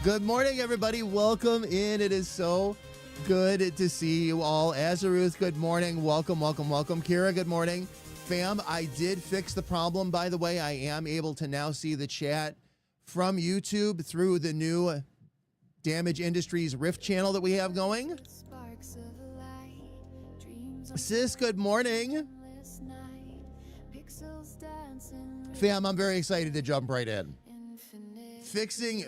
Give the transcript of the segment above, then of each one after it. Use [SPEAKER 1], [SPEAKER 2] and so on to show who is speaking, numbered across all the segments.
[SPEAKER 1] Good morning, everybody. Welcome in. It is so good to see you all. Azaruth, good morning. Welcome. Kira, good morning. Fam, I did fix the problem, by the way. I am able to now see the chat from YouTube through the new Damage Industries Rift channel that we have going. Sis, good morning. Fam, I'm very excited to jump right in.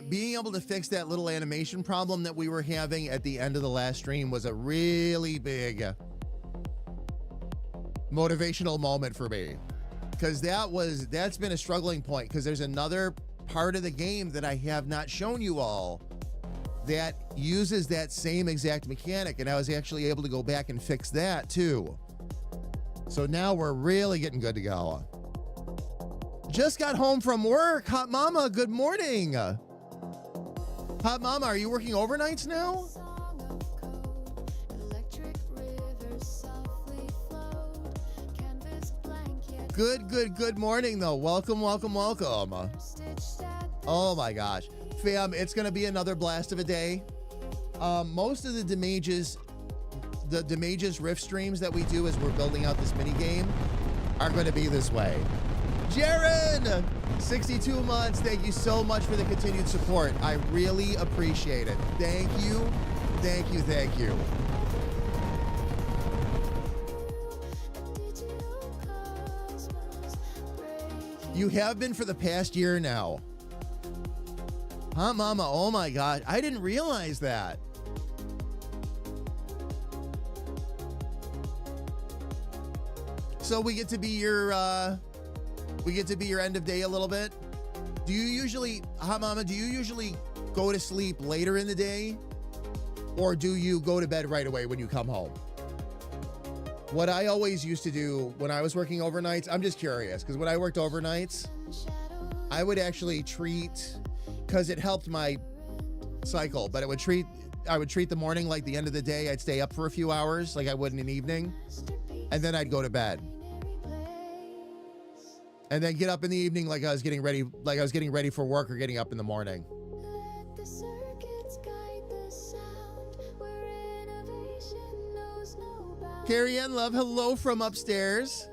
[SPEAKER 1] Being able to fix that little animation problem that we were having at the end of the last stream was a really big motivational moment for me, because that's been a struggling point, because there's another part of the game that I have not shown you all that uses that same exact mechanic, and I was actually able to go back and fix that too. So now we're really getting good to go. Just got home from work. Hot Mama, good morning. Hot Mama, are you working overnights now? Good morning, though. Welcome. Oh, my gosh. Fam, it's going to be another blast of a day. Most of the Demages Rift streams that we do as we're building out this mini game are going to be this way. Jaron, 62 months. Thank you so much for the continued support. I really appreciate it. Thank you. You have been for the past year now. Huh, Mama? Oh my God. I didn't realize that. So we get to be your end of day a little bit. Do you usually, Hot Mama, go to sleep later in the day, or do you go to bed right away when you come home? What I always used to do when I was working overnights, I'm just curious, because when I worked overnights, I would actually because it helped my cycle, but I would treat the morning like the end of the day. I'd stay up for a few hours like I would in an evening, and then I'd go to bed. And then get up in the evening like I was getting ready for work or getting up in the morning. Carrie Ann Love, hello from upstairs.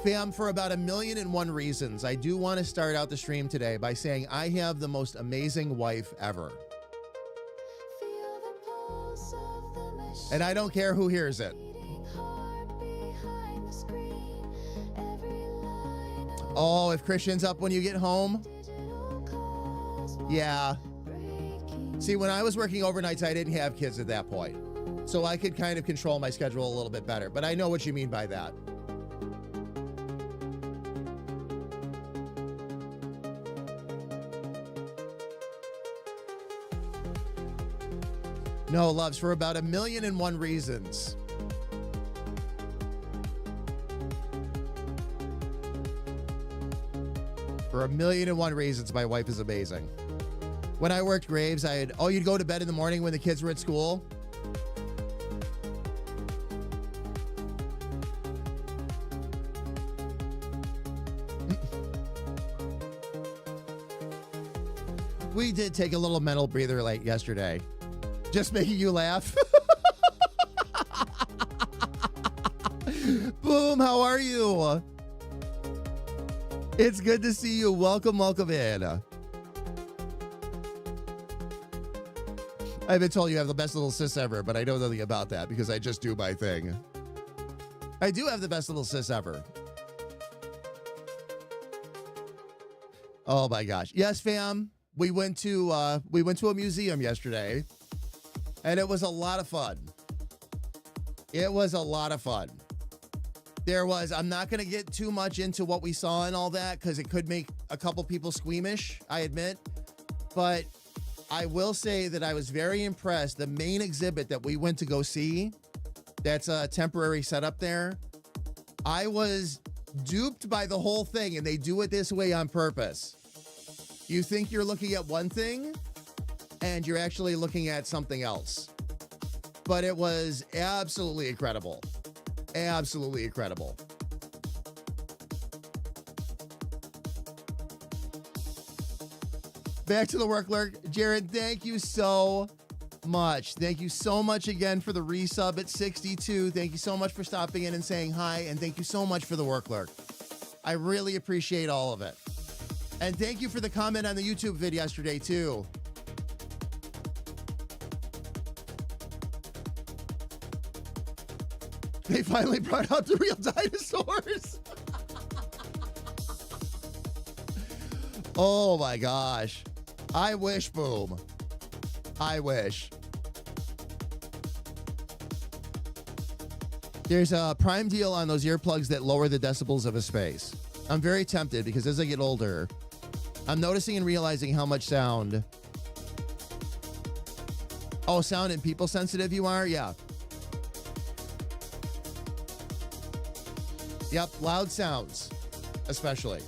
[SPEAKER 1] Fam, for about 1,000,001 reasons, I do want to start out the stream today by saying I have the most amazing wife ever. And I don't care who hears it. Oh, if Christian's up when you get home? Yeah. See, when I was working overnights, I didn't have kids at that point. So I could kind of control my schedule a little bit better. But I know what you mean by that. No, loves, for about 1,000,001 reasons. For 1,000,001 reasons, my wife is amazing. When I worked Graves, you'd go to bed in the morning when the kids were at school? We did take a little mental breather late yesterday. Just making you laugh. Boom, how are you? It's good to see you. Welcome in. I've been told you have the best little sis ever, but I know nothing about that because I just do my thing. I do have the best little sis ever. Oh my gosh. Yes, fam. We went to a museum yesterday. And it was a lot of fun. I'm not going to get too much into what we saw and all that, because it could make a couple people squeamish, I admit. But I will say that I was very impressed. The main exhibit that we went to go see, that's a temporary setup there, I was duped by the whole thing, and they do it this way on purpose. You think you're looking at one thing, and you're actually looking at something else. But it was absolutely incredible. Back to the work lurk. Jared, thank you so much. Thank you so much again for the resub at 62. Thank you so much for stopping in and saying hi. And thank you so much for the work lurk. I really appreciate all of it. And thank you for the comment on the YouTube vid yesterday, too. They finally brought out the real dinosaurs. Oh my gosh. I wish, Boom. I wish. There's a prime deal on those earplugs that lower the decibels of a space. I'm very tempted because as I get older, I'm noticing and realizing how much sound. Oh, sound and people sensitive you are? Yeah. Yep, loud sounds, especially.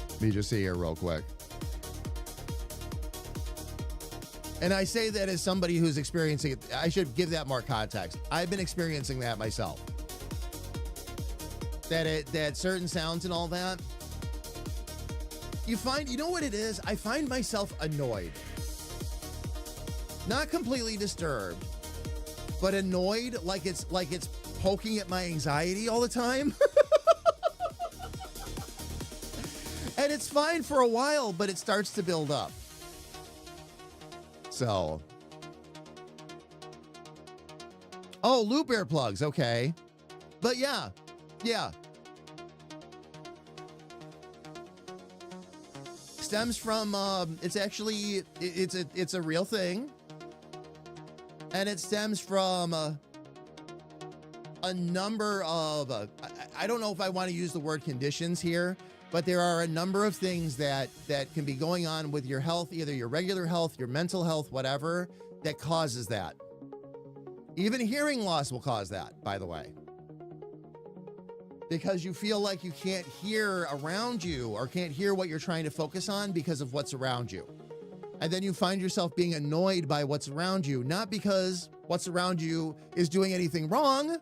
[SPEAKER 1] Let me just see here real quick. And I say that as somebody who's experiencing it. I should give that more context. I've been experiencing that myself. That certain sounds and all that. You know what it is? I find myself annoyed. Not completely disturbed, but annoyed, like it's poking at my anxiety all the time. And it's fine for a while, but it starts to build up. So. Oh, loop earplugs. Okay. But yeah. Stems from, it's actually, it's a real thing. And it stems from a number of, I don't know if I want to use the word conditions here, but there are a number of things that can be going on with your health, either your regular health, your mental health, whatever, that causes that. Even hearing loss will cause that, by the way. Because you feel like you can't hear around you or can't hear what you're trying to focus on because of what's around you. And then you find yourself being annoyed by what's around you, not because what's around you is doing anything wrong,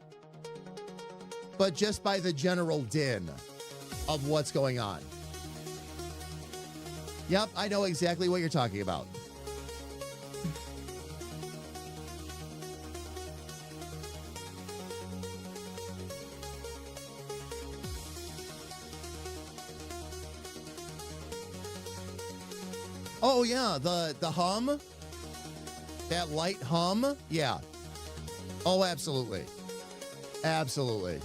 [SPEAKER 1] but just by the general din of what's going on. Yep, I know exactly what you're talking about. Oh yeah, the hum, that light hum, yeah. Oh, absolutely, absolutely.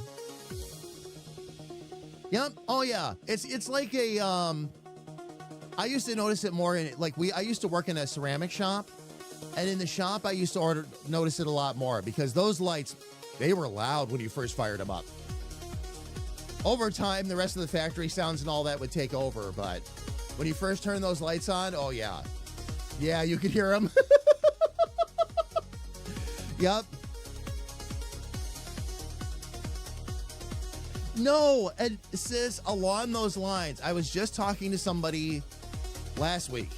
[SPEAKER 1] Yep. Oh yeah, it's like a I used to notice it more in I used to work in a ceramic shop, and in the shop I used to notice it a lot more because those lights, they were loud when you first fired them up. Over time, the rest of the factory sounds and all that would take over, but when you first turn those lights on, oh yeah. Yeah, you could hear them. Yep. No, and sis, along those lines, I was just talking to somebody last week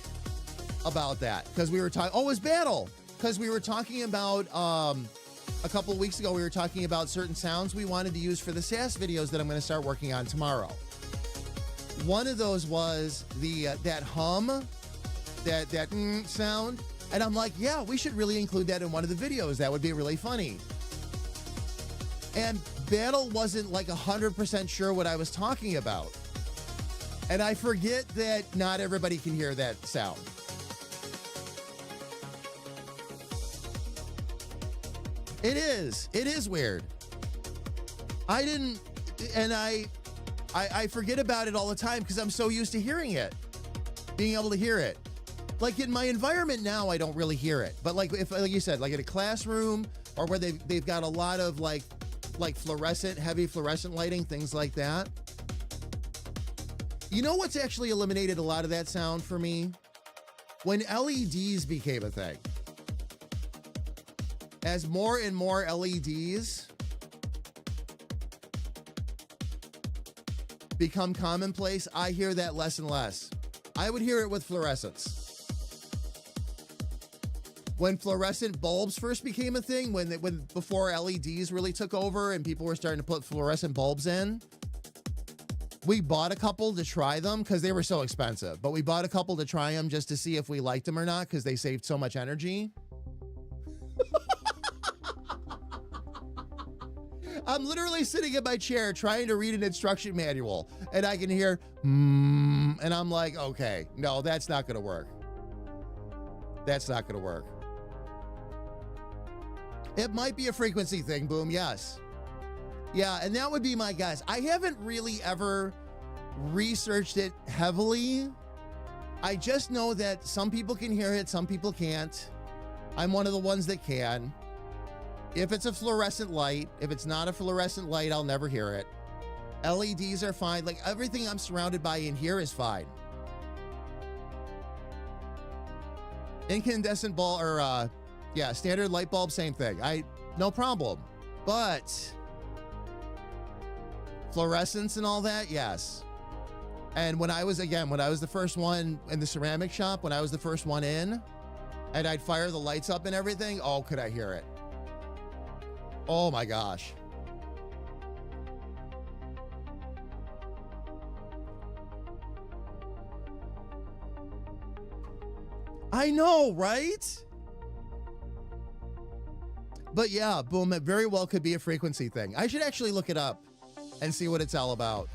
[SPEAKER 1] about that because we were talking, it was Battle, because we were talking about, a couple of weeks ago, we were talking about certain sounds we wanted to use for the SAS videos that I'm going to start working on tomorrow. One of those was that hum, that sound. And I'm like, yeah, we should really include that in one of the videos. That would be really funny. And Battle wasn't 100% sure what I was talking about. And I forget that not everybody can hear that sound. It is weird. I forget about it all the time because I'm so used to hearing it, being able to hear it. In my environment now, I don't really hear it. But if you said, in a classroom or where they've got a lot of heavy fluorescent lighting, things like that. You know what's actually eliminated a lot of that sound for me? When LEDs became a thing. As more and more LEDs become commonplace, I hear that less and less. I would hear it with fluorescence. when fluorescent bulbs first became a thing, when before LEDs really took over and people were starting to put fluorescent bulbs in, we bought a couple to try them because they were so expensive. But we bought a couple to try them just to see if we liked them or not because they saved so much energy. I'm literally sitting in my chair trying to read an instruction manual and I can hear, and I'm like, okay, no, that's not going to work. That's not going to work. It might be a frequency thing, Boom, yes. Yeah, and that would be my guess. I haven't really ever researched it heavily. I just know that some people can hear it, some people can't. I'm one of the ones that can. If it's a fluorescent light, if it's not a fluorescent light, I'll never hear it. LEDs are fine. Like everything I'm surrounded by in here is fine. Incandescent bulb or yeah, standard light bulb, same thing. No problem. But fluorescence and all that, yes. And when I was the first one in the ceramic shop, when I was the first one in, and I'd fire the lights up and everything, oh, could I hear it? Oh my gosh. I know, right? But yeah, Boom, it very well could be a frequency thing. I should actually look it up and see what it's all about.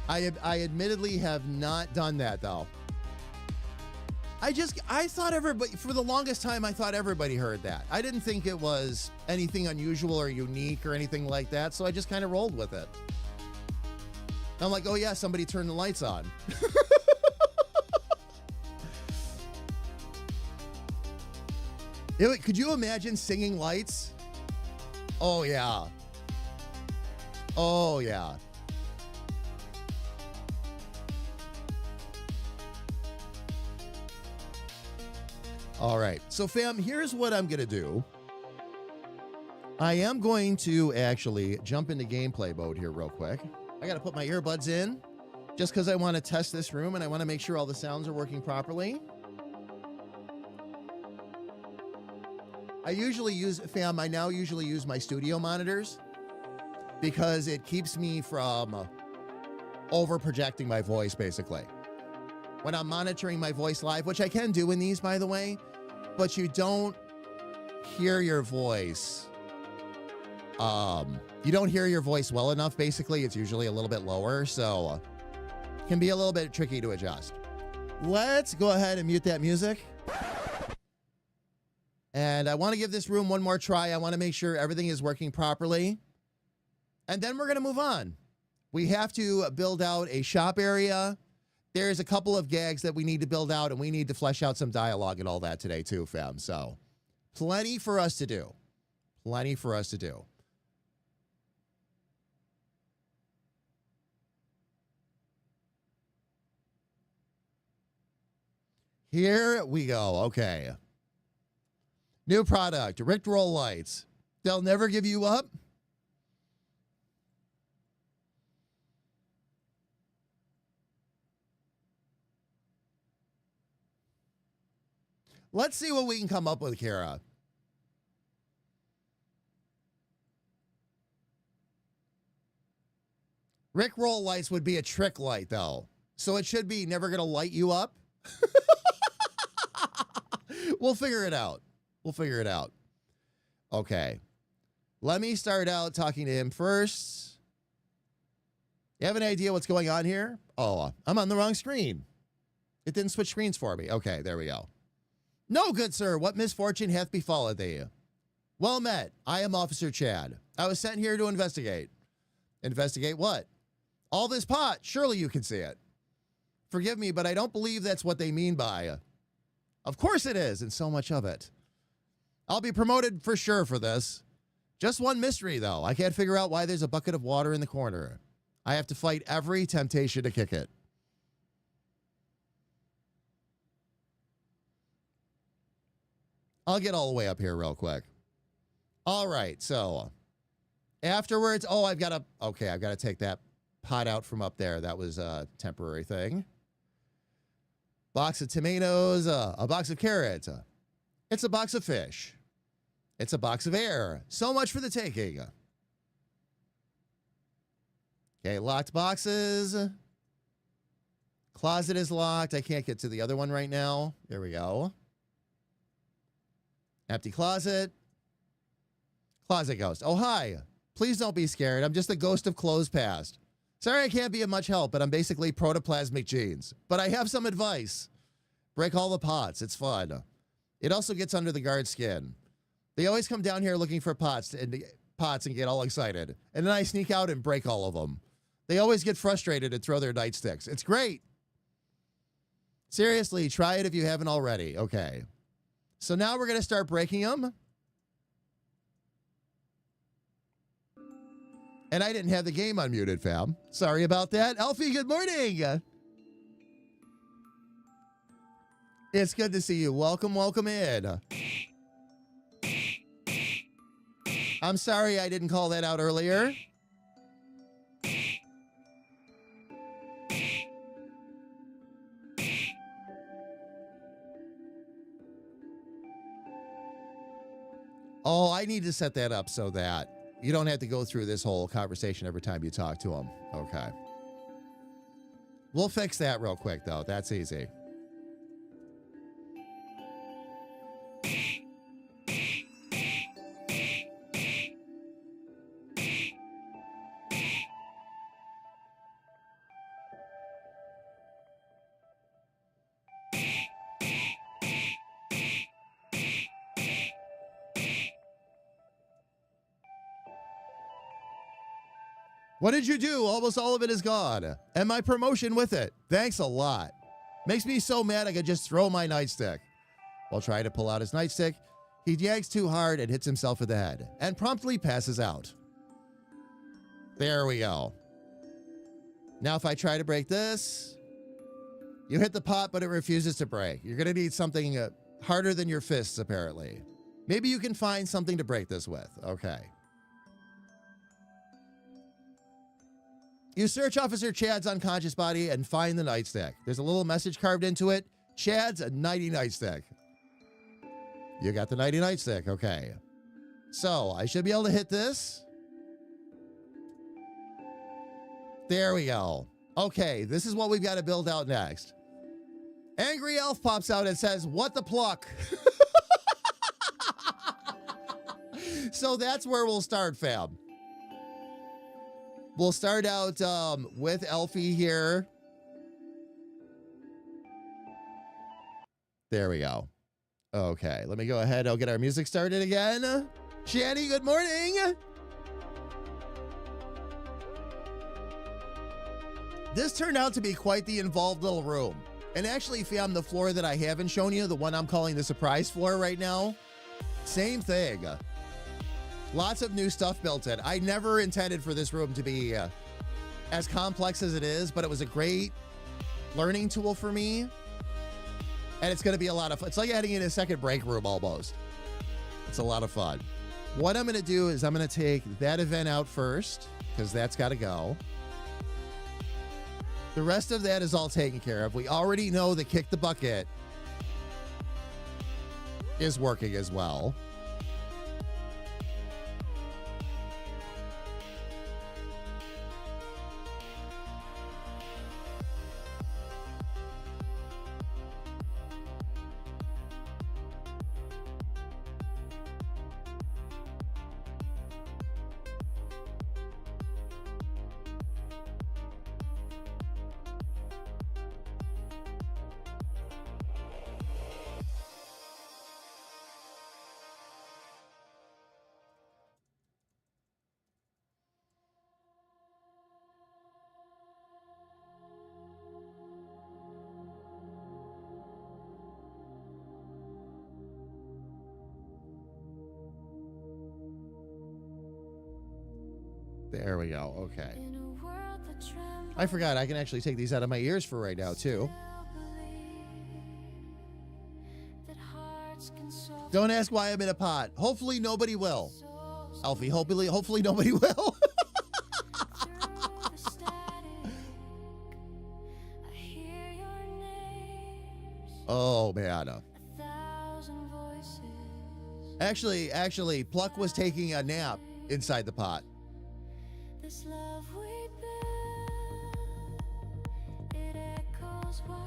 [SPEAKER 1] I admittedly have not done that though. I thought everybody, for the longest time, I thought everybody heard that. I didn't think it was anything unusual or unique or anything like that, so I just kind of rolled with it. I'm like, oh yeah, somebody turned the lights on. Could you imagine singing lights? Oh yeah. Oh yeah. All right, so fam, here's what I'm gonna do. I am going to actually jump into gameplay mode here real quick. I gotta put my earbuds in just because I want to test this room and I want to make sure all the sounds are working properly. I now usually use my studio monitors because it keeps me from over projecting my voice basically. When I'm monitoring my voice live, which I can do in these, by the way, but you don't hear your voice. You don't hear your voice well enough, basically. It's usually a little bit lower, so it can be a little bit tricky to adjust. Let's go ahead and mute that music. And I want to give this room one more try. I want to make sure everything is working properly. And then we're going to move on. We have to build out a shop area. There's a couple of gags that we need to build out, and we need to flesh out some dialogue and all that today too, fam. So plenty for us to do. Plenty for us to do. Here we go. Okay. New product, Rickroll lights. They'll never give you up. Let's see what we can come up with, Kara. Rickroll lights would be a trick light, though. So it should be never going to light you up. We'll figure it out. We'll figure it out. Okay. Let me start out talking to him first. You have an idea what's going on here? Oh, I'm on the wrong screen. It didn't switch screens for me. Okay, there we go. No, good sir, what misfortune hath befallen thee? Well met. I am Officer Chad. I was sent here to investigate. Investigate what? All this pot. Surely you can see it. Forgive me, but I don't believe that's what they mean by. Of course it is, and so much of it. I'll be promoted for sure for this. Just one mystery, though. I can't figure out why there's a bucket of water in the corner. I have to fight every temptation to kick it. I'll get all the way up here real quick. All right, so afterwards, I've got to take that pot out from up there. That was a temporary thing. Box of tomatoes, a box of carrots, It's a box of fish. It's a box of air. So much for the taking. Okay, locked boxes. Closet is locked. I can't get to the other one right now. There we go. Empty closet. Closet ghost. Oh, hi. Please don't be scared. I'm just the ghost of clothes past. Sorry I can't be of much help, but I'm basically protoplasmic genes. But I have some advice. Break all the pots. It's fun. It also gets under the guard's skin. They always come down here looking for pots and get all excited. And then I sneak out and break all of them. They always get frustrated and throw their nightsticks. It's great. Seriously, try it if you haven't already. Okay. So now we're going to start breaking them. And I didn't have the game unmuted, fam. Sorry about that. Alfie, good morning. It's good to see you. Welcome, welcome in. I'm sorry I didn't call that out earlier. Oh, I need to set that up so that you don't have to go through this whole conversation every time you talk to him. Okay. We'll fix that real quick, though. That's easy. What did you do? Almost all of it is gone. And my promotion with it. Thanks a lot. Makes me so mad I could just throw my nightstick. While trying to pull out his nightstick, he yanks too hard and hits himself in the head and promptly passes out. There we go. Now if I try to break this, you hit the pot, but it refuses to break. You're going to need something harder than your fists, apparently. Maybe you can find something to break this with. Okay. You search Officer Chad's unconscious body and find the nightstick. There's a little message carved into it. Chad's a nighty nightstick. You got the nighty nightstick. Okay. So I should be able to hit this. There we go. Okay, this is what we've got to build out next. Angry Elf pops out and says, "What the pluck?" So that's where we'll start, fam. We'll start out with Elfie here. There we go. Okay, let me go ahead. I'll get our music started again. Shanny, good morning. This turned out to be quite the involved little room. And actually, fam, the floor that I haven't shown you, the one I'm calling the surprise floor right now, same thing. Lots of new stuff built in. I never intended for this room to be as complex as it is, but it was a great learning tool for me. And it's going to be a lot of fun. It's like adding in a second break room almost. It's a lot of fun. What I'm going to do is I'm going to take that event out first because that's got to go. The rest of that is all taken care of. We already know the kick the bucket is working as well. There we go. Okay. I forgot I can actually take these out of my ears for right now, too. Don't ask why I'm in a pot. Hopefully nobody will. Alfie, hopefully nobody will. Oh, man. Actually, Pluck was taking a nap inside the pot.
[SPEAKER 2] This love we build, it echoes wide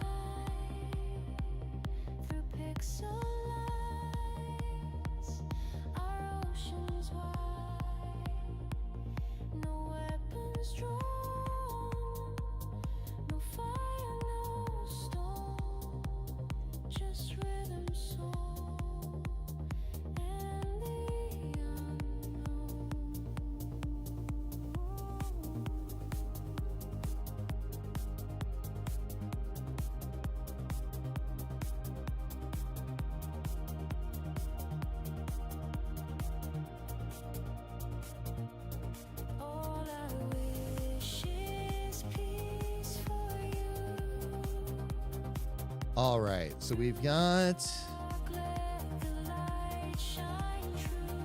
[SPEAKER 2] through pixel lights, our oceans wide. No weapons drawn, no fire, no stone, just rhythm, soul, and the unknown. All I wish is peace for you.
[SPEAKER 1] All right, so we've got
[SPEAKER 2] Let the light shine true.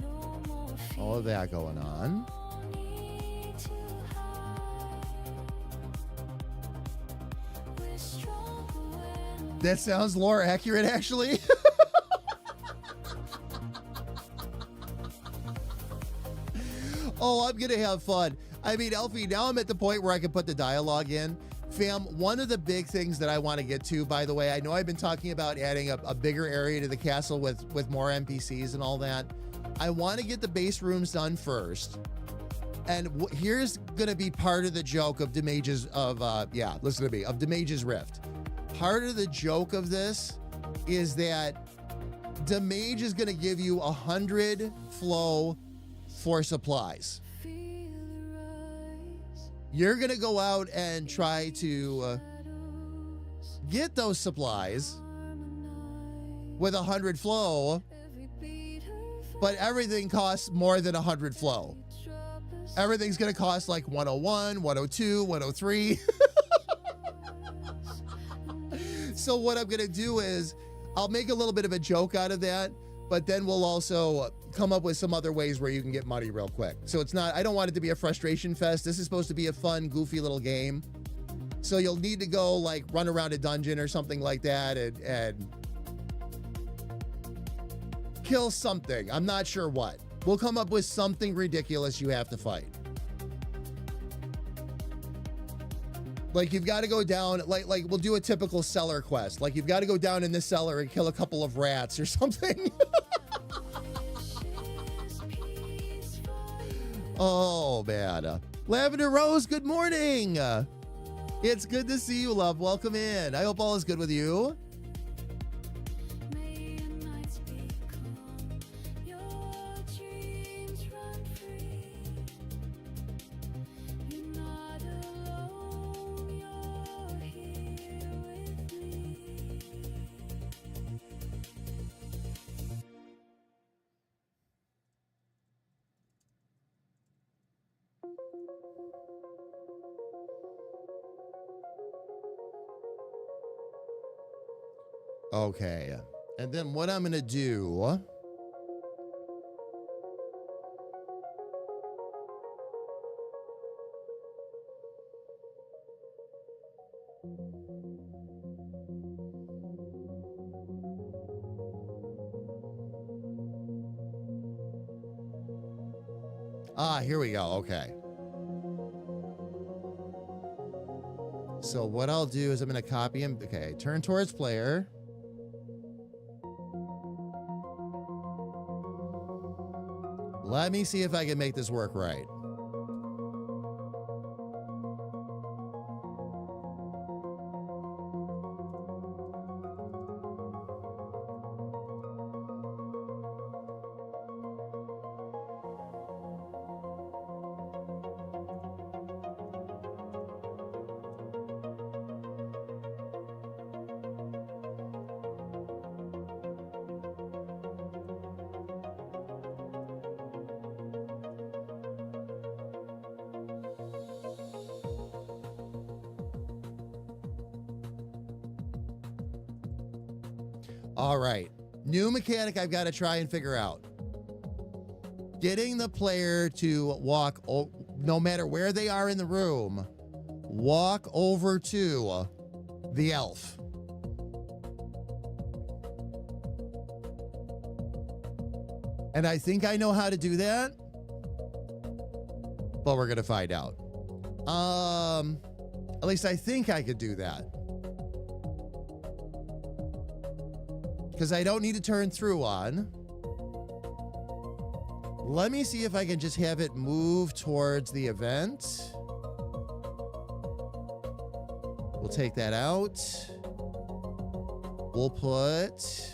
[SPEAKER 2] No more
[SPEAKER 1] all of that going on.
[SPEAKER 2] need to hide. We're stronger when
[SPEAKER 1] That sounds lore accurate, actually. Oh, I'm gonna have fun. I mean, Elfie, now I'm at the point where I can put the dialogue in. Fam, one of the big things that I want to get to, by the way, I know I've been talking about adding a bigger area to the castle with more NPCs and all that. I want to get the base rooms done first. And here's gonna be part of the joke of Demage's listen to me, of Demage's Rift. Part of the joke of this is that Demage is gonna give you 100 flow for supplies.
[SPEAKER 2] feel the rise,
[SPEAKER 1] You're gonna go out and try to get those supplies with 100 flow,
[SPEAKER 2] every beat her
[SPEAKER 1] but everything costs more than 100 flow.
[SPEAKER 2] drop us
[SPEAKER 1] Everything's gonna cost like 101, 102, 103. So what I'm gonna do is I'll make a little bit of a joke out of that, but then we'll also come up with some other ways where you can get money real quick. So it's not, I don't want it to be a frustration fest. This is supposed to be a fun, goofy little game. So you'll need to go like run around a dungeon or something like that and kill something. I'm not sure what. We'll come up with something ridiculous you have to fight. Like you've got to go down, like we'll do a typical cellar quest. Like you've got to go down in this cellar and kill a couple of rats or something. Oh man. Lavender Rose, good morning. It's good to see you, love. Welcome in. I hope all is good with you.
[SPEAKER 2] May your nights become your dreams run free. You're not alone, you're here with me.
[SPEAKER 1] Okay. And then what I'm going to do. Here we go. Okay. So what I'll do is I'm going to copy him. Okay. Turn towards player. Let me see if I can make this work right. All right. New mechanic I've got to try and figure out. Getting the player to walk, no matter where they are in the room, walk over to the elf. And I think I know how to do that. But we're going to find out. At least I think I could do that. Because I don't need to turn through on. Let me see if I can just have it move towards the event. We'll take that out. We'll put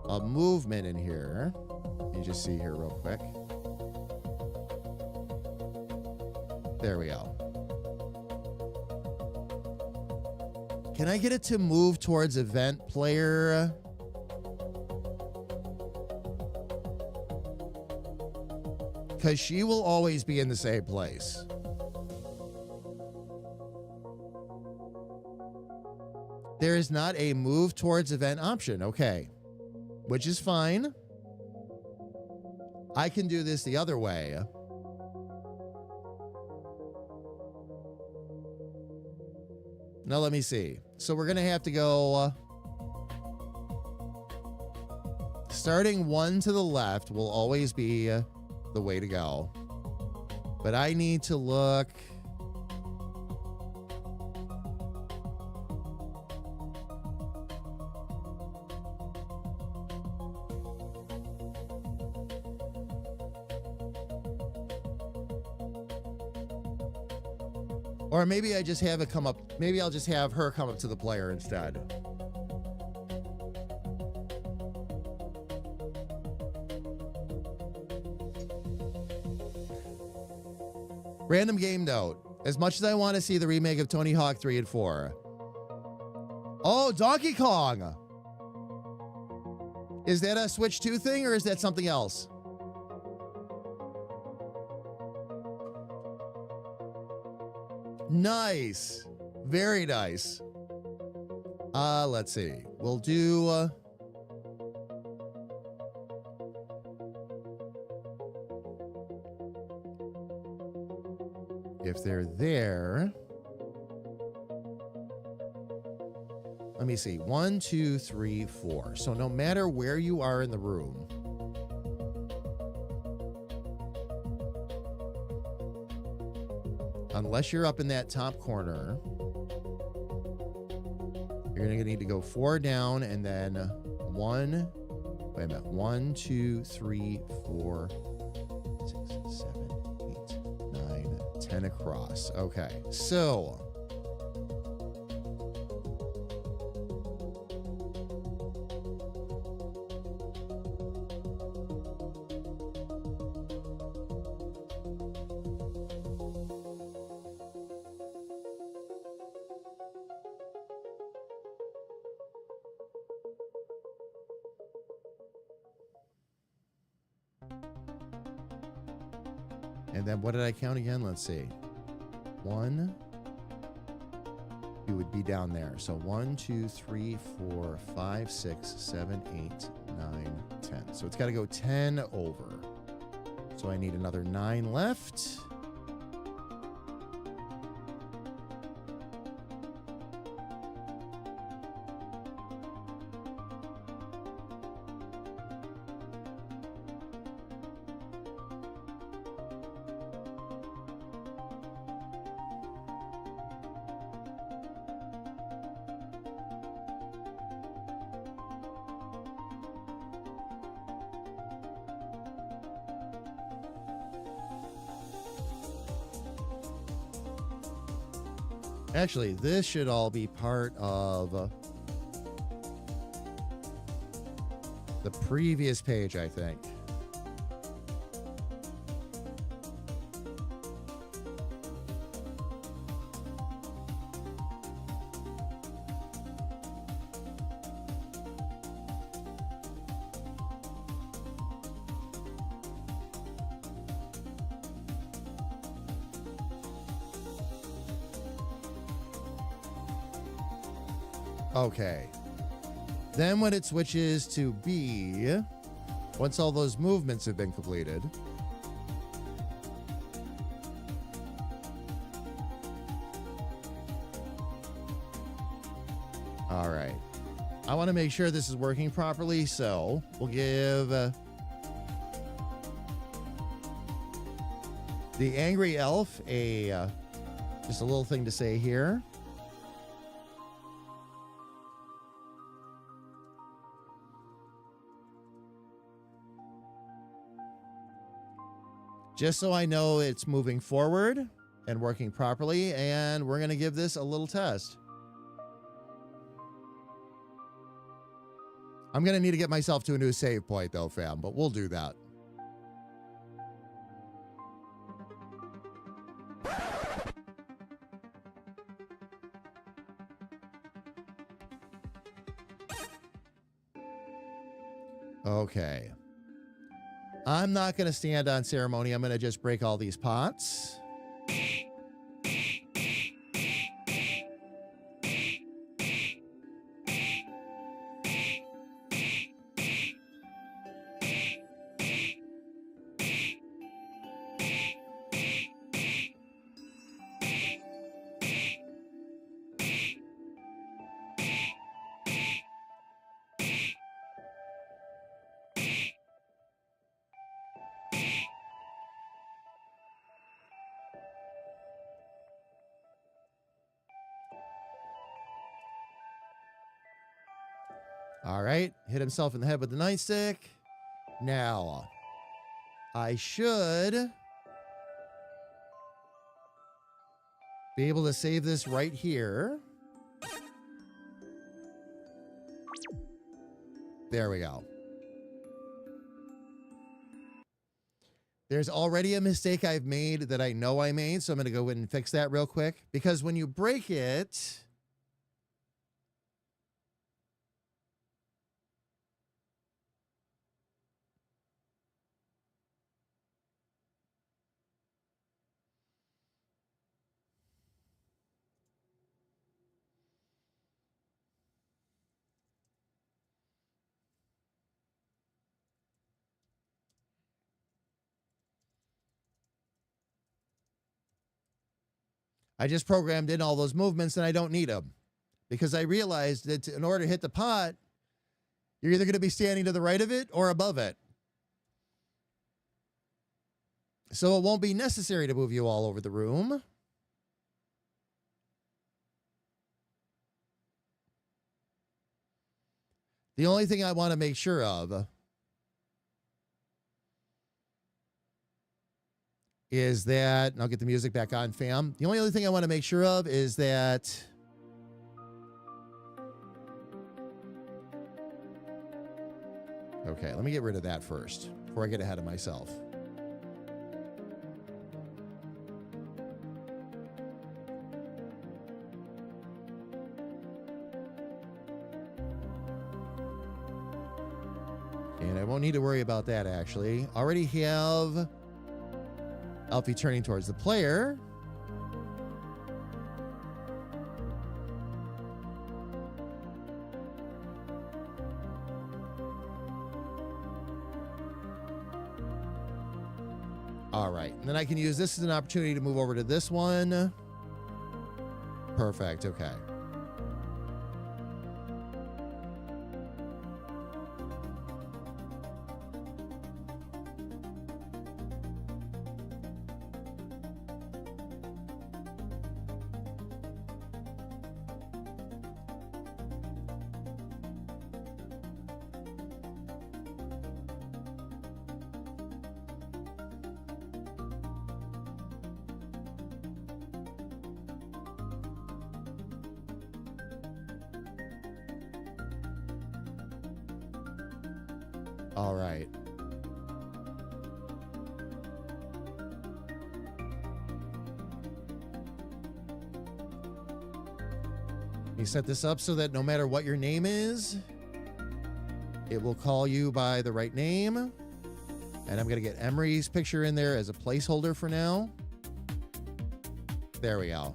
[SPEAKER 1] a movement in here. Let me just see here real quick. There we go. Can I get it to move towards event player? Because she will always be in the same place. There is not a move towards event option. Okay. Which is fine. I can do this the other way. Now let me see. So we're going to have to go... starting 1 to the left will always be the way to go. But I need to look... Or maybe I just have it come up. Maybe I'll just have her come up to the player instead. Random game note. As much as I want to see the remake of Tony Hawk 3 and 4. Oh, Donkey Kong. Is that a Switch 2 thing or is that something else? Nice. Very nice. Let's see. We'll do... if they're there... Let me see. 1, 2, 3, 4. So no matter where you are in the room... unless you're up in that top corner, you're going to need to go 4 down and then 1. Wait a minute. 1, 2, 3, 4, 6, 7, 8, 9, 10 across. Okay. So. And then what did I count again? Let's see. 1. You would be down there. So 1, 2, 3, 4, 5, 6, 7, 8, 9, 10. So it's got to go 10 over. So I need another 9 left. Actually, this should all be part of the previous page, I think. Okay. Then when it switches to B, once all those movements have been completed, all right. I want to make sure this is working properly, so we'll give the angry elf a just a little thing to say here. Just so I know it's moving forward and working properly, and we're going to give this a little test. I'm going to need to get myself to a new save point, though, fam, but we'll do that. Okay. I'm not going to stand on ceremony. I'm going to just break all these pots. All right, hit himself in the head with the nightstick. Now, I should be able to save this right here. There we go. There's already a mistake I've made that I know I made, so I'm going to go in and fix that real quick. Because when you break it... I just programmed in all those movements and I don't need them because I realized that in order to hit the pot, you're either going to be standing to the right of it or above it. So it won't be necessary to move you all over the room. The only thing I want to make sure of is that, and I'll get the music back on, fam. The only other thing I want to make sure of is that okay, let me get rid of that first before I get ahead of myself. And I won't need to worry about that, actually. Already have Alfie turning towards the player. All right. And then I can use this as an opportunity to move over to this one. Perfect. Okay. All right. You set this up so that no matter what your name is, it will call you by the right name. And I'm going to get Emery's picture in there as a placeholder for now. There we go.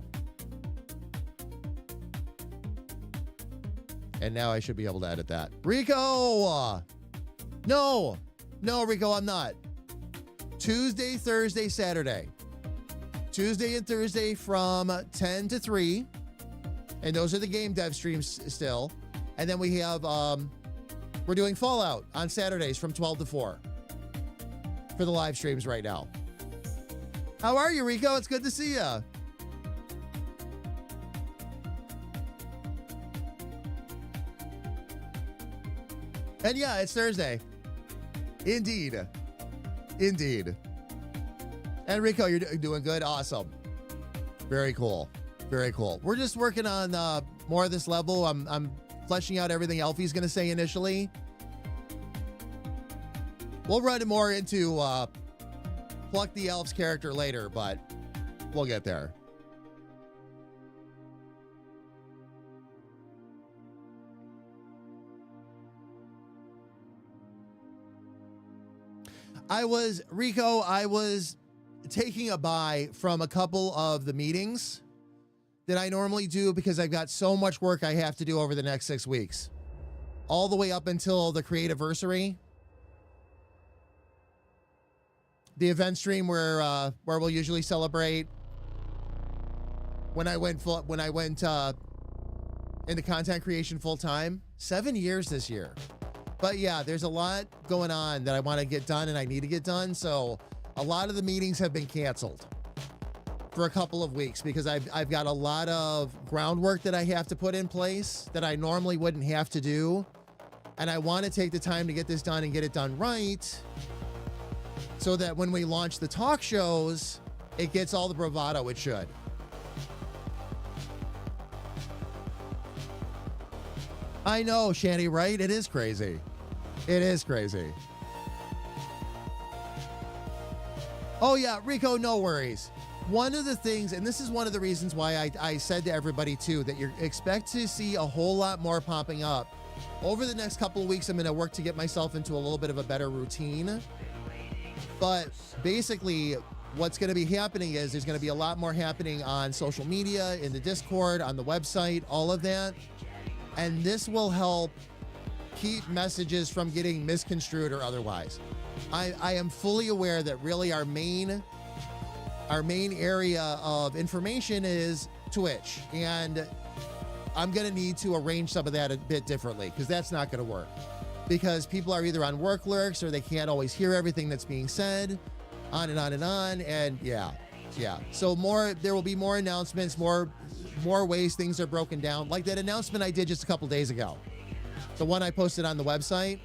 [SPEAKER 1] And now I should be able to edit that. Rico! No, Rico, I'm not. Tuesday, Thursday, Saturday. Tuesday and Thursday from 10 to 3. And those are the game dev streams still. And then we have, we're doing Fallout on Saturdays from 12 to 4 for the live streams right now. How are you, Rico? It's good to see you. And yeah, it's Thursday. Indeed. Indeed. And Rico, you're doing good. Awesome. Very cool. Very cool. We're just working on more of this level. I'm fleshing out everything Elfie's going to say initially. We'll run more into Pluck the Elves character later, but we'll get there. I was taking a bye from a couple of the meetings that I normally do because I've got so much work I have to do over the next 6 weeks. All the way up until the Creativersary. The event stream where we'll usually celebrate when I went into content creation full time. 7 years this year. But yeah, there's a lot going on that I want to get done and I need to get done. So a lot of the meetings have been canceled for a couple of weeks because I've got a lot of groundwork that I have to put in place that I normally wouldn't have to do. And I want to take the time to get this done and get it done right so that when we launch the talk shows, it gets all the bravado it should. I know, Shanny, right? It is crazy. It is crazy. Oh, yeah, Rico, no worries. One of the things, and this is one of the reasons why I said to everybody, too, that you expect to see a whole lot more popping up. Over the next couple of weeks, I'm going to work to get myself into a little bit of a better routine. But basically, what's going to be happening is there's going to be a lot more happening on social media, in the Discord, on the website, all of that. And this will help keep messages from getting misconstrued or otherwise. I am fully aware that really our main area of information is Twitch. And I'm going to need to arrange some of that a bit differently because that's not going to work. Because people are either on work lurks or they can't always hear everything that's being said, on and on and on. And yeah. So there will be more announcements, more ways things are broken down. Like that announcement I did just a couple days ago. The one I posted on the website.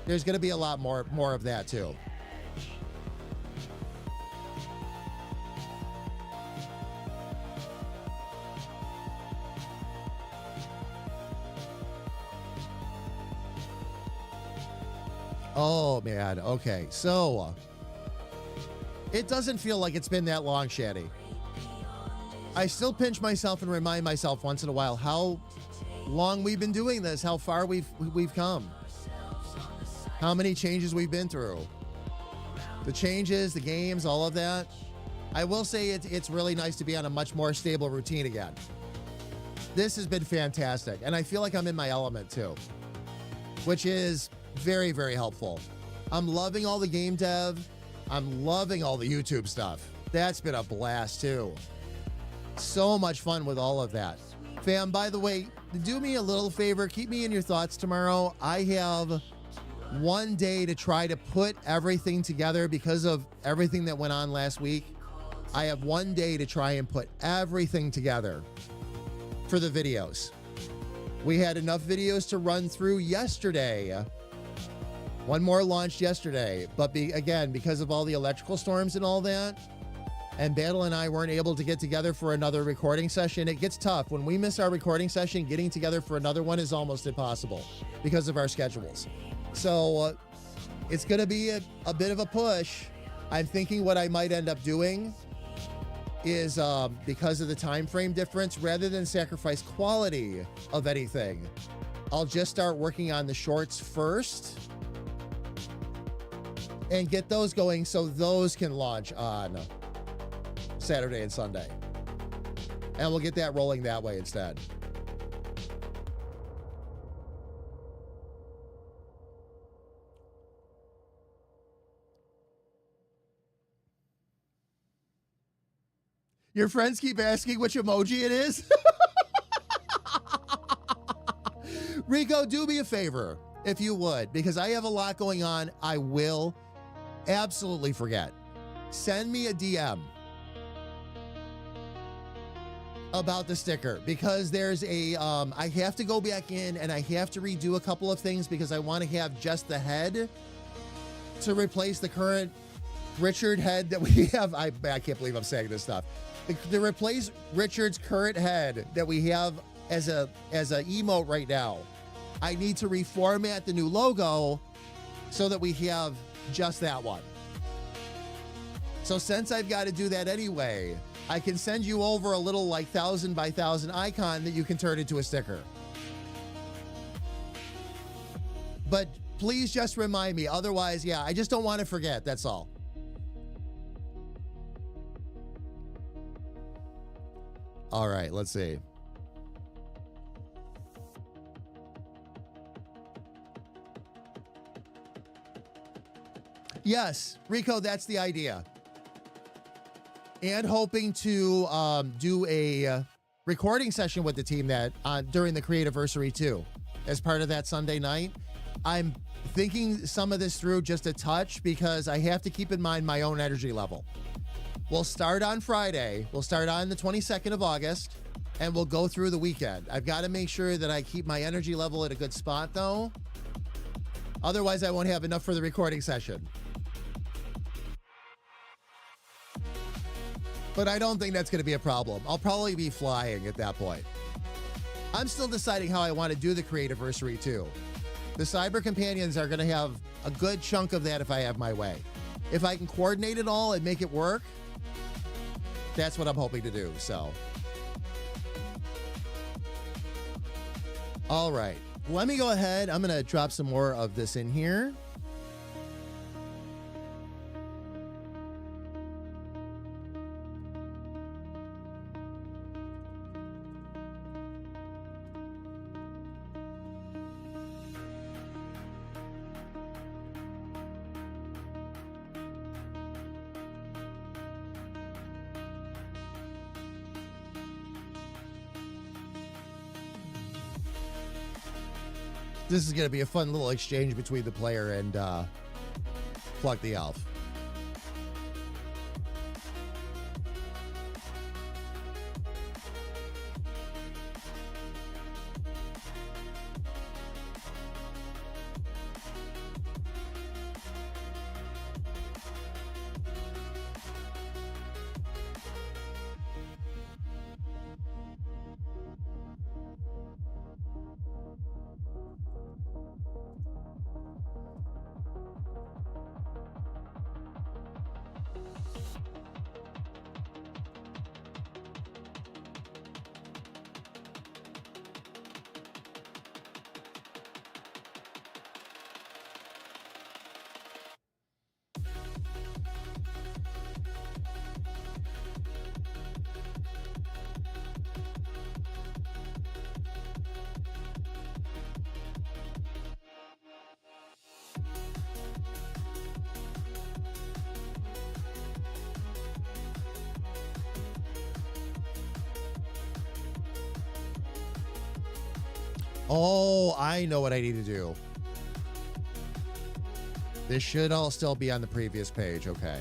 [SPEAKER 1] There's going to be a lot more of that too. Oh man, okay. So it doesn't feel like it's been that long, Shaddy. I still pinch myself and remind myself once in a while how long we've been doing this, how far we've come, how many changes we've been through, the changes, the games, all of that. I will say it's really nice to be on a much more stable routine again. This has been fantastic, and I feel like I'm in my element too, which is very, very helpful. I'm loving all the game dev. I'm loving all the YouTube stuff. That's been a blast too. So much fun with all of that. Fam, by the way, do me a little favor. Keep me in your thoughts tomorrow. I have one day to try to put everything together because of everything that went on last week. I have one day to try and put everything together for the videos. We had enough videos to run through yesterday. One more launched yesterday, but again, because of all the electrical storms and all that, and Battle and I weren't able to get together for another recording session, it gets tough. When we miss our recording session, getting together for another one is almost impossible because of our schedules. So it's going to be a bit of a push. I'm thinking what I might end up doing is because of the time frame difference, rather than sacrifice quality of anything, I'll just start working on the shorts first and get those going so those can launch on Saturday and Sunday. And we'll get that rolling that way instead. Your friends keep asking which emoji it is. Rico, do me a favor, if you would, because I have a lot going on. I will absolutely forget. Send me a DM about the sticker, because there's a, I have to go back in and I have to redo a couple of things because I want to have just the head to replace the current Richard head that we have. I can't believe I'm saying this stuff. To replace Richard's current head that we have as a emote right now, I need to reformat the new logo so that we have just that one. So since I've got to do that anyway, I can send you over a little like 1,000 by 1,000 icon that you can turn into a sticker. But please just remind me. Otherwise, yeah, I just don't want to forget. That's all. All right, let's see. Yes, Rico, that's the idea. And hoping to do a recording session with the team that during the Creativersary too, as part of that Sunday night. I'm thinking some of this through just a touch because I have to keep in mind my own energy level. We'll start on Friday. We'll start on the 22nd of August, and we'll go through the weekend. I've got to make sure that I keep my energy level at a good spot, though. Otherwise, I won't have enough for the recording session. But I don't think that's going to be a problem. I'll probably be flying at that point. I'm still deciding how I want to do the Creativersary, too. The Cyber Companions are going to have a good chunk of that if I have my way. If I can coordinate it all and make it work, that's what I'm hoping to do, so. All right. Let me go ahead. I'm going to drop some more of this in here. This is going to be a fun little exchange between the player and Plug the Elf. Oh, I know what I need to do. This should all still be on the previous page. Okay.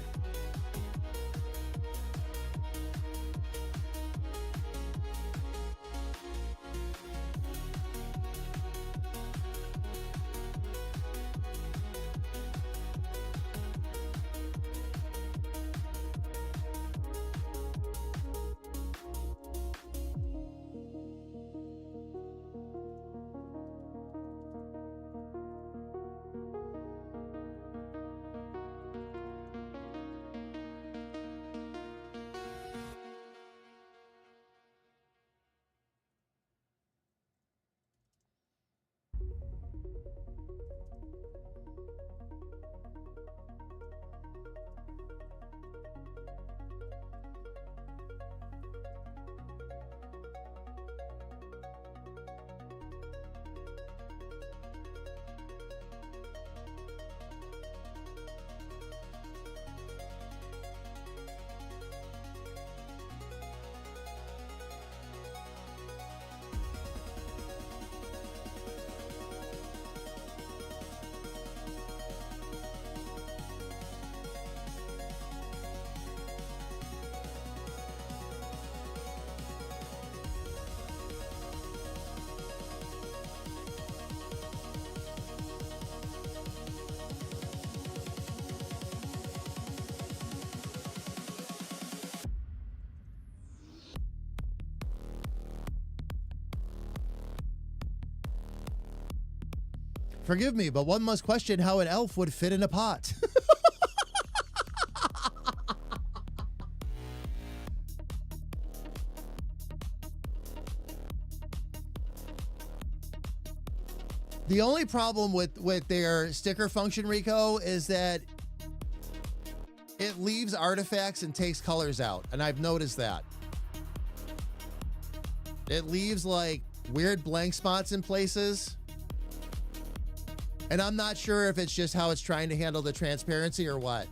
[SPEAKER 1] Forgive me, but one must question how an elf would fit in a pot. The only problem with their sticker function, Rico, is that it leaves artifacts and takes colors out. And I've noticed that. It leaves like weird blank spots in places. And I'm not sure if it's just how it's trying to handle the transparency or what.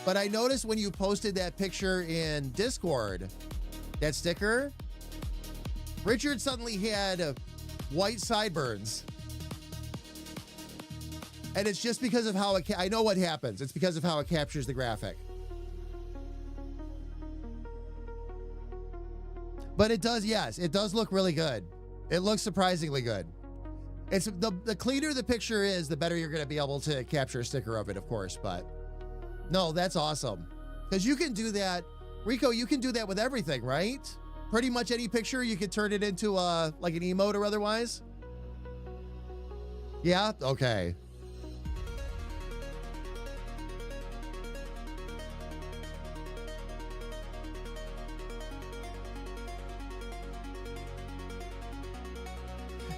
[SPEAKER 1] But I noticed when you posted that picture in Discord, that sticker, Richard suddenly had white sideburns. And it's just because of how it, I know what happens. It's because of how it captures the graphic. But it does, yes, it does look really good. It looks surprisingly good. It's the cleaner the picture is, the better you're going to be able to capture a sticker of it, of course. But no, that's awesome. Because you can do that, Rico, you can do that with everything, right? Pretty much any picture, you could turn it into like an emote or otherwise. Yeah, okay.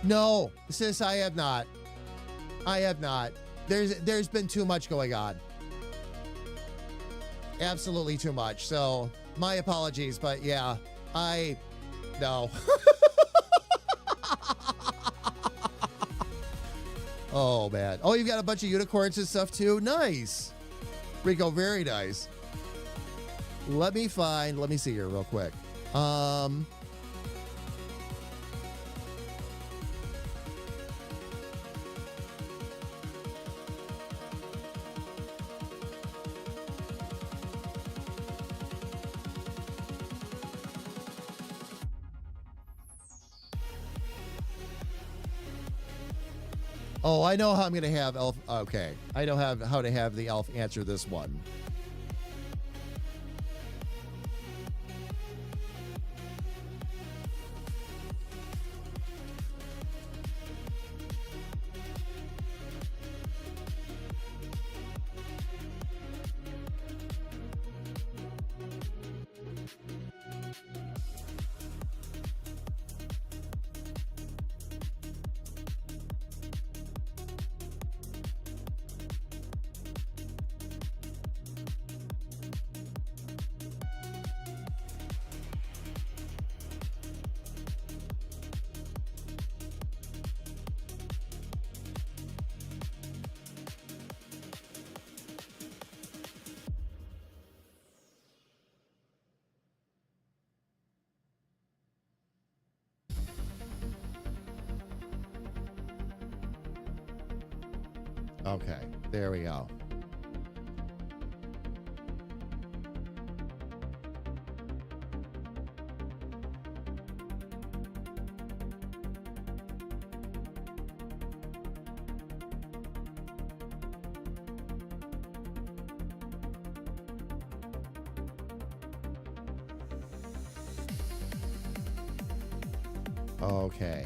[SPEAKER 1] No, sis, I have not. I have not. There's been too much going on. Absolutely too much. So my apologies, but yeah, no. Oh man. Oh, you've got a bunch of unicorns and stuff too. Nice. Rico, very nice. Let me see here real quick. Oh, I know how I'm going to have Elf. Okay. I know how to have the elf answer this one. Okay, there we go. Okay.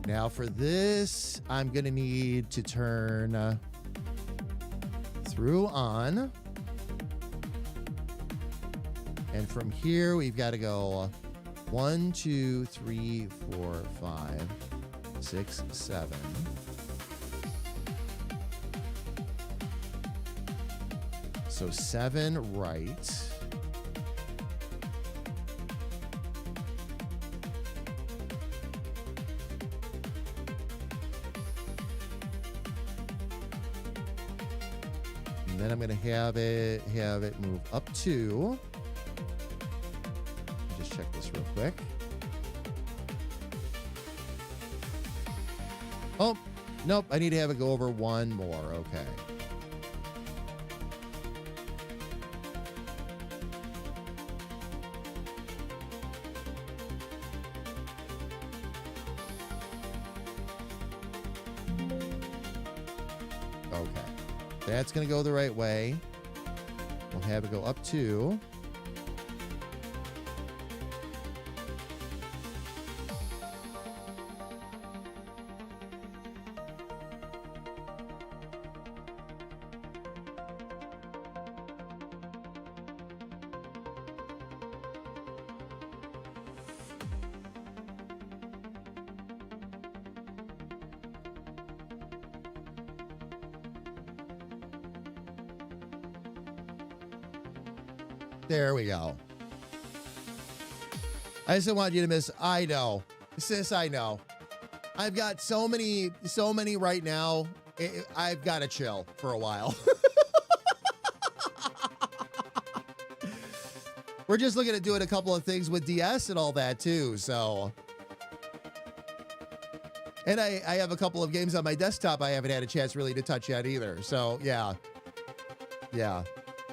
[SPEAKER 1] Now for this, I'm going to need to turn through on. And from here, we've got to go 1, 2, 3, 4, 5, 6, 7. So 7 right. And then I'm going to have it move up 2. Just check this real quick. Oh, nope. I need to have it go over 1 more. Okay. That's going to go the right way. We'll have it go up 2. There we go. I just don't want you to miss. I know. Sis, I know. I've got so many right now. I've got to chill for a while. We're just looking at doing a couple of things with DS and all that too, so. And I have a couple of games on my desktop I haven't had a chance really to touch yet either. So, yeah. Yeah.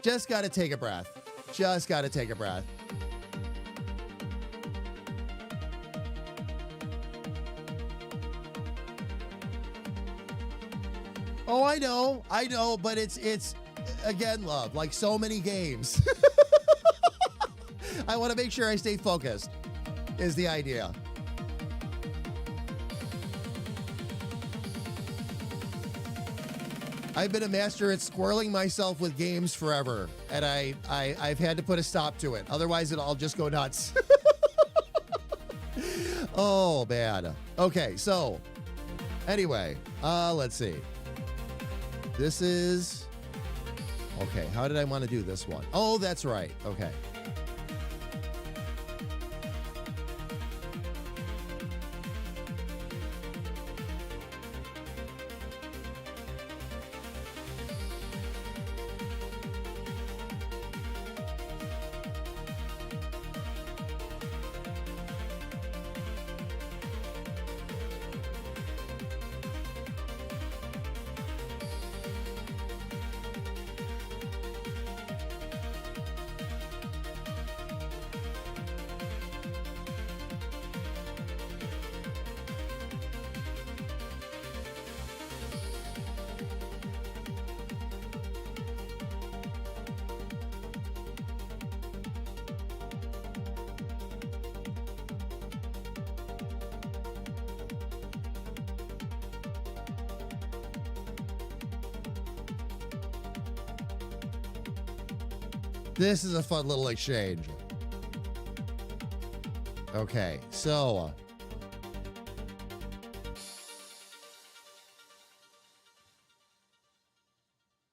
[SPEAKER 1] Just got to take a breath. Just got to take a breath. Oh, I know, but it's again, love, like so many games. I want to make sure I stay focused is the idea. I've been a master at squirreling myself with games forever, and I've had to put a stop to it. Otherwise, I'll just go nuts. Oh, man. Okay, so anyway, let's see. This is... Okay, how did I want to do this one? Oh, that's right. Okay. This is a fun little exchange. Okay, so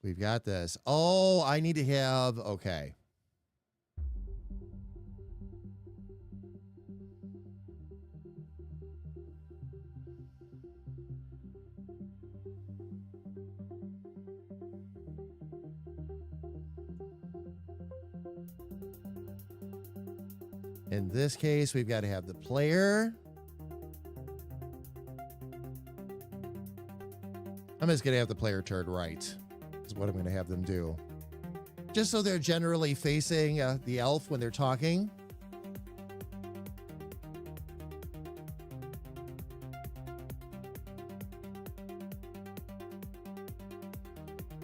[SPEAKER 1] we've got this. Oh, I need to have, okay. In this case, we've got to have the player. I'm just going to have the player turned right. Is what I'm going to have them do. Just so they're generally facing the elf when they're talking.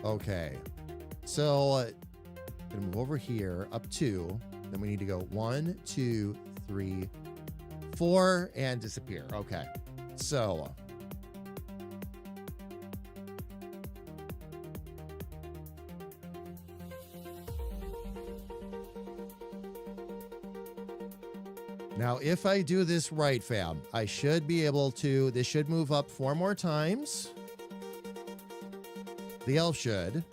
[SPEAKER 1] Okay. So, I'm going to move over here, up 2. Then we need to go 1, 2, 3, 4, and disappear. Okay. So. Now, if I do this right, fam, I should be able to, this should move up 4 more times. The elf should.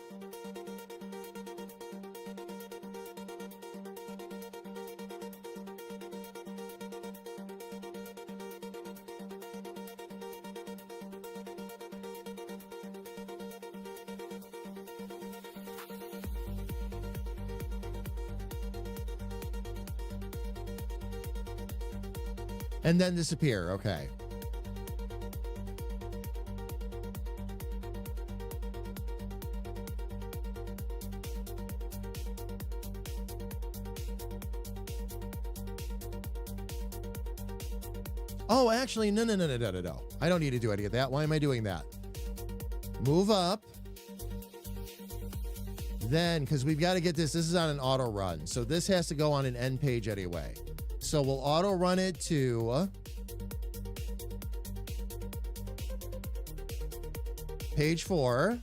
[SPEAKER 1] And then disappear. Okay. Oh, actually, no. I don't need to do any of that. Why am I doing that? Move up. Then, because we've got to get this. This is on an auto run. So this has to go on an end page anyway. So we'll auto run it to page 4.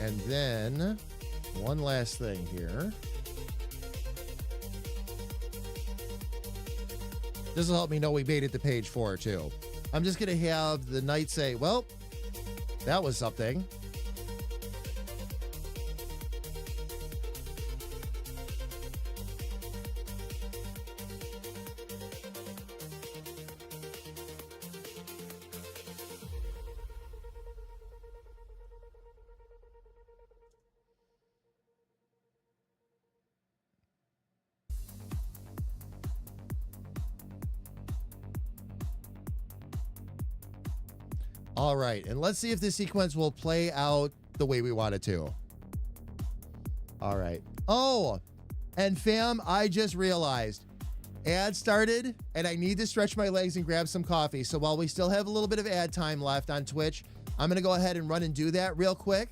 [SPEAKER 1] And then one last thing here. This will help me know we made it to page 4 too. I'm just going to have the knight say, well, that was something. All right, and let's see if this sequence will play out the way we want it to. All right. Oh, and fam, I just realized ad started and I need to stretch my legs and grab some coffee. So while we still have a little bit of ad time left on Twitch, I'm going to go ahead and run and do that real quick.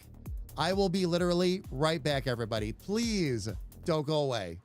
[SPEAKER 1] I will be literally right back, everybody. Please don't go away.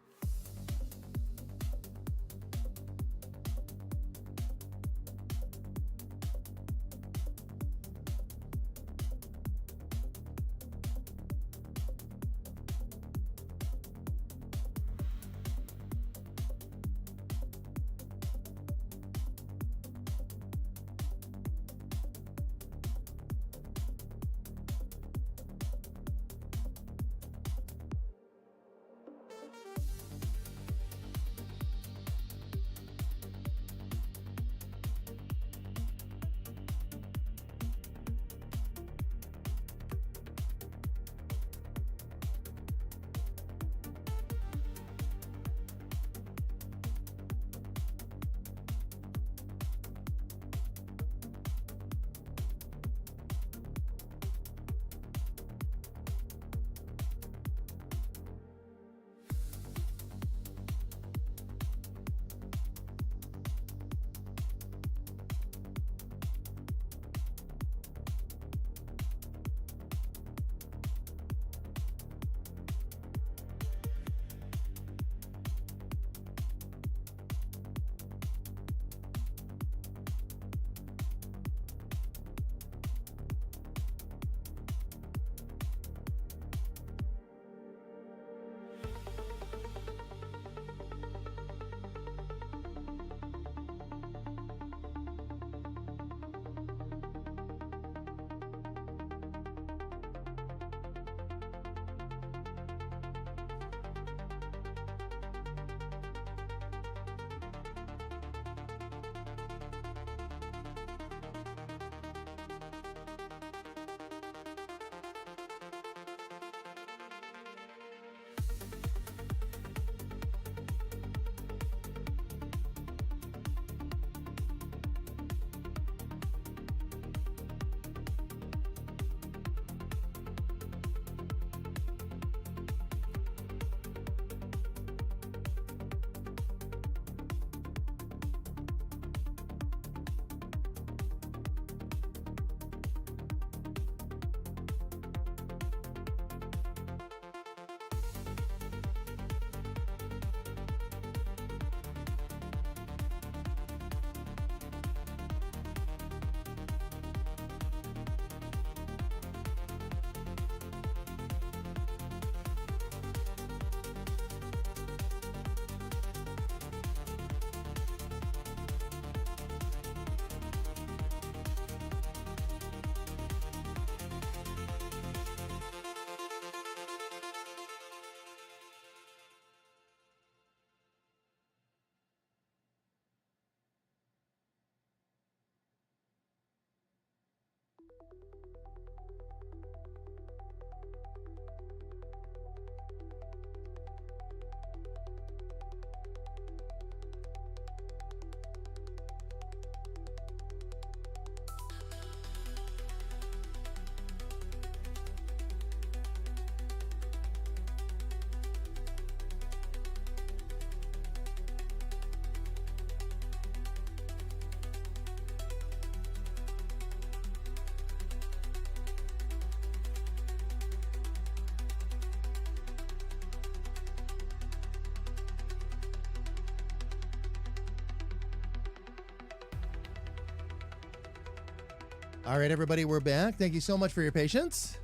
[SPEAKER 1] All right, everybody, we're back. Thank you so much for your patience.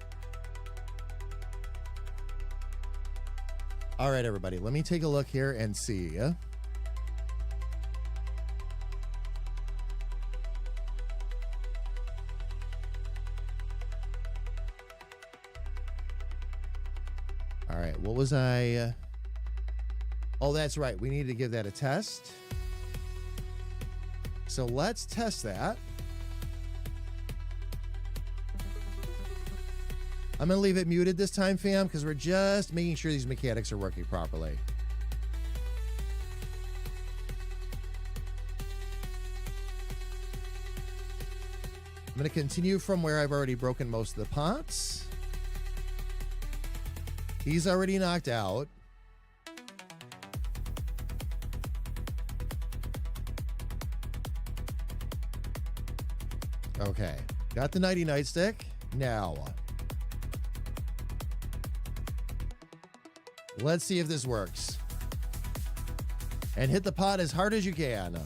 [SPEAKER 1] All right, everybody, let me take a look here and see. All right, what was I? Oh, that's right. We need to give that a test. So let's test that. I'm going to leave it muted this time, fam, because we're just making sure these mechanics are working properly. I'm going to continue from where I've already broken most of the pots. He's already knocked out. Okay. Got the Nighty Nightstick. Now, let's see if this works. And hit the pot as hard as you can.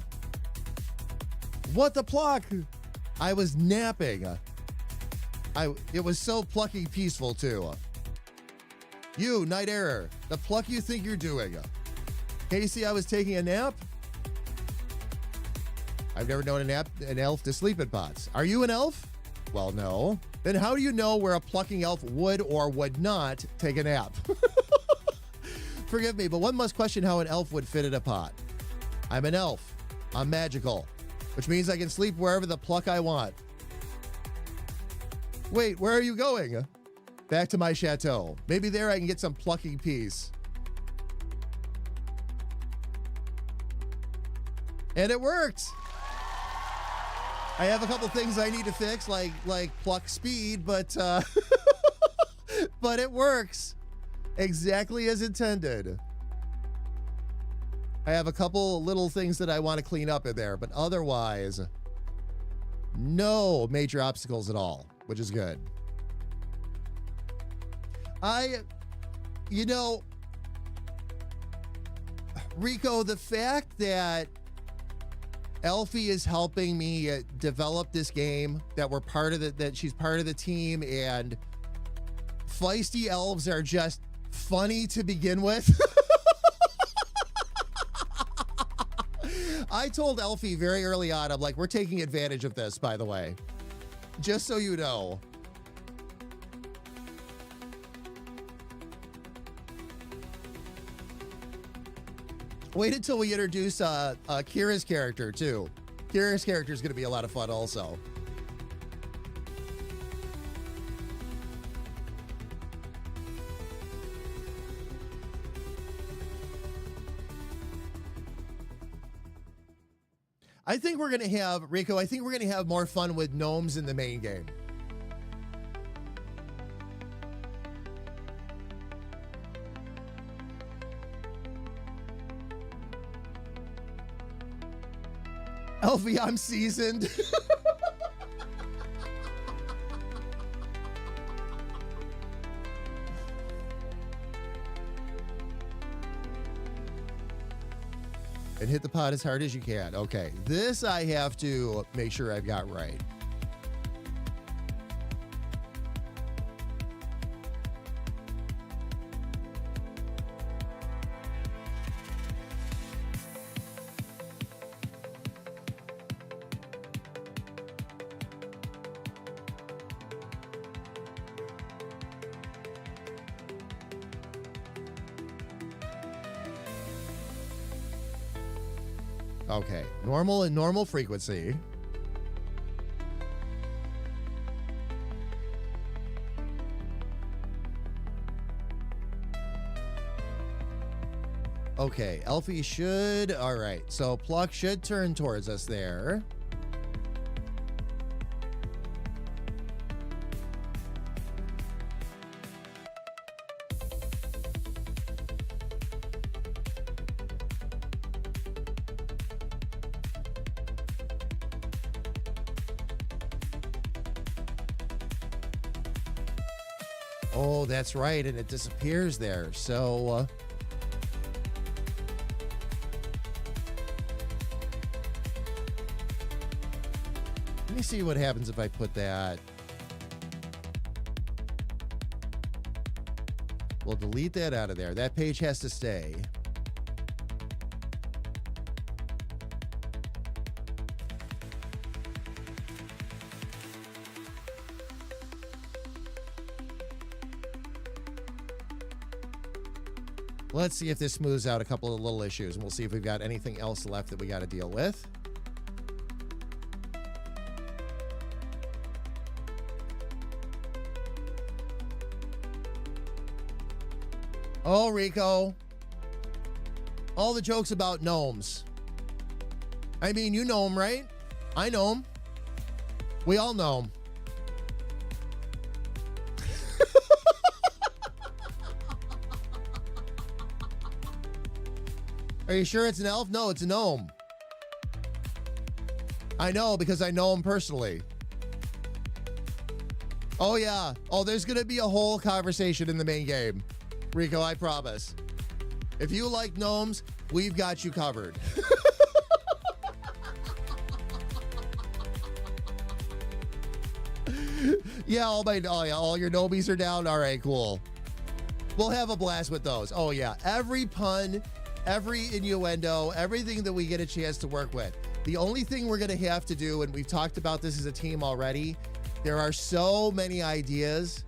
[SPEAKER 1] What the pluck? I was napping. It was so plucky peaceful too. You, Night Error, the pluck you think you're doing. Casey, I was taking a nap. I've never known an elf to sleep in pots. Are you an elf? Well, no. Then how do you know where a plucking elf would or would not take a nap? Forgive me, but one must question how an elf would fit in a pot. I'm an elf. I'm magical, which means I can sleep wherever the pluck I want. Wait, where are you going? Back to my chateau. Maybe there I can get some plucking peace. And it worked. I have a couple things I need to fix, like pluck speed, but but it works exactly as intended. I have a couple little things that I want to clean up in there, but otherwise, no major obstacles at all, which is good. You know, Rico, the fact that Elfie is helping me develop this game, that she's part of the team, and feisty elves are just funny to begin with. I told Elfie very early on, I'm like, we're taking advantage of this, by the way. Just so you know. Wait until we introduce Kira's character, too. Kira's character is going to be a lot of fun also. I think we're going to have, Rico, I think we're going to have more fun with gnomes in the main game. Elfie, I'm seasoned. And hit the pot as hard as you can. Okay, this I have to make sure I've got right. Okay, normal and normal frequency. Okay, Elfie should, all right, so Pluck should turn towards us there. Oh, that's right, and it disappears there. So, let me see what happens if I put that. We'll delete that out of there. That page has to stay. Let's see if this smooths out a couple of little issues, and we'll see if we've got anything else left that we got to deal with. Oh, Rico. All the jokes about gnomes. I mean, you know them, right? I know them. We all know them. Are you sure it's an elf? No, it's a gnome. I know because I know him personally. Oh, yeah. Oh, there's going to be a whole conversation in the main game. Rico, I promise. If you like gnomes, we've got you covered. Yeah, all your gnomies are down. All right, cool. We'll have a blast with those. Oh, yeah. Every pun, every innuendo, everything that we get a chance to work with. The only thing we're going to have to do, and we've talked about this as a team already, there are so many ideas.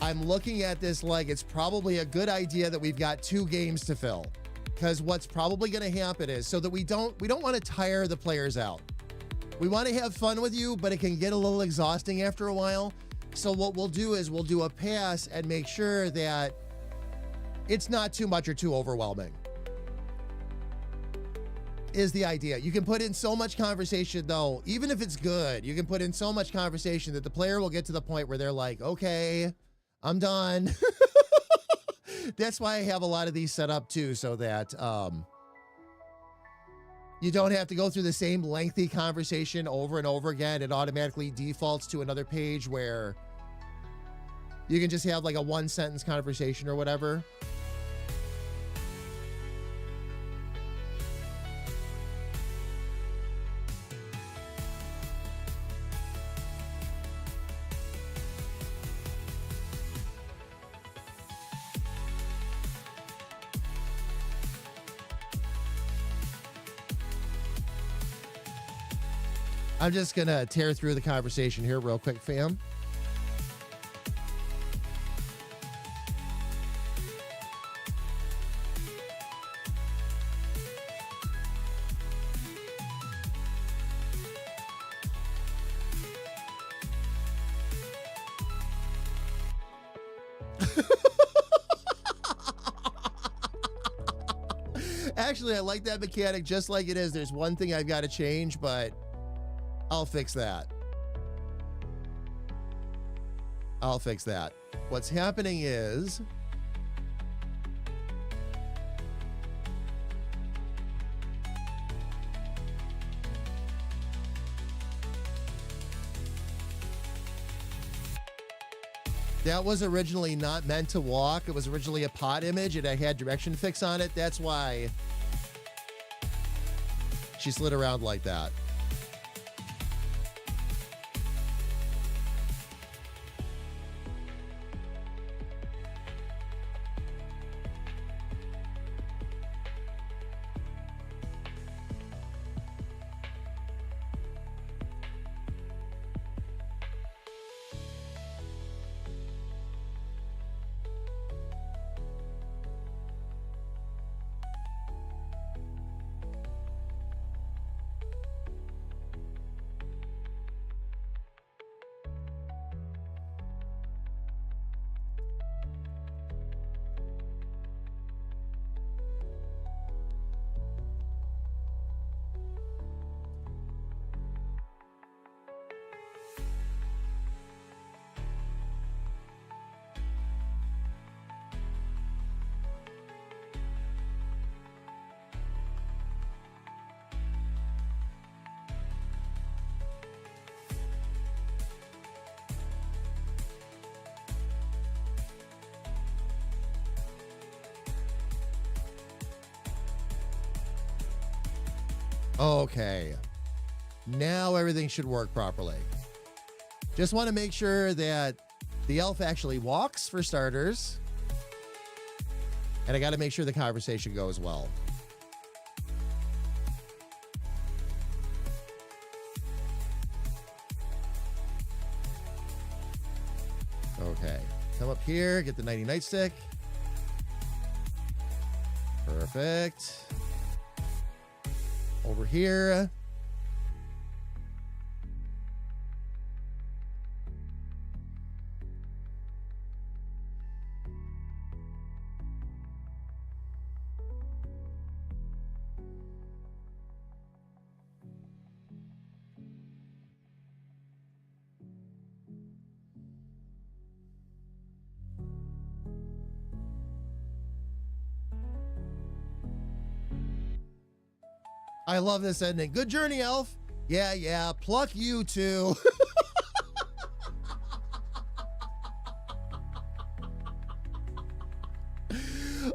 [SPEAKER 1] I'm looking at this like it's probably a good idea that we've got 2 games to fill, because what's probably going to happen is so that we don't want to tire the players out. We want to have fun with you, but it can get a little exhausting after a while. So what we'll do is we'll do a pass and make sure that it's not too much or too overwhelming. Is the idea. You can put in so much conversation though, even if it's good, you can put in so much conversation that the player will get to the point where they're like, okay, I'm done. That's why I have a lot of these set up too, so that you don't have to go through the same lengthy conversation over and over again. It automatically defaults to another page where you can just have like a 1-sentence conversation or whatever. I'm just going to tear through the conversation here real quick, fam. Actually, I like that mechanic just like it is. There's one thing I've got to change, but I'll fix that. I'll fix that. What's happening is that was originally not meant to walk. It was originally a pod image and I had direction fix on it. That's why she slid around like that. Okay. Now everything should work properly. Just want to make sure that the elf actually walks, for starters. And I got to make sure the conversation goes well. Okay. Come up here, get the nighty nightstick. Perfect. Over here. I love this ending. Good journey, Elf. Yeah. Pluck you too.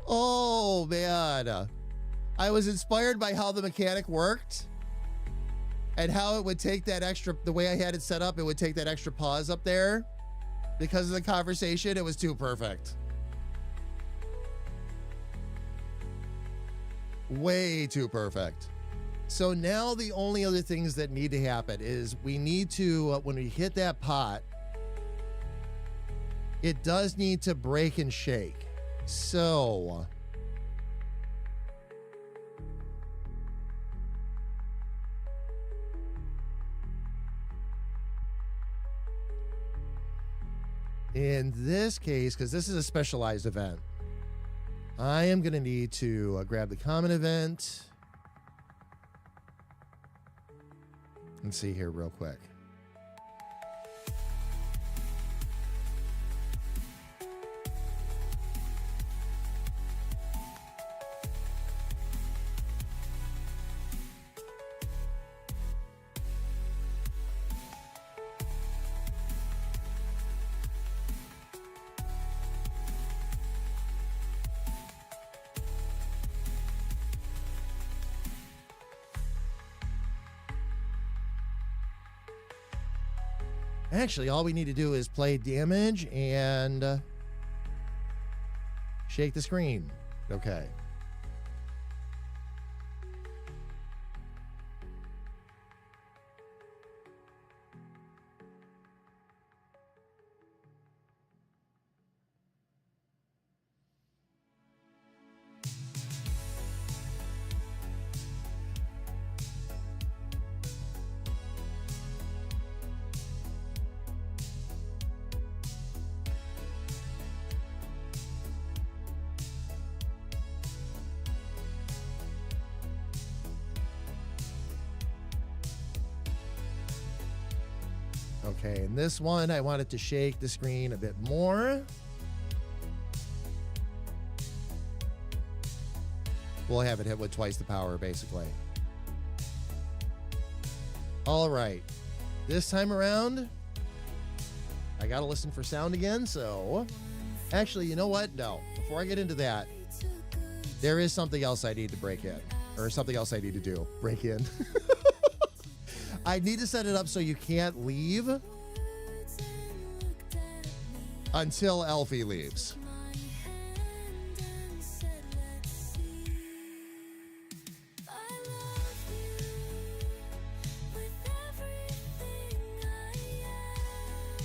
[SPEAKER 1] Oh, man. I was inspired by how the mechanic worked and how it would take that extra, the way I had it set up, it would take that extra pause up there because of the conversation. It was too perfect. Way too perfect. So now the only other things that need to happen is we need to, when we hit that pot, it does need to break and shake. So in this case, because this is a specialized event, I am going to need to grab the common event. Let's see here real quick. Actually, all we need to do is play damage and shake the screen. Okay. Okay, and this one, I wanted to shake the screen a bit more. We'll have it hit with twice the power, basically. All right. This time around, I got to listen for sound again, so... Actually, you know what? No. Before I get into that, there is something else I need to break in. Or something else I need to do. Break in. I need to set it up so you can't leave until Elfie leaves.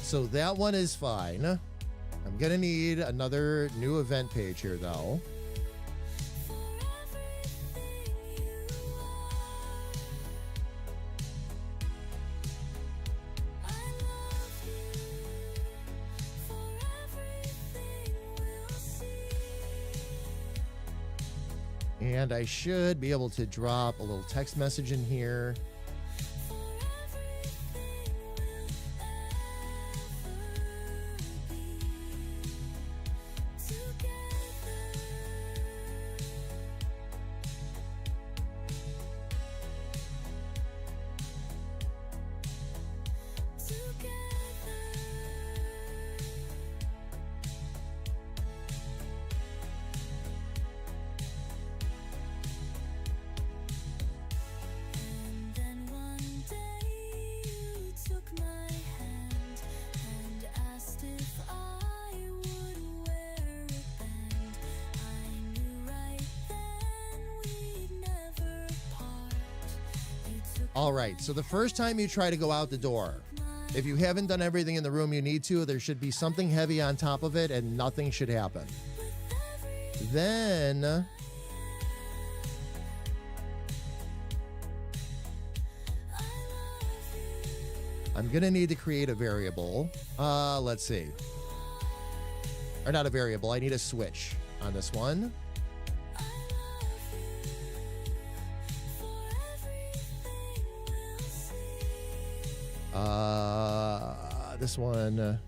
[SPEAKER 1] So that one is fine. I'm going to need another new event page here, though. And I should be able to drop a little text message in here. All right, so the first time you try to go out the door, if you haven't done everything in the room you need to, there should be something heavy on top of it and nothing should happen. Then I'm gonna need to create a variable. Let's see. Or not a variable, I need a switch on this one. This one.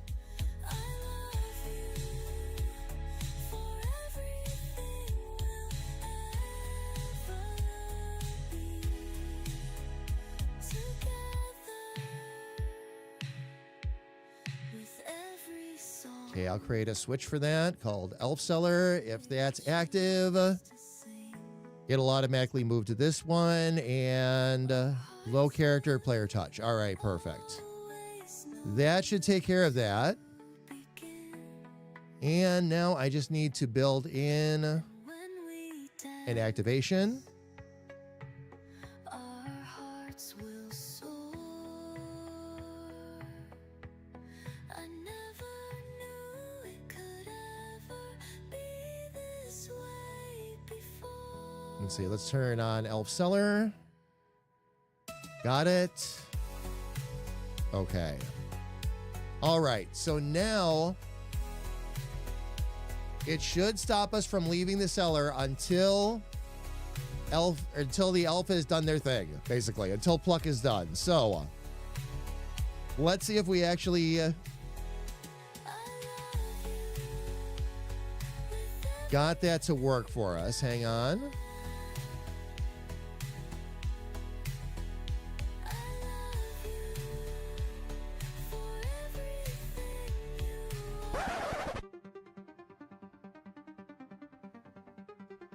[SPEAKER 1] Okay, I'll create a switch for that called Elf Seller. If that's active, it'll automatically move to this one and low character player touch. All right, perfect. That should take care of that. And now I just need to build in an activation. Let's see, let's turn on Elf Seller. Got it. Okay. All right, so now it should stop us from leaving the cellar until the elf has done their thing, basically, until pluck is done. So let's see if we actually got that to work for us. Hang on.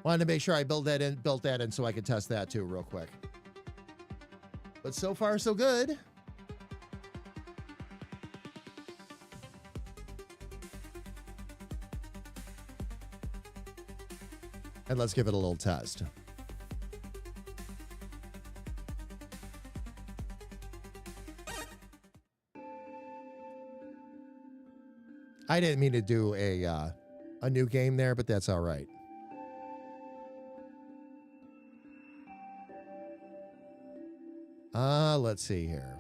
[SPEAKER 1] Wanted to make sure I built that in so I could test that too real quick. But so far, so good. And let's give it a little test. I didn't mean to do a new game there, but that's all right. Let's see here.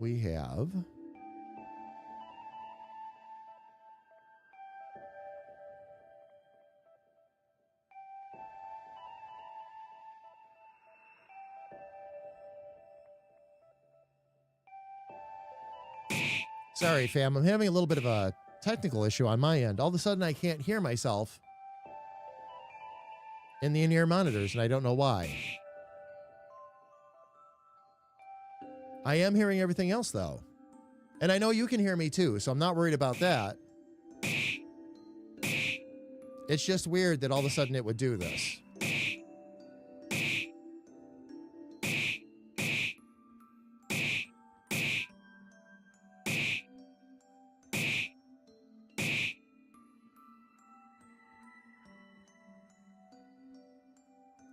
[SPEAKER 1] We have Sorry, fam. I'm having a little bit of a technical issue on my end. All of a sudden, I can't hear myself in the in-ear monitors, and I don't know why. I am hearing everything else, though. And I know you can hear me, too, so I'm not worried about that. It's just weird that all of a sudden it would do this.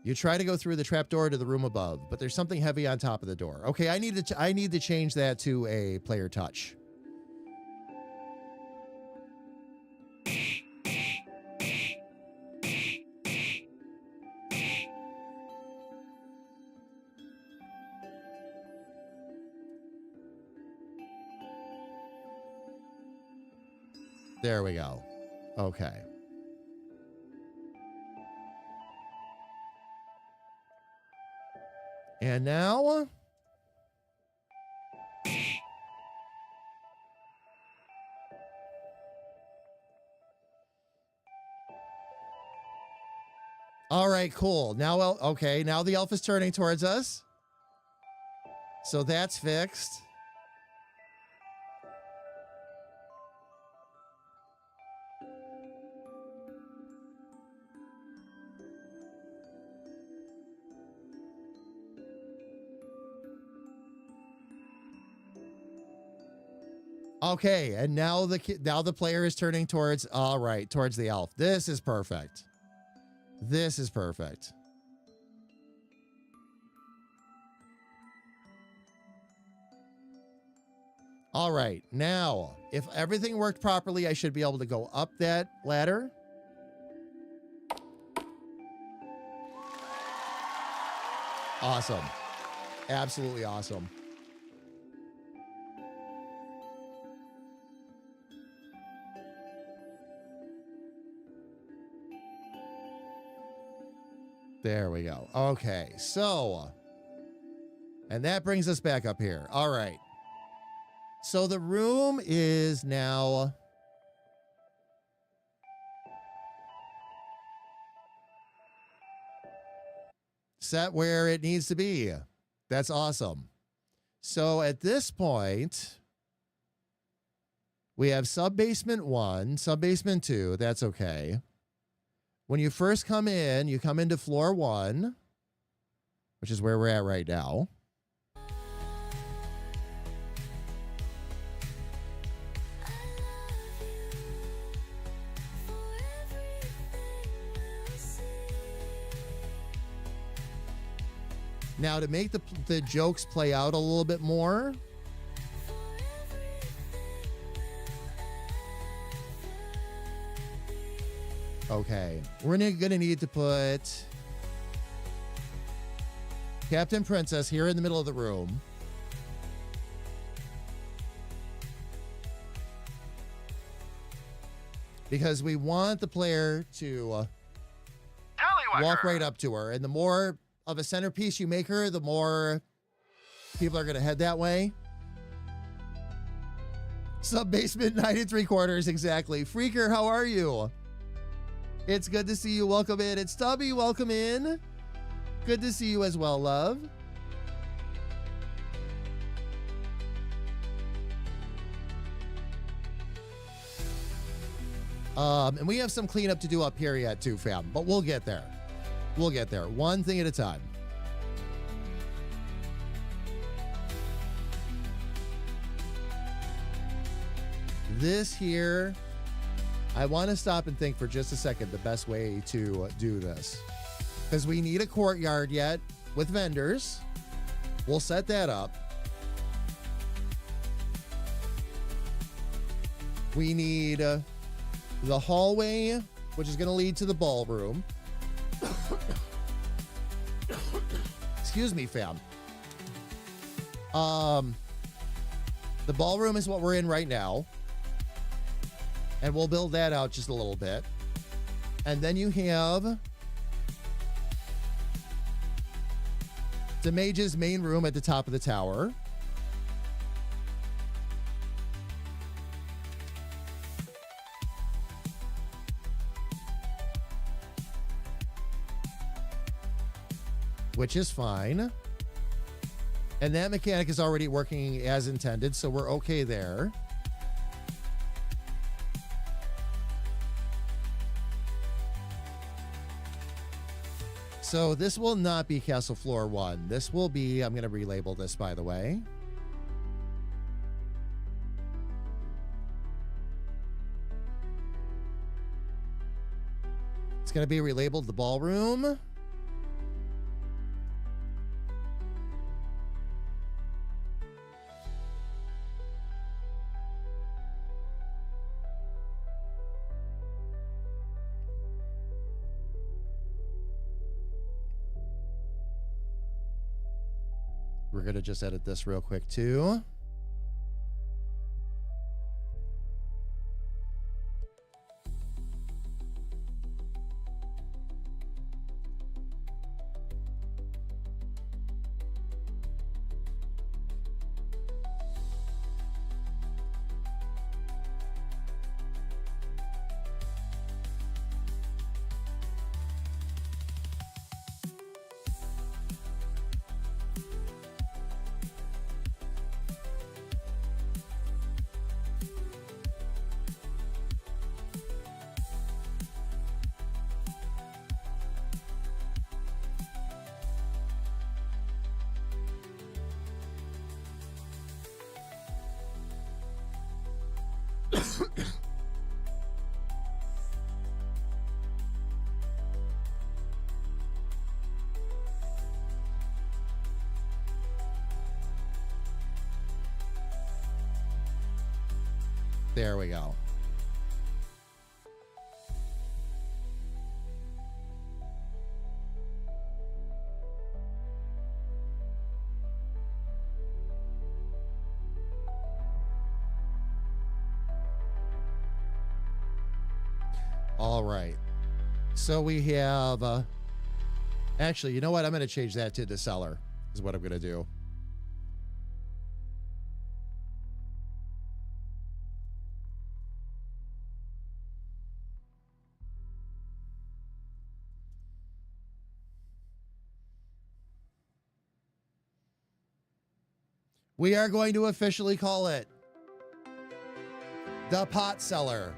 [SPEAKER 1] You try to go through the trapdoor to the room above, but there's something heavy on top of the door. Okay, I need to change that to a player touch. There we go. Okay. And now, all right, cool. Now, okay, now the elf is turning towards us. So that's fixed. Okay, and now the player is turning towards, all right, towards the elf. This is perfect. This is perfect. All right, now, if everything worked properly, I should be able to go up that ladder. Awesome. Absolutely awesome. There we go. Okay, so, and that brings us back up here. All right. So the room is now set where it needs to be. That's awesome. So at this point, we have sub-basement 1, sub-basement 2. That's okay. When you first come in, you come into floor 1, which is where we're at right now. Now, to make the jokes play out a little bit more, okay, we're gonna need to put Captain Princess here in the middle of the room. Because we want the player to walk right up to her. And the more of a centerpiece you make her, the more people are going to head that way. Sub-basement 9 3/4, exactly. Freaker, how are you? It's good to see you. Welcome in. It's Stubby, welcome in. Good to see you as well, love. And we have some cleanup to do up here yet too, fam, but we'll get there. We'll get there. One thing at a time. This here, I want to stop and think for just a second the best way to do this. Because we need a courtyard yet with vendors. We'll set that up. We need the hallway, which is going to lead to the ballroom. Excuse me, fam. The ballroom is what we're in right now. And we'll build that out just a little bit. And then you have the Mage's main room at the top of the tower. Which is fine. And that mechanic is already working as intended, so we're okay there. So this will not be Castle Floor 1. This will be, I'm going to relabel this, by the way. It's going to be relabeled the ballroom. We're going to just edit this real quick too. There we go. All right. So we have, actually, you know what? I'm going to change that to the seller is what I'm going to do. We are going to officially call it the pot seller.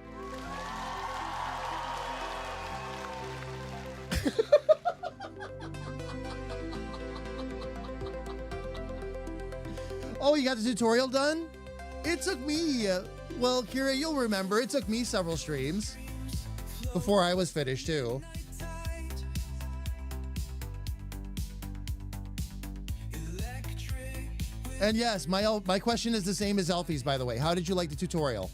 [SPEAKER 1] Oh, you got the tutorial done? It took me, well, Kira, you'll remember, it took me several streams before I was finished too. And yes, my question is the same as Elfie's, by the way. How did you like the tutorial?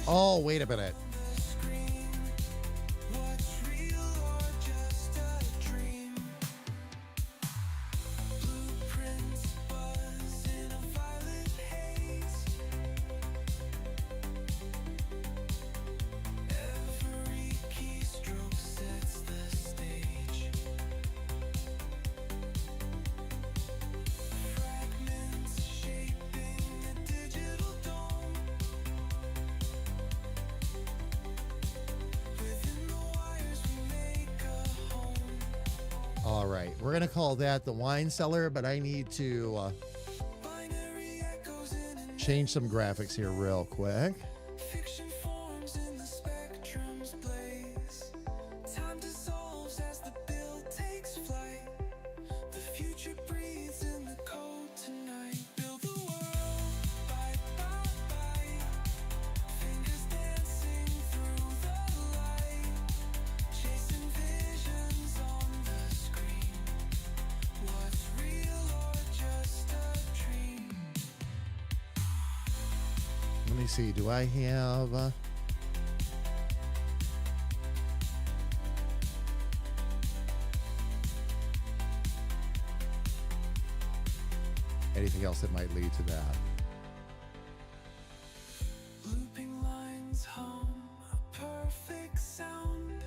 [SPEAKER 1] Oh, wait a minute. All right, we're gonna call that the wine cellar, but I need to change some graphics here real quick. Let me see, do I have... anything else that might lead to that?
[SPEAKER 3] Looping lines hum a perfect sound,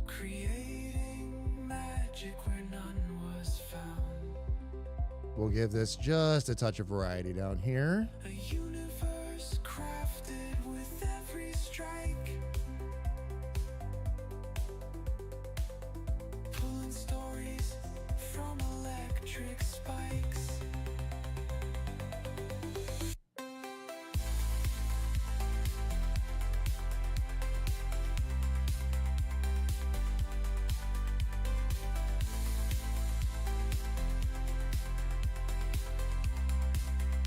[SPEAKER 3] creating magic where none was found.
[SPEAKER 1] We'll give this just a touch of variety down here.
[SPEAKER 3] A universe crafted with every strike, pulling stories from electric spikes.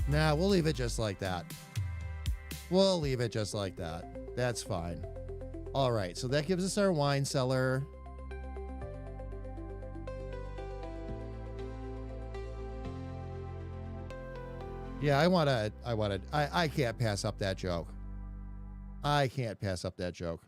[SPEAKER 1] Nah, we'll leave it just like that. We'll leave it just like that. That's fine. All right, so that gives us our wine cellar. Yeah, I can't pass up that joke. I can't pass up that joke.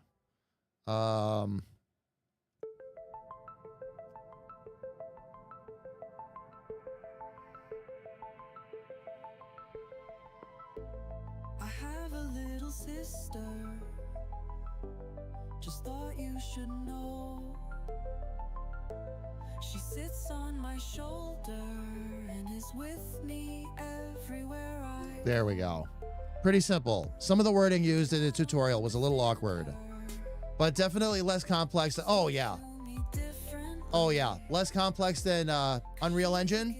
[SPEAKER 3] I have a little sister, just thought you should know. She sits on my shoulder and is with me everywhere I
[SPEAKER 1] There we go. Pretty simple. Some of the wording used in the tutorial was a little awkward, but definitely less complex. Oh yeah. Oh yeah. Less complex than Unreal Engine?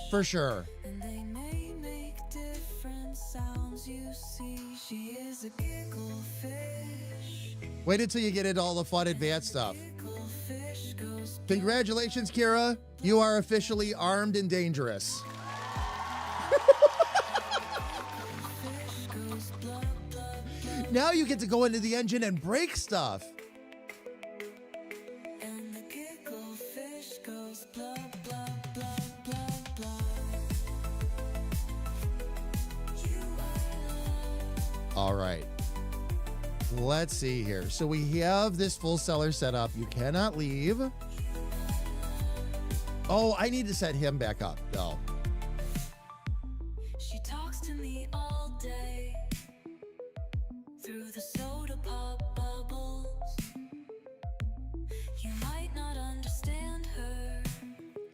[SPEAKER 1] For sure.
[SPEAKER 2] And they may make different sounds. You see, she is a giggle fish.
[SPEAKER 1] Wait until you get into all the fun advanced stuff.
[SPEAKER 2] Giggle fish goes
[SPEAKER 1] Congratulations, Kira. You are officially armed and dangerous.
[SPEAKER 2] fish goes blah blah.
[SPEAKER 1] Now you get to go into the engine and break stuff.
[SPEAKER 2] And the giggle fish goes blah blah blah blah blah. You are love.
[SPEAKER 1] All right. Let's see here. So we have this full cellar set up. You cannot leave. Oh, I need to set him back up, though.
[SPEAKER 2] She talks to me all day through the soda pop bubbles. You might not understand her.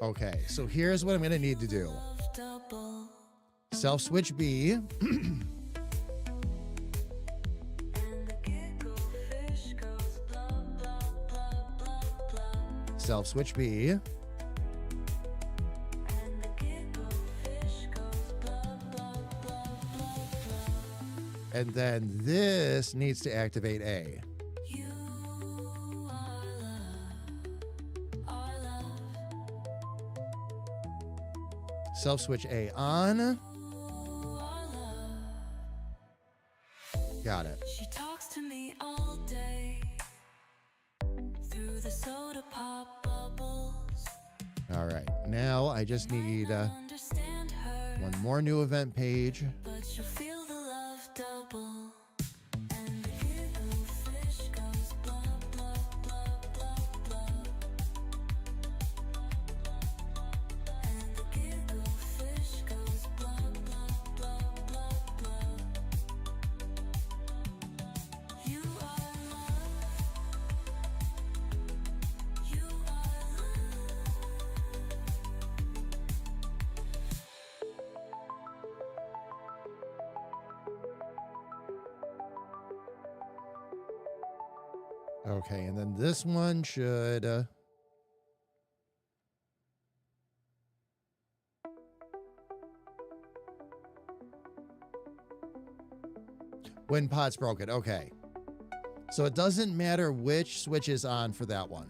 [SPEAKER 1] Okay, so here's what I'm going to need to do.
[SPEAKER 2] Love double.
[SPEAKER 1] Self-switch B.
[SPEAKER 2] And the giggle fish goes blah blah blah blah blah.
[SPEAKER 1] Self-switch B.
[SPEAKER 2] And the giggle fish goes blah blah blah blah blah.
[SPEAKER 1] And then this needs to activate A.
[SPEAKER 2] You are love, our love.
[SPEAKER 1] Self-switch A on.
[SPEAKER 2] You are love.
[SPEAKER 1] Got it.
[SPEAKER 2] She talks to me all day through the soda pop bubbles.
[SPEAKER 1] All right. Now I just need
[SPEAKER 2] Understand her,
[SPEAKER 1] one more new event page.
[SPEAKER 2] but you'll feel the love double. And the giggle fish goes blah blah blah blah blah. And the giggle fish goes blah blah blah blah blah. You are love. You are
[SPEAKER 1] Okay, and then this one should... when pot's broken. Okay. So it doesn't matter which switch is on for that one.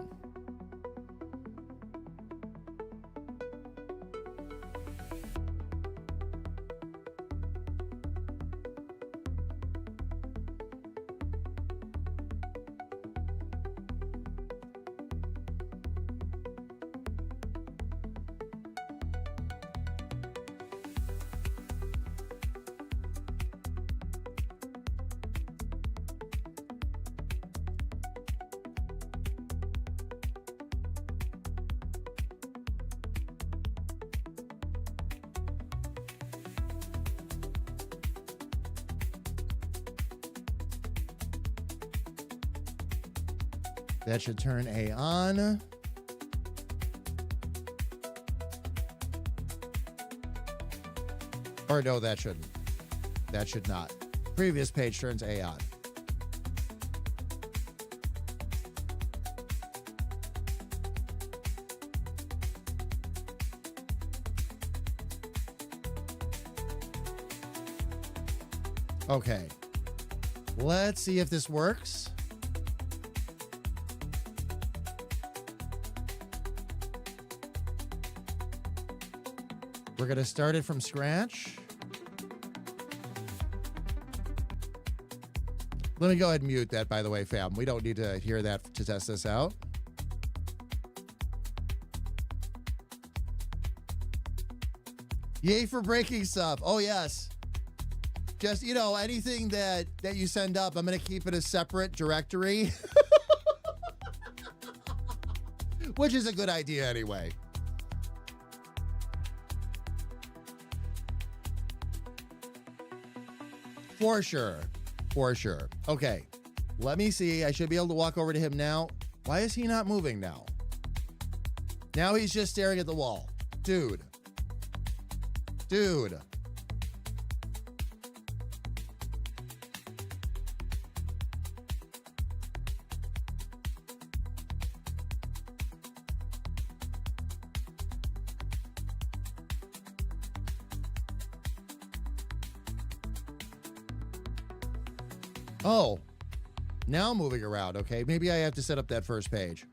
[SPEAKER 1] That should turn A on. Or no, that shouldn't. That should not. Previous page turns A on. Okay. Let's see if this works. We're going to start it from scratch. Let me go ahead and mute that, by the way, fam. We don't need to hear that to test this out. Yay for breaking stuff. Oh, yes. Just, you know, anything that you send up, I'm going to keep it a separate directory. Which is a good idea anyway. For sure. For sure. Okay. Let me see. I should be able to walk over to him now. Why is he not moving now? Now he's just staring at the wall. Dude. Dude. Oh, now moving around. Okay, maybe I have to set up that first page.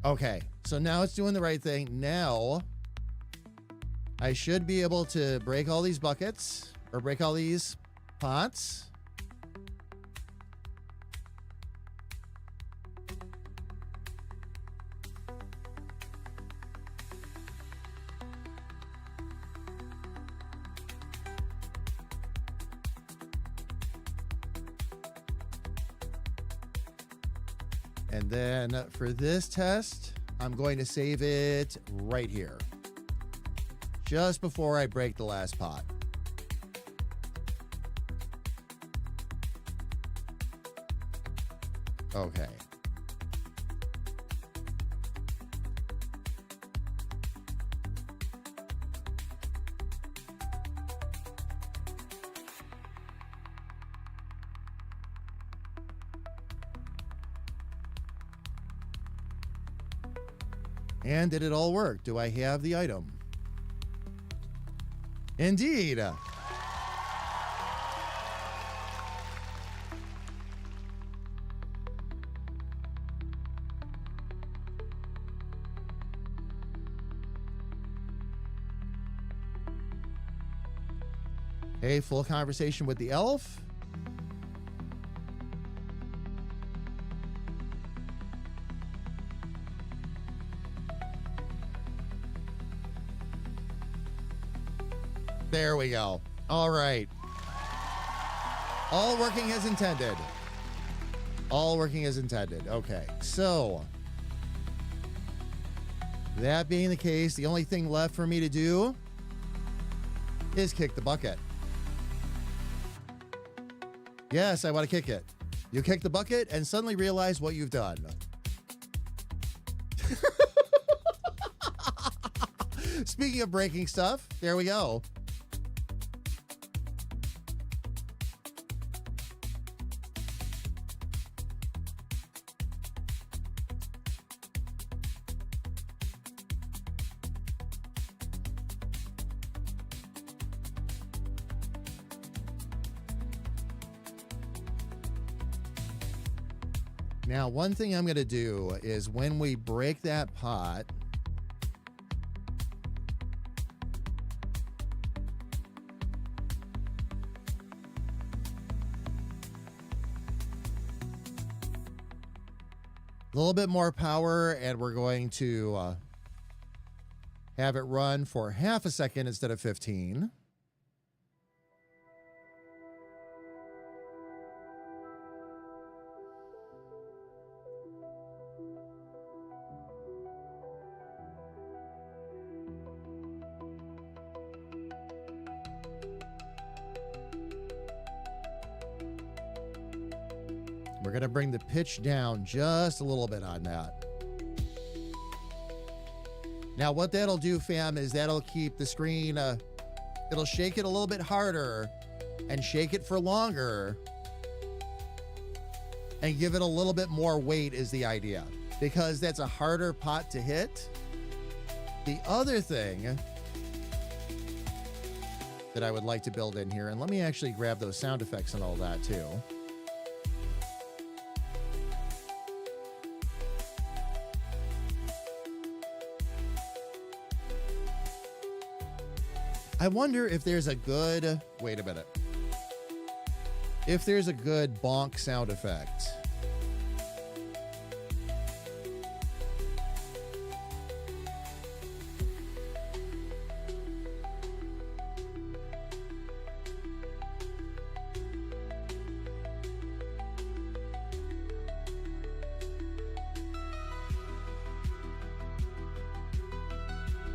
[SPEAKER 1] Okay, so now it's doing the right thing. Now I should be able to break all these buckets or break all these pots. And then for this test, I'm going to save it right here, just before I break the last pot. Okay. And did it all work? Do I have the item? Indeed. Okay, full conversation with the elf. There we go. All right. All working as intended. All working as intended. Okay, so that being the case, the only thing left for me to do is kick the bucket. Yes, I want to kick it. You kick the bucket and suddenly realize what you've done. Speaking of breaking stuff, there we go. Now, one thing I'm going to do is when we break that pot, a little bit more power, and we're going to have it run for half a second instead of 15. We're going to bring the pitch down just a little bit on that. Now, what that'll do, fam, is that'll keep the screen, it'll shake it a little bit harder and shake it for longer and give it a little bit more weight is the idea, because that's a harder pot to hit. The other thing that I would like to build in here, and let me actually grab those sound effects and all that too. I wonder if there's a good, wait a minute. If there's a good bonk sound effect.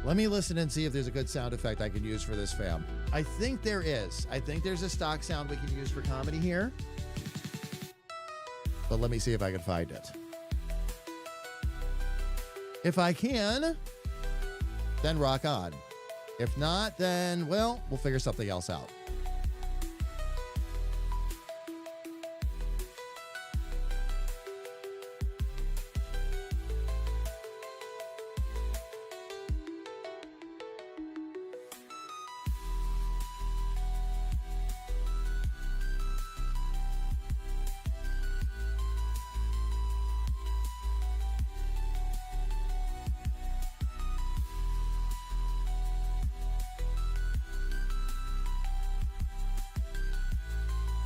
[SPEAKER 1] Let me listen and see if there's a good sound effect I can use for this, fam. I think there is. I think there's a stock sound we can use for comedy here. But let me see if I can find it. If I can, then rock on. If not, then, well, we'll figure something else out.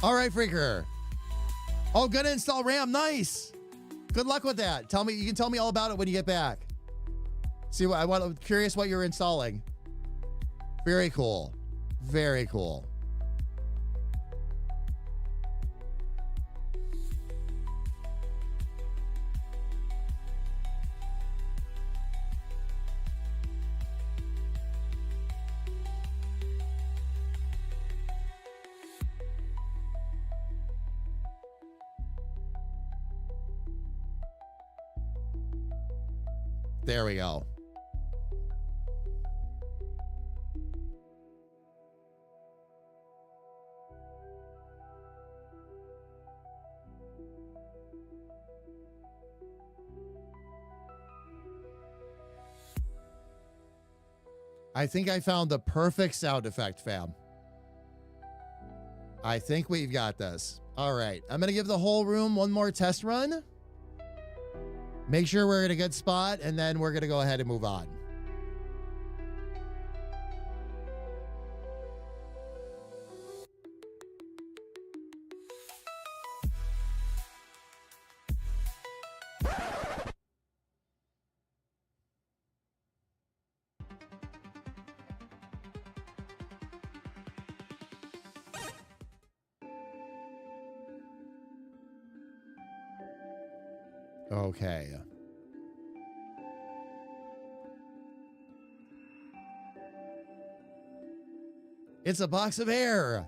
[SPEAKER 1] All right, Freaker. Oh, gonna install RAM. Nice. Good luck with that. Tell me, you can tell me all about it when you get back. See what I'm curious what you're installing. Very cool. Very cool. There we go. I think I found the perfect sound effect, fam. I think we've got this. All right. I'm going to give the whole room one more test run. Make sure we're in a good spot, and then we're going to go ahead and move on. Okay. It's a box of air.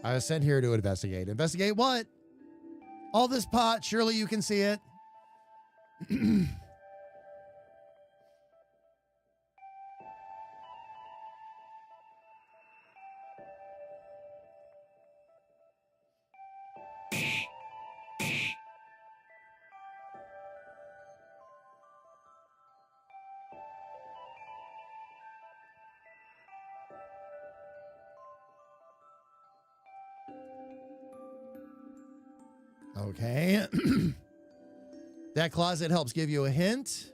[SPEAKER 1] I was sent here to investigate. Investigate what? All this pot. Surely you can see it. Okay. That closet helps give you a hint.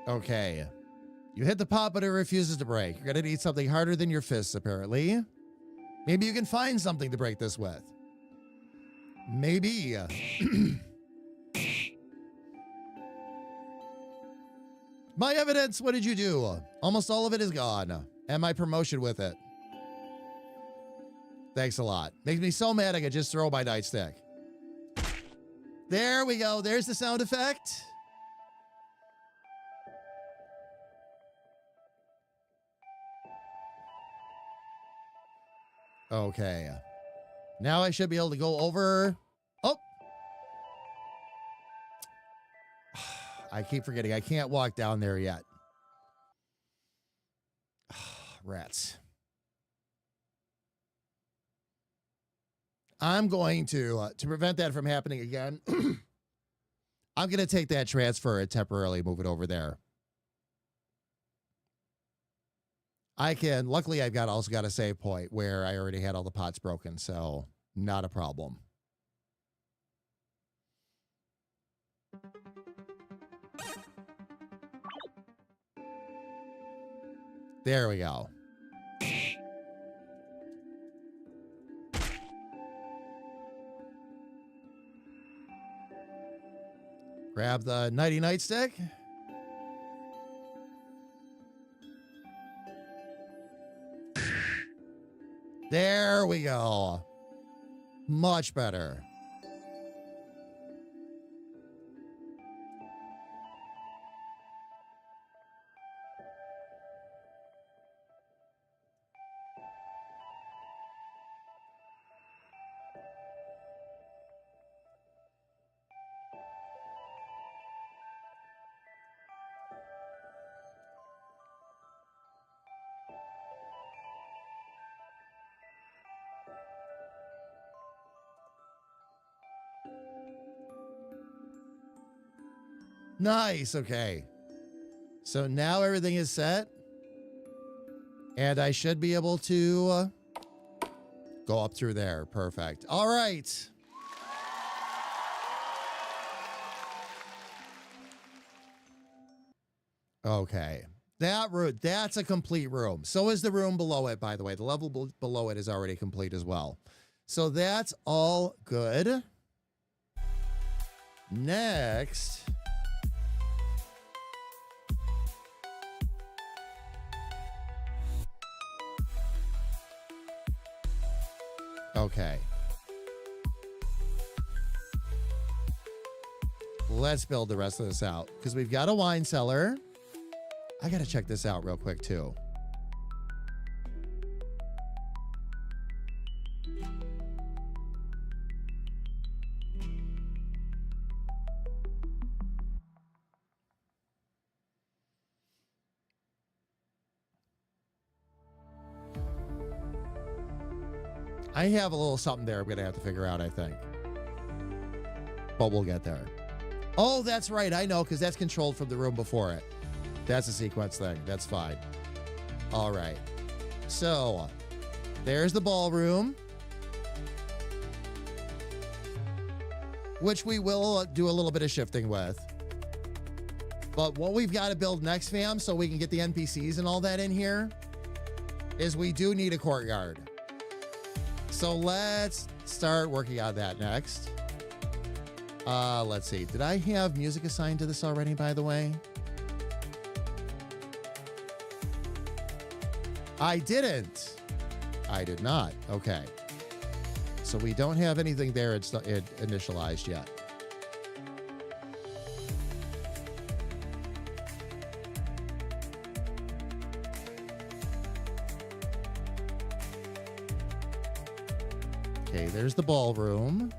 [SPEAKER 1] Okay. You hit the pot, but it refuses to break. You're going to need something harder than your fists, apparently. Maybe you can find something to break this with. Maybe. My evidence, what did you do? Almost all of it is gone. And my promotion with it. Thanks a lot. Makes me so mad I could just throw my nightstick. There we go. There's the sound effect. Okay. Now I should be able to go over. Oh. I keep forgetting. I can't walk down there yet. Rats. I'm going to prevent that from happening again, I'm going to take that transfer and temporarily move it over there. I can, luckily I've also got a save point where I already had all the pots broken, so not a problem. There we go. Grab the nighty nightstick. There we go. Much better. Nice. Okay. So now everything is set. And I should be able to go up through there. Perfect. All right. Okay. That's a complete room. So is the room below it, by the way. The level below it is already complete as well. So that's all good. Next. Okay. Let's build the rest of this out because we've got a wine cellar. I got to check this out real quick too. I have a little something there I'm going to have to figure out, I think. But we'll get there. Oh, that's right. I know, because that's controlled from the room before it. That's a sequence thing. That's fine. All right. So, there's the ballroom. Which we will do a little bit of shifting with. But what we've got to build next, fam, so we can get the NPCs and all that in here, is we do need a courtyard. So let's start working on that next. Let's see. Did I have music assigned to this already, by the way? I didn't. I did not. Okay. So we don't have anything there initialized yet. Okay, there's the ballroom.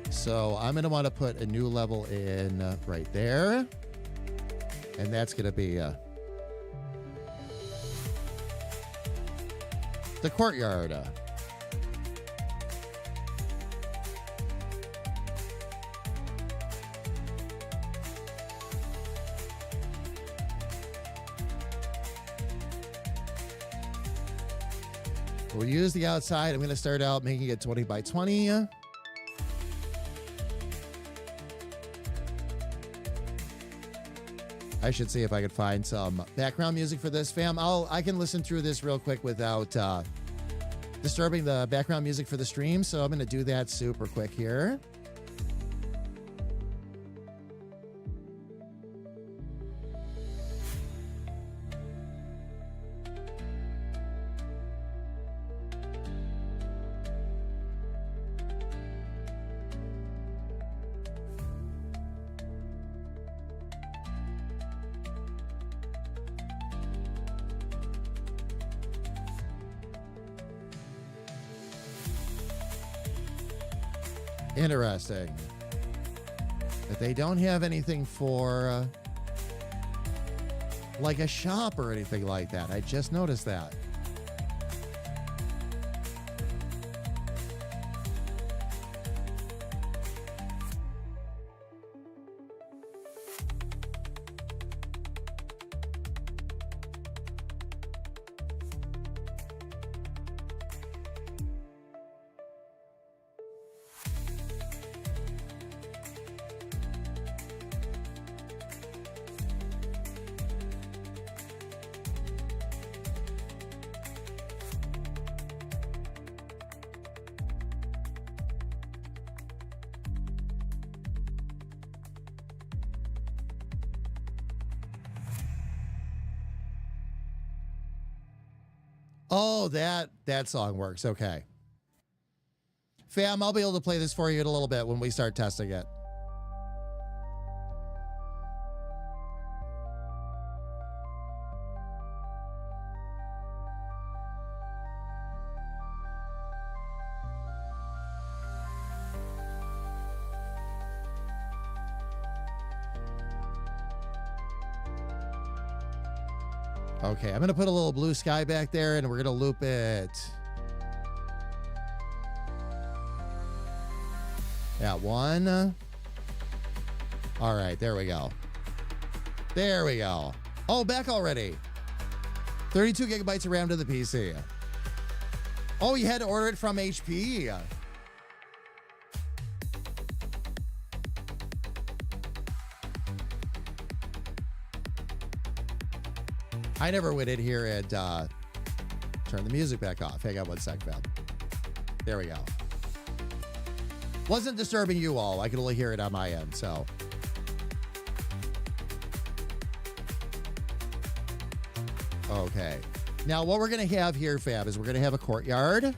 [SPEAKER 1] So I'm going to want to put a new level in right there. And that's going to be the courtyard. We'll use the outside. I'm going to start out making it 20 by 20. I should see if I could find some background music for this, fam. I can listen through this real quick without disturbing the background music for the stream. So I'm going to do that super quick here. Interesting. But they don't have anything for like a shop or anything like that. I just noticed that. Oh, that song works. Okay. Fam, I'll be able to play this for you in a little bit when we start testing it. Okay, I'm going to put a little blue sky back there, and we're going to loop it at 1. All right, there we go. There we go. Oh, back already. 32 gigabytes of RAM to the PC. Oh, you had to order it from HP. I never went in here and turn the music back off. Hang on one sec, fam. There we go. Wasn't disturbing you all. I could only hear it on my end, so. Okay. Now, what we're going to have here, fam, is we're going to have a courtyard.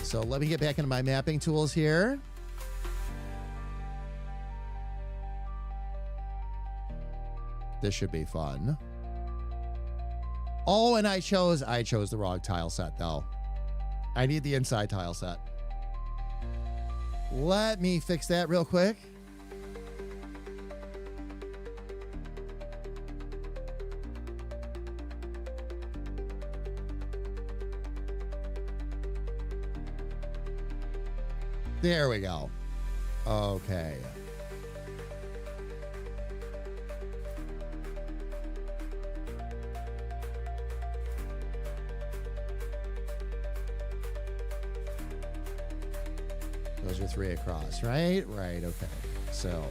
[SPEAKER 1] So let me get back into my mapping tools here. This should be fun. Oh, and I chose the wrong tile set, though. I need the inside tile set. Let me fix that real quick. There we go. Okay. Those are 3 across, right? Right, okay. So.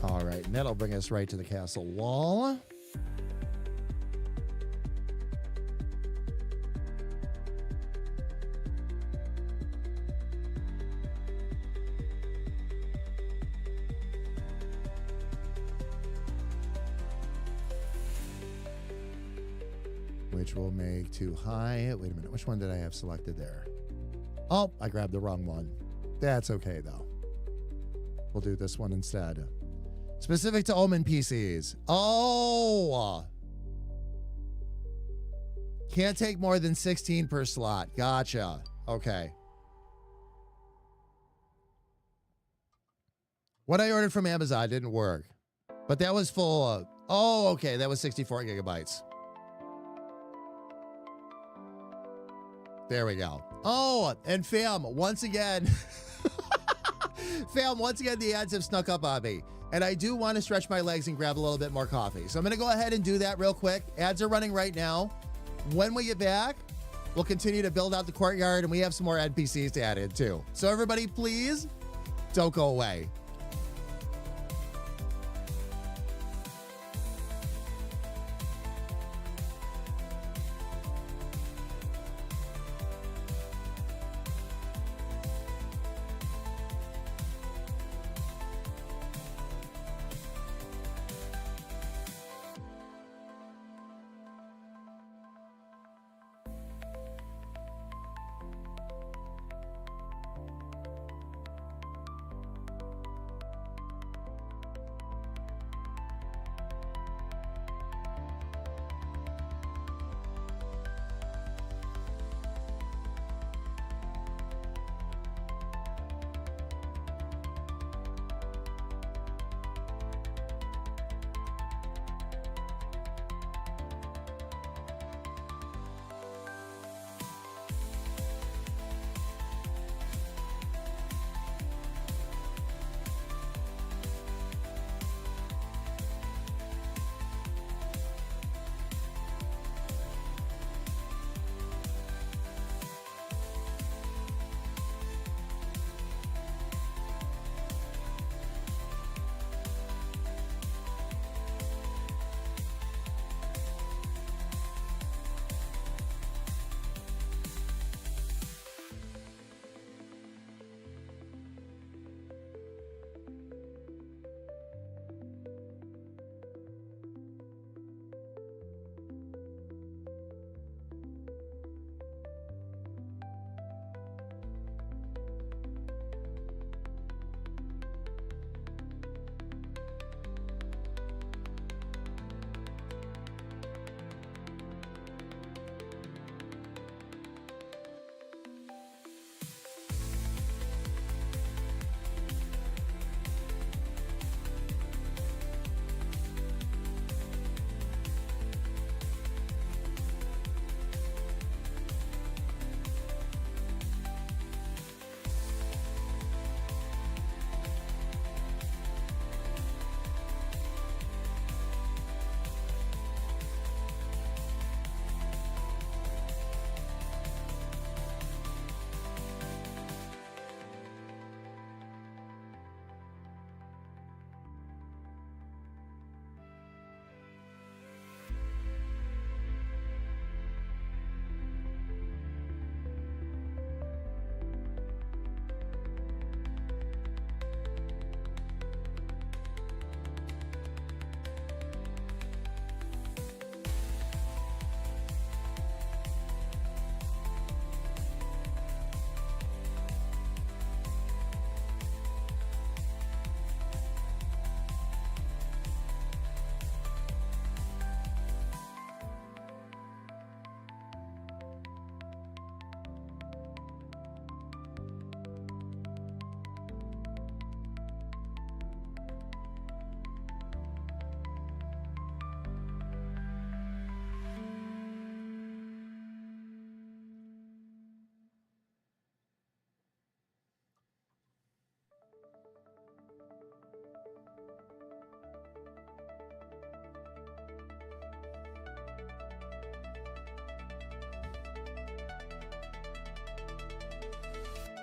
[SPEAKER 1] All right, and that'll bring us right to the castle wall. Which will make too high. Wait a minute, which one did I have selected there? Oh, I grabbed the wrong one. That's okay, though. We'll do this one instead. Specific to Omen PCs. Oh! Can't take more than 16 per slot. Gotcha. Okay. What I ordered from Amazon didn't work. But that was full of... Oh, okay. That was 64 gigabytes. There we go. Oh, and fam, once again... Fam, once again, the ads have snuck up on me. And I do want to stretch my legs and grab a little bit more coffee. So I'm going to go ahead and do that real quick. Ads are running right now. When we get back, we'll continue to build out the courtyard, and we have some more NPCs to add in too. So everybody, please don't go away.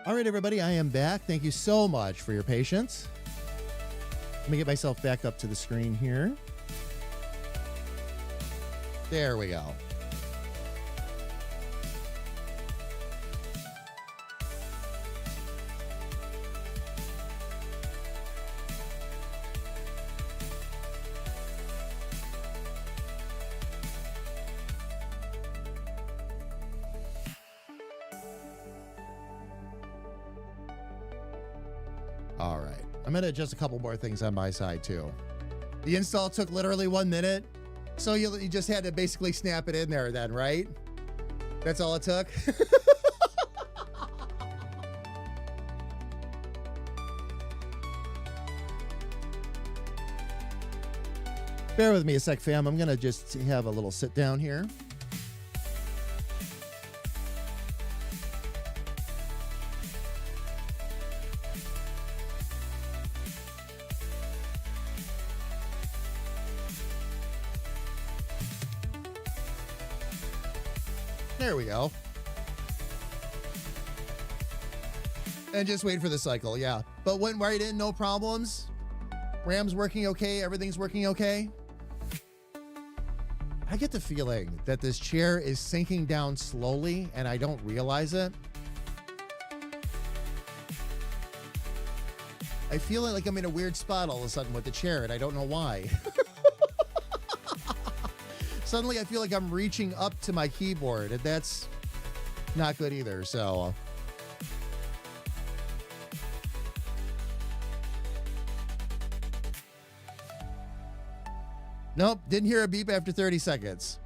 [SPEAKER 1] All right, everybody, I am back. Thank you so much for your patience. Let me get myself back up to the screen here. There we go. All right. I'm going to adjust a couple more things on my side, too. The install took literally 1 minute. So you just had to basically snap it in there then, right? That's all it took? Bear with me a sec, fam. I'm going to just have a little sit down here. There we go. And just wait for the cycle, yeah. But went right in, no problems. RAM's working okay, everything's working okay. I get the feeling that this chair is sinking down slowly and I don't realize it. I feel like I'm in a weird spot all of a sudden with the chair and I don't know why. Suddenly I feel like I'm reaching up to my keyboard and that's not good either, so. Nope, didn't hear a beep after 30 seconds.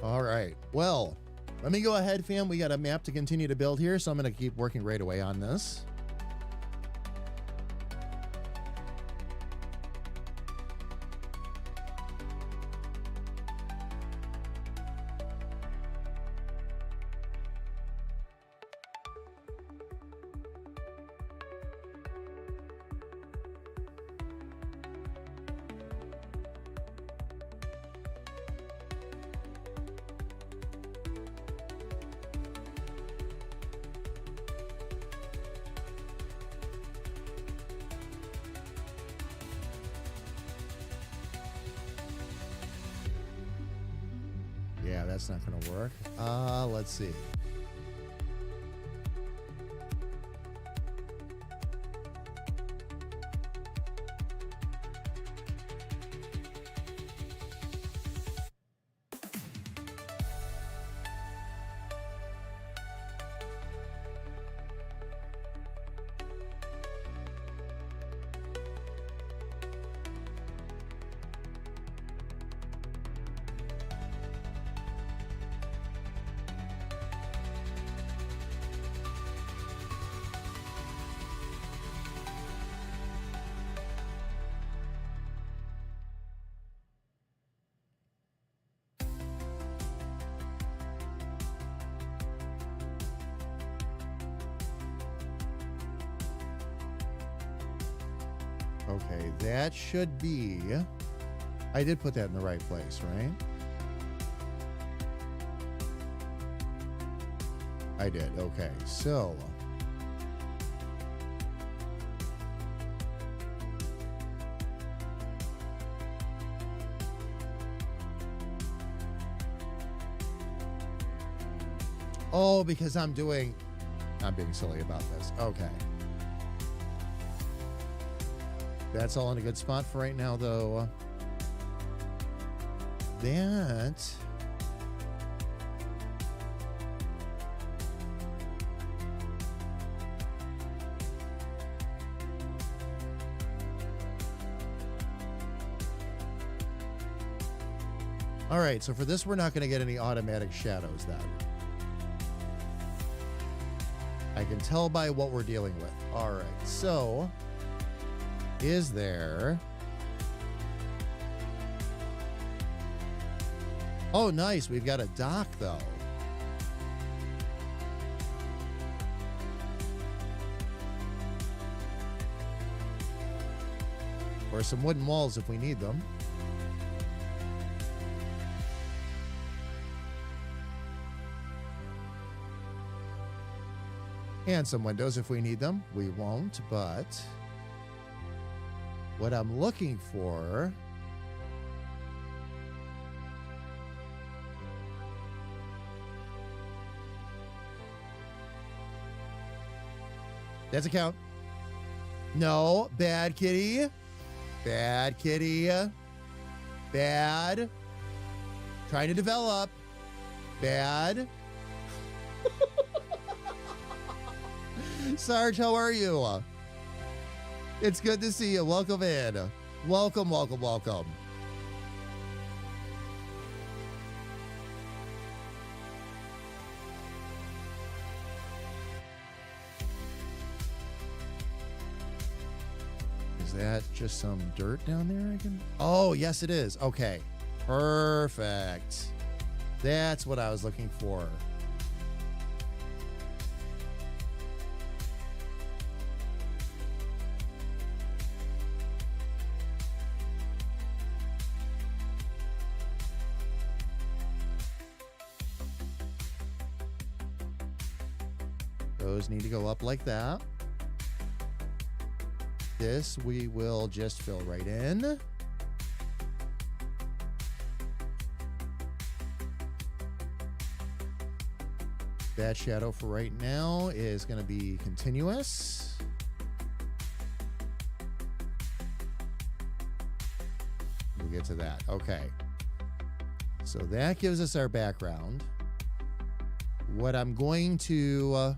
[SPEAKER 1] All right, well, let me go ahead, fam. We got a map to continue to build here, so I'm going to keep working right away on this. Yeah, that's not going to work. Let's see. Okay, that should be... I did put that in the right place, right? I did, okay. So... Oh, because I'm being silly about this. Okay. That's all in a good spot for right now, though. That... All right, so for this, we're not going to get any automatic shadows then. I can tell by what we're dealing with. All right, so... Is there... Oh, nice. We've got a dock, though. Or some wooden walls if we need them. And some windows if we need them. We won't, but what I'm looking for... That's a count. No, bad kitty. Bad kitty. Bad. Trying to develop. Bad. Sarge, how are you? It's good to see you. Welcome in. Welcome, welcome, welcome. Is that just some dirt down there I can... Oh, yes, it is. Okay. Perfect. That's what I was looking for. Those need to go up like that. This we will just fill right in. That shadow for right now is going to be continuous. We'll get to that. Okay. So that gives us our background. What I'm going to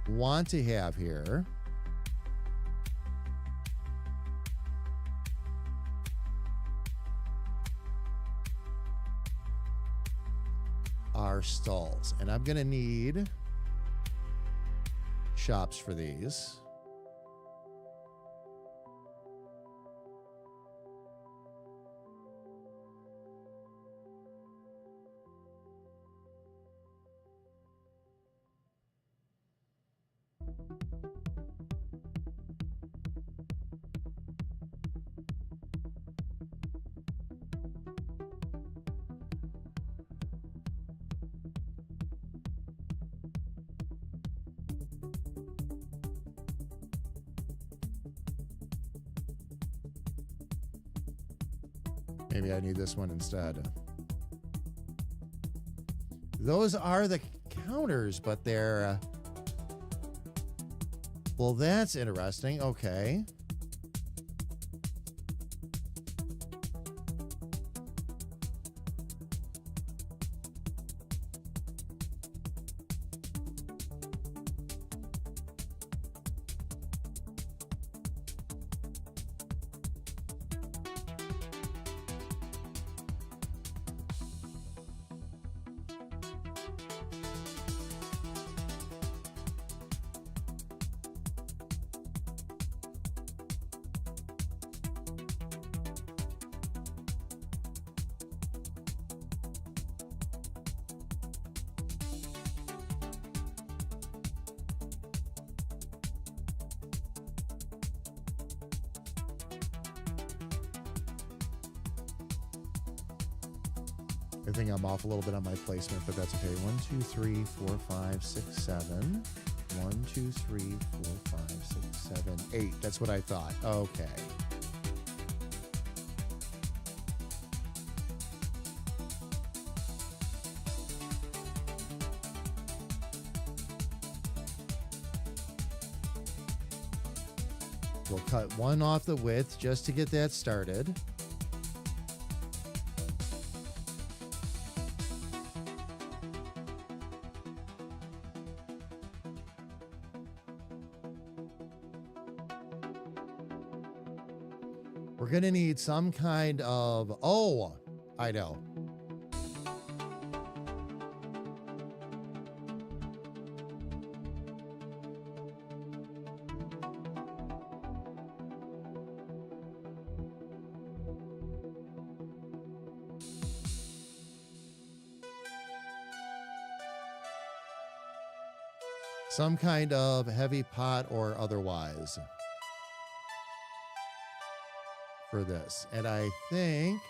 [SPEAKER 1] want to have here are stalls, and I'm gonna need shops for these. Maybe I need this one instead. Those are the counters, but they're... well, that's interesting. Okay. I think I'm off a little bit on my placement, but that's okay. 1, 2, 3, 4, 5, 6, 7. 1, 2, 3, 4, 5, 6, 7, 8. That's what I thought. Okay. We'll cut one off the width just to get that started. We're going to need some kind of... oh, I know. Some kind of heavy pot or otherwise for this. And I think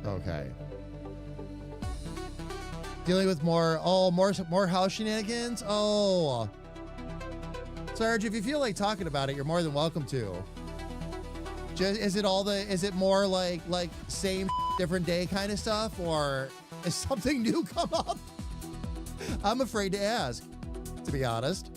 [SPEAKER 1] Okay. Dealing with more house shenanigans? Oh. Sarge, if you feel like talking about it, you're more than welcome to. Is it more like same different day kind of stuff, or is something new come up? I'm afraid to ask, to be honest.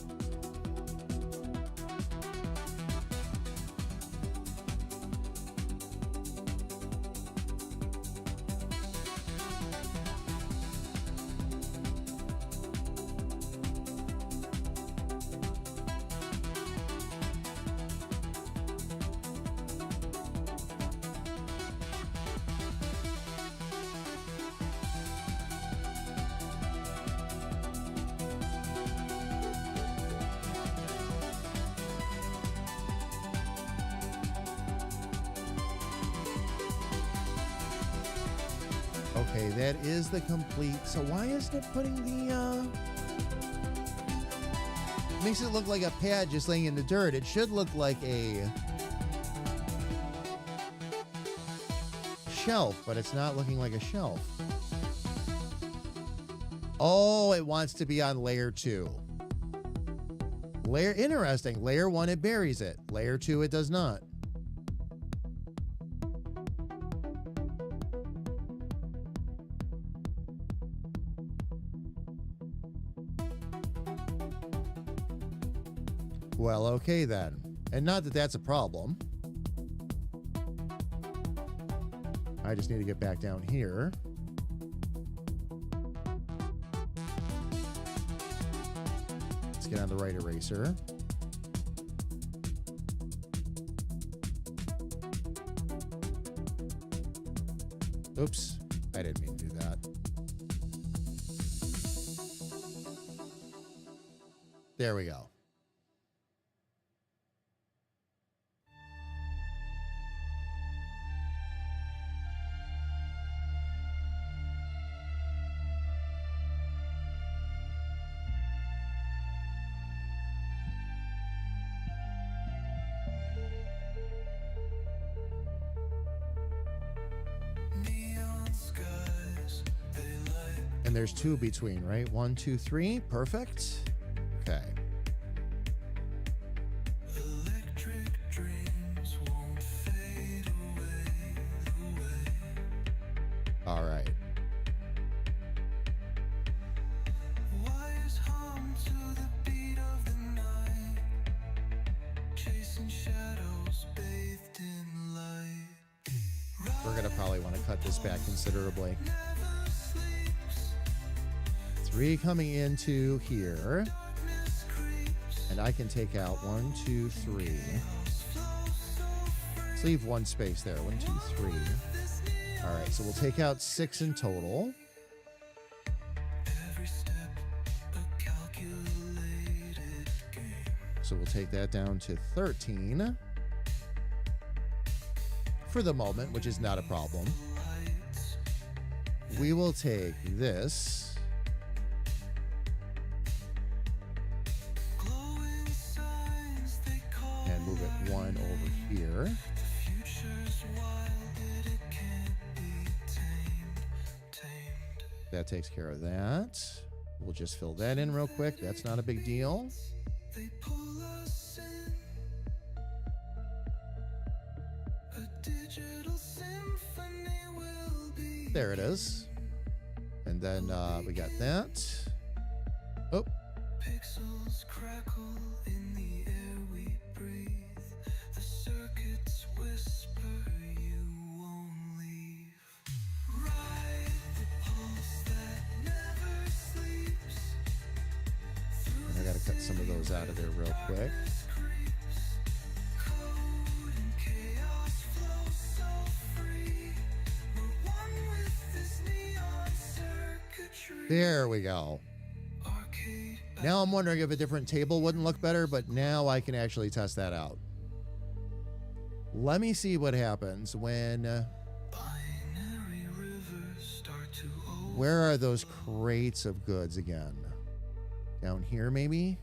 [SPEAKER 1] Okay, that is the complete. So why isn't it putting the, makes it look like a pad just laying in the dirt. It should look like a shelf, but it's not looking like a shelf. Oh, it wants to be on layer 2. Interesting. Layer 1, it buries it. Layer 2, it does not. Well, okay then. And not that that's a problem. I just need to get back down here. Let's get on the right eraser. Oops, I didn't mean to do that. There we go. And there's 2 between, right? 1, 2, 3. Perfect. Okay.
[SPEAKER 3] Electric dreams won't fade away.
[SPEAKER 1] All right.
[SPEAKER 3] Wires hum to the beat of the night, chasing shadows bathed in light.
[SPEAKER 1] We're going to probably want to cut this back considerably. 3 coming into here. And I can take out 1, 2, 3. Let's leave 1 space there. 1, 2, 3. All right, so we'll take out 6 in total. So we'll take that down to 13 for the moment, which is not a problem. We will take this and move it 1 over here. That takes care of that. We'll just fill that in real quick. That's not a big deal. There it is. And then we got that. Oh.
[SPEAKER 3] Pixels crackle in the air we breathe. The circuits whisper you won't leave. Ride the pulse that never sleeps.
[SPEAKER 1] And I gotta cut some of those out of there real quick. There we go. Now I'm wondering if a different table wouldn't look better, but now I can actually test that out. Let me see what happens when... where are those crates of goods again? Down here, maybe?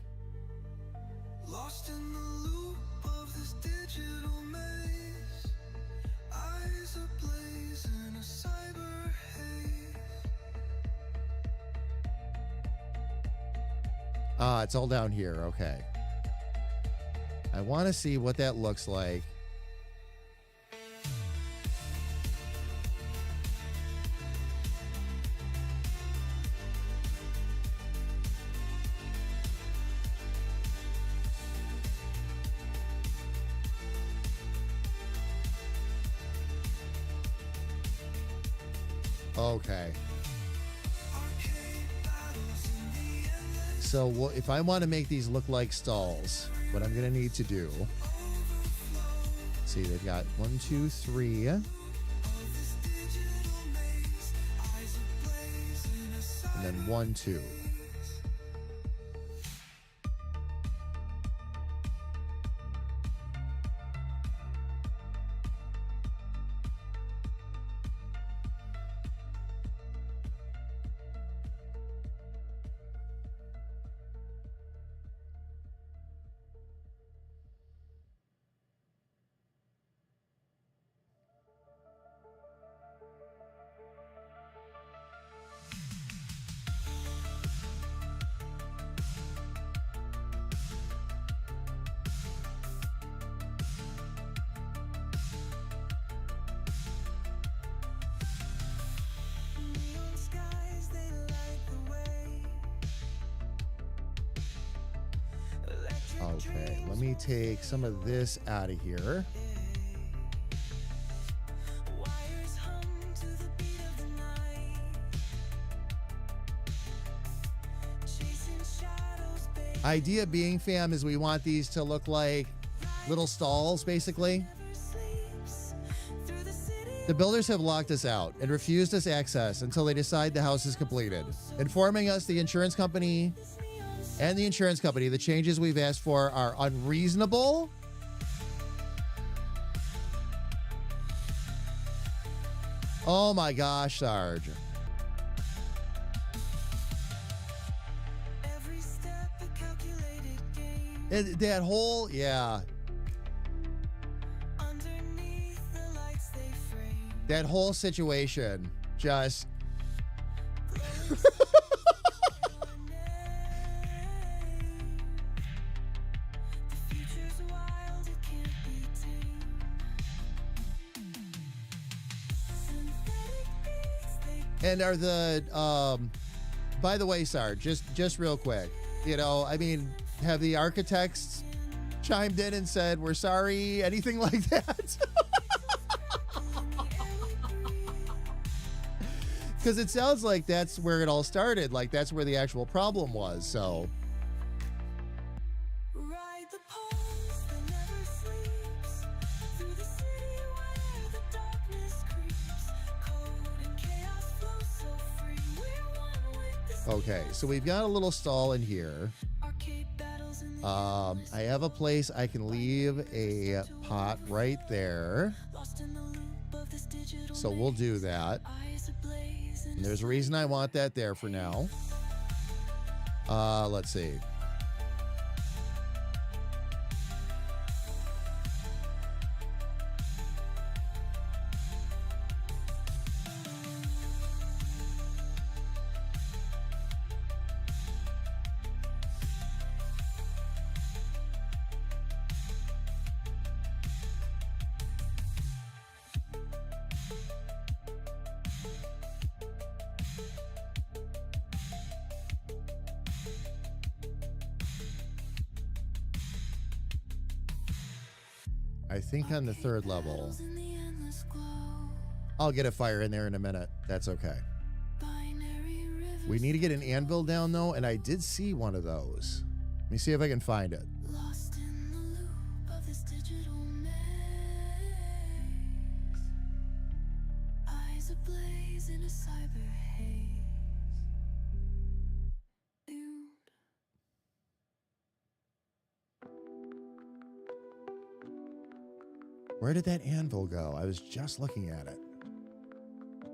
[SPEAKER 3] Lost in the loop of this digital maze, eyes ablaze in a cyber haze.
[SPEAKER 1] Ah, it's all down here. Okay. I want to see what that looks like. Okay. So if I want to make these look like stalls, what I'm going to need to do, see, they've got 1, 2, 3, and then 1, 2.
[SPEAKER 3] Neon skies, they light the way. Electric
[SPEAKER 1] Okay, let me take some of this out of here.
[SPEAKER 3] wires hum to the beat of the night. Chasing shadows, babe.
[SPEAKER 1] Idea being, fam, is we want these to look like little stalls, basically.
[SPEAKER 3] Never sleeps through the city.
[SPEAKER 1] The builders have locked us out and refused us access until they decide the house is completed, informing us the insurance company the changes we've asked for are unreasonable. Oh my gosh, Sarge.
[SPEAKER 3] Every step a calculated game.
[SPEAKER 1] And that whole, yeah,
[SPEAKER 3] Underneath the lights they frame.
[SPEAKER 1] that whole situation just,
[SPEAKER 3] The future's wild, it can't be tamed. Synthetic beats, they
[SPEAKER 1] and are the, by the way, Sarge, just real quick, you know, I mean, have the architects chimed in and said, we're sorry, anything like that? Because it sounds like that's where it all started. Like, that's where the actual problem was. So,
[SPEAKER 3] ride the pulse that never sleeps through the city where the darkness creeps. Code and chaos flow so free. We're one with the
[SPEAKER 1] okay. So we've got a little stall in here.
[SPEAKER 3] arcade battles in the
[SPEAKER 1] I have a place I can leave a pot right there.
[SPEAKER 3] lost in the loop of this digital
[SPEAKER 1] So we'll do that.
[SPEAKER 3] eyes ablaze in
[SPEAKER 1] And there's a reason I want that there for now. Let's see. I think on the third level,
[SPEAKER 3] in the endless glow.
[SPEAKER 1] I'll get a fire in there in a minute. That's okay.
[SPEAKER 3] Binary rivers
[SPEAKER 1] We need to get an anvil down though, and I did see one of those. Let me see if I can find it.
[SPEAKER 3] lost in the loop of this digital maze. Eyes ablaze in a cyber haze. Doomed.
[SPEAKER 1] Where did that anvil go? I was just looking at it.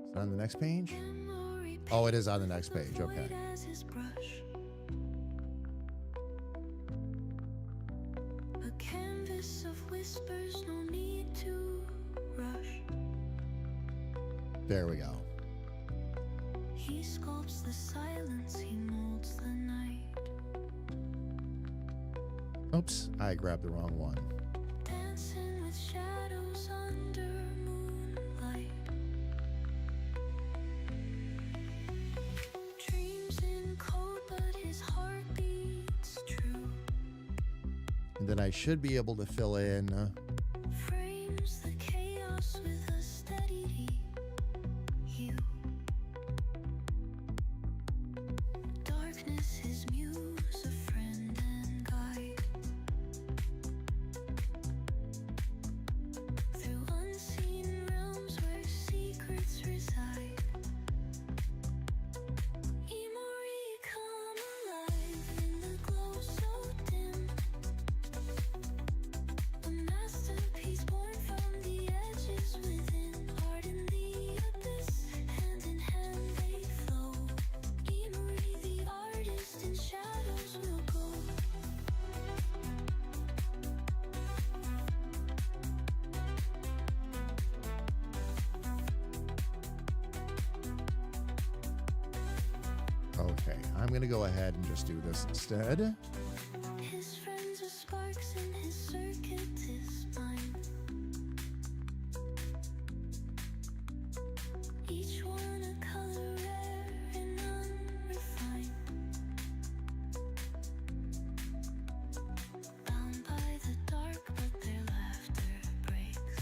[SPEAKER 1] Is it on the next page?
[SPEAKER 3] Memory
[SPEAKER 1] Oh, it is on the next page. Okay.
[SPEAKER 3] void as his brush. A A canvas of whispers, no need to rush.
[SPEAKER 1] There we go.
[SPEAKER 3] He sculpts the silence, he molds the night.
[SPEAKER 1] Oops, I grabbed the wrong one.
[SPEAKER 3] Dancing with shadows under moonlight. Dreams in code, but his heart beats true.
[SPEAKER 1] And then I should be able to fill in.
[SPEAKER 3] Frames the chaos with a steady hue. Darkness, his muse, a friend and guide. Through unseen realms where secrets reside. Emory come alive in the glow so dim. A masterpiece born from the edges within. Art in the abyss, hand in hand they flow. Emory the artist in shadows will go.
[SPEAKER 1] Okay, I'm going to go ahead and just do this instead.
[SPEAKER 3] His friends are sparks in his circuit is mine. Each one a color rare and unrefined. Bound by the dark, but their laughter breaks.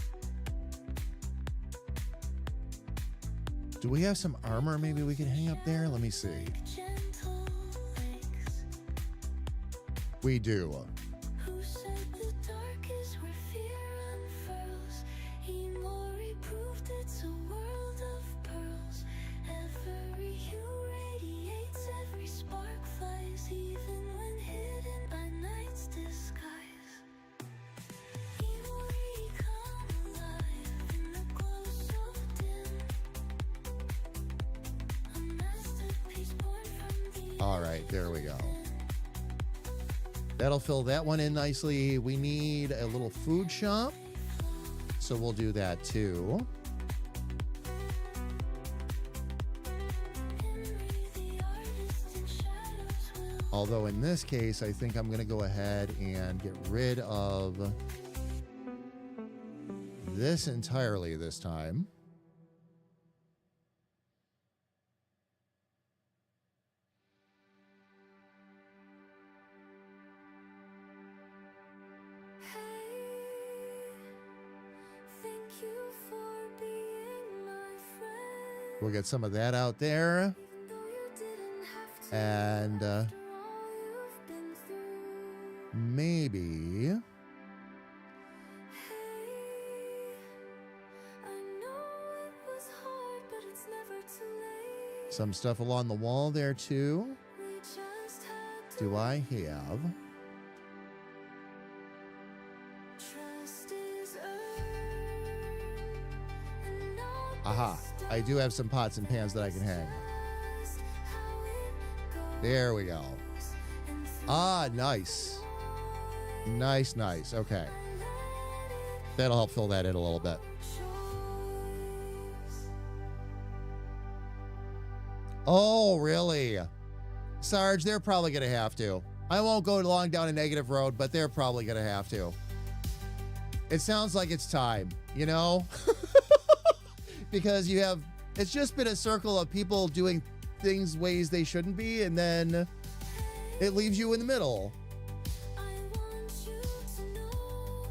[SPEAKER 1] Do we have some armor maybe we can hang up there? Let me see.
[SPEAKER 3] Gentle lakes.
[SPEAKER 1] We do.
[SPEAKER 3] Who said the dark is where fear unfurls? Emory proved it's a world of pearls. Every hue radiates, every spark flies, even when hidden by night's disguise. Emory come alive in the glow so dim. A masterpiece born from the
[SPEAKER 1] All right, there we go. That'll fill that one in nicely. We need a little food shop, so we'll do that too. Although in this case, I think I'm going to go ahead and get rid of this entirely this time.
[SPEAKER 3] Thank you for being my friend.
[SPEAKER 1] We'll get some of that out there.
[SPEAKER 3] Even though you didn't have to,
[SPEAKER 1] And
[SPEAKER 3] after all you've been through.
[SPEAKER 1] maybe
[SPEAKER 3] Hey, I know it was hard, but it's never too late.
[SPEAKER 1] some stuff along the wall there too.
[SPEAKER 3] We just had to
[SPEAKER 1] Do I have?
[SPEAKER 3] trust is earned, and not
[SPEAKER 1] Aha. I do have some pots and pans that I can hang.
[SPEAKER 3] just how it goes.
[SPEAKER 1] There we go.
[SPEAKER 3] And through
[SPEAKER 1] Ah, nice. Nice, nice. Okay. That'll help fill that in a little bit.
[SPEAKER 3] choice.
[SPEAKER 1] Oh, really? Sarge, they're probably going to have to. I won't go long down a negative road, but they're probably going to have to. It sounds like it's time, you know? Because it's just been a circle of people doing things ways they shouldn't be, and then it leaves you in the middle.
[SPEAKER 3] I want you to know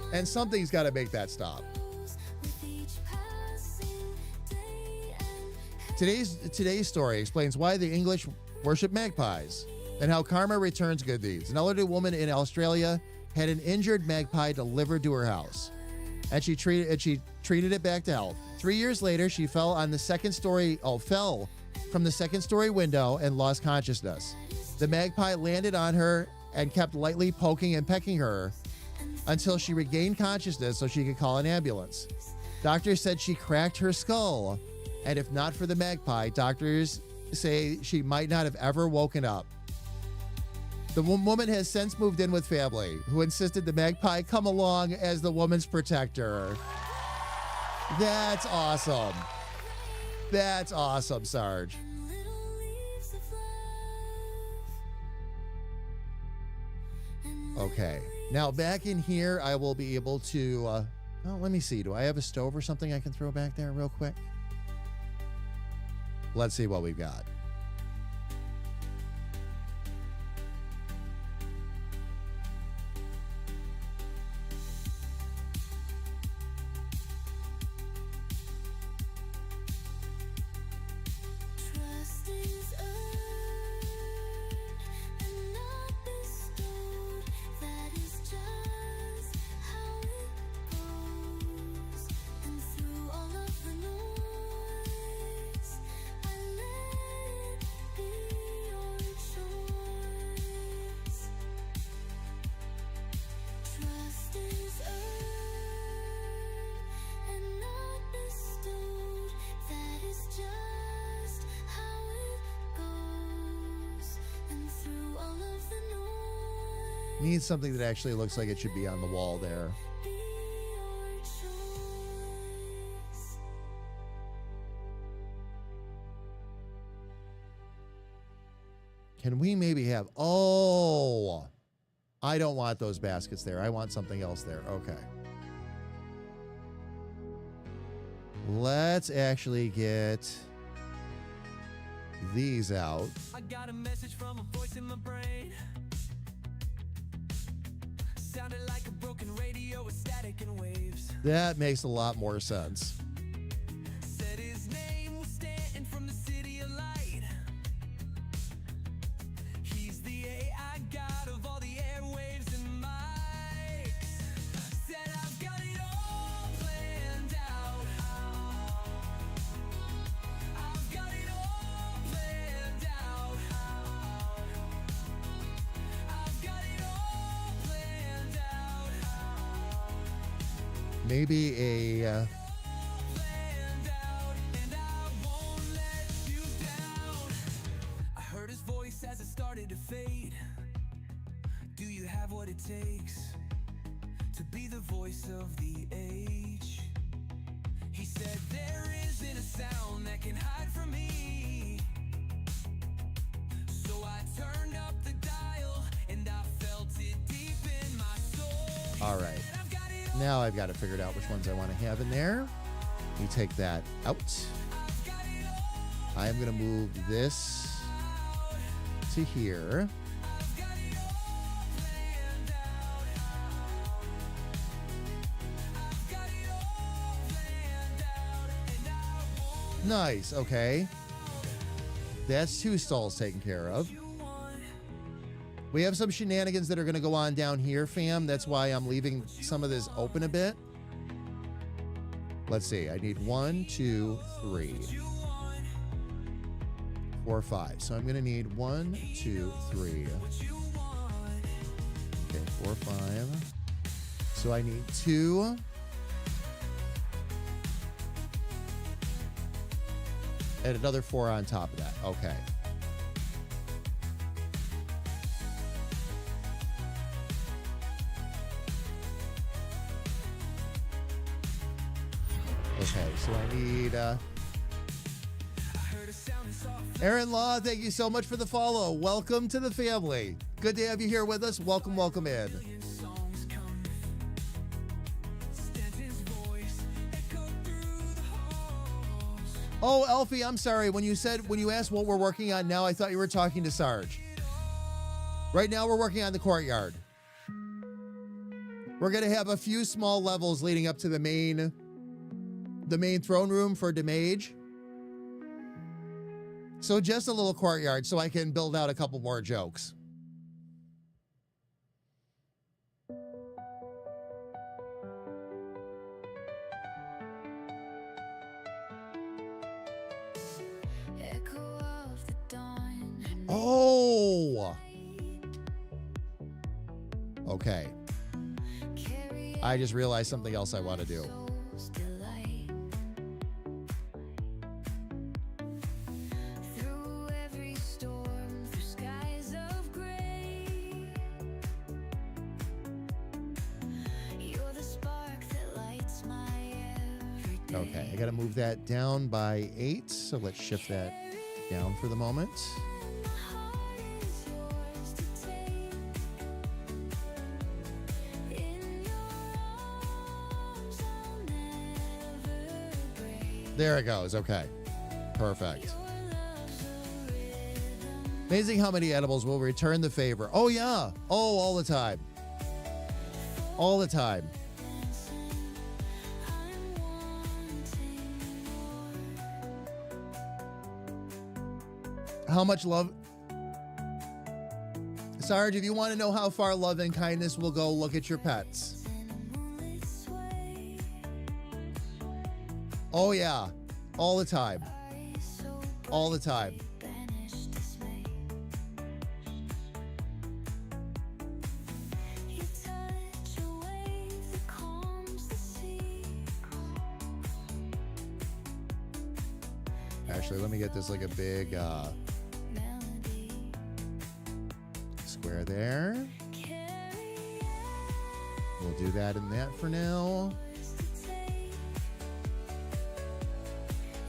[SPEAKER 3] my
[SPEAKER 1] And something's got to make that stop.
[SPEAKER 3] grows with each passing day and
[SPEAKER 1] Today's story explains why the English worship magpies and how karma returns good deeds. An elderly woman in Australia had an injured magpie delivered to her house, and she treated it back to health. 3 years later, she fell from the second story window and lost consciousness. The magpie landed on her and kept lightly poking and pecking her until she regained consciousness so she could call an ambulance. Doctors said she cracked her skull, and if not for the magpie, doctors say she might not have ever woken up. The woman has since moved in with family, who insisted the magpie come along as the woman's protector. That's awesome. That's awesome, Sarge.
[SPEAKER 3] Little leaves of love.
[SPEAKER 1] Okay. Now, back in here, I will be able to... well, let me see. Do I have a stove or something I can throw back there real quick? Let's see what we've got.
[SPEAKER 3] Trust is earned and not bestowed. That is just how it goes. And through all of the noise, I let it be your choice. Trust is earned and not bestowed. That is just how it goes. And through all of the noise,
[SPEAKER 1] Need something that actually looks like it should be on the wall there.
[SPEAKER 3] be your choice.
[SPEAKER 1] Can we maybe have... Oh! I don't want those baskets there. I want something else there. Okay. Let's actually get these out.
[SPEAKER 4] I got a message from a voice in my brain. Sounded like a broken radio with static and waves.
[SPEAKER 1] That makes a lot more sense.
[SPEAKER 4] Said his name was Stanton from the city of light. He's the AI god of all the airwaves and mics. Said I've got it all planned out. I've got it all planned out. I've got it all planned out.
[SPEAKER 1] Maybe a...
[SPEAKER 4] Planned out, and I won't let you down. I heard his voice as it started to fade. Do you have what it takes to be the voice of the age? He said there isn't a sound that can hide from me. So I turned up the dial and I felt it deep in my soul.
[SPEAKER 1] All right.
[SPEAKER 4] I've got it all.
[SPEAKER 1] Now I've got to figure out which ones I want to have in there. Let me take that out.
[SPEAKER 4] I've got it all.
[SPEAKER 1] I am going to move this to here.
[SPEAKER 4] I've got it all planned out. I've got it all planned out, and I won't
[SPEAKER 1] Nice. Okay. That's two stalls taken care of.
[SPEAKER 4] you want.
[SPEAKER 1] We have some shenanigans that are going to go on down here, fam. That's why I'm leaving some of this open a bit. Let's see. I need 1, 2, 3, 4, 5. So I'm going to need 1, 2, 3. Okay, 4, 5. So I need 2. And another 4 on top of that. Okay. Okay, so I need Aaron Law, thank you so much for the follow. Welcome to the family. Good to have you here with us. Welcome, welcome in.
[SPEAKER 4] Songs come. Stanton's voice echoed through the halls.
[SPEAKER 1] Oh, Elfie, I'm sorry. When you asked what we're working on now, I thought you were talking to Sarge. Right now, we're working on the courtyard. We're going to have a few small levels leading up to the main throne room for the Mage. So just a little courtyard so I can build out a couple more jokes.
[SPEAKER 3] Echo of the dawn.
[SPEAKER 1] Oh! Okay.
[SPEAKER 3] Carry
[SPEAKER 1] I just realized something else I want to do.
[SPEAKER 3] soul's delight. Through every storm, through skies of gray,
[SPEAKER 1] Okay, I got to move that down by 8. So let's shift that down for the moment.
[SPEAKER 3] My heart is yours to take. In your arms, I'll never break.
[SPEAKER 1] There it goes. Okay, perfect.
[SPEAKER 3] Your love's a rhythm.
[SPEAKER 1] Amazing how many edibles will return the favor. Oh, yeah. Oh, all the time. All the time.
[SPEAKER 3] I'm wanting more.
[SPEAKER 1] How much love? Sarge, if you want to know how far love and kindness will go, look at your pets.
[SPEAKER 3] In a moonlit sway,
[SPEAKER 1] Oh, yeah. All the time.
[SPEAKER 3] eyes so
[SPEAKER 1] All the time.
[SPEAKER 3] banish dismay. You touch a wave that calms the sea.
[SPEAKER 1] Actually, let me get this like a big
[SPEAKER 3] Melody
[SPEAKER 1] square there.
[SPEAKER 3] carry
[SPEAKER 1] We'll do that and that for now.
[SPEAKER 3] yours to take.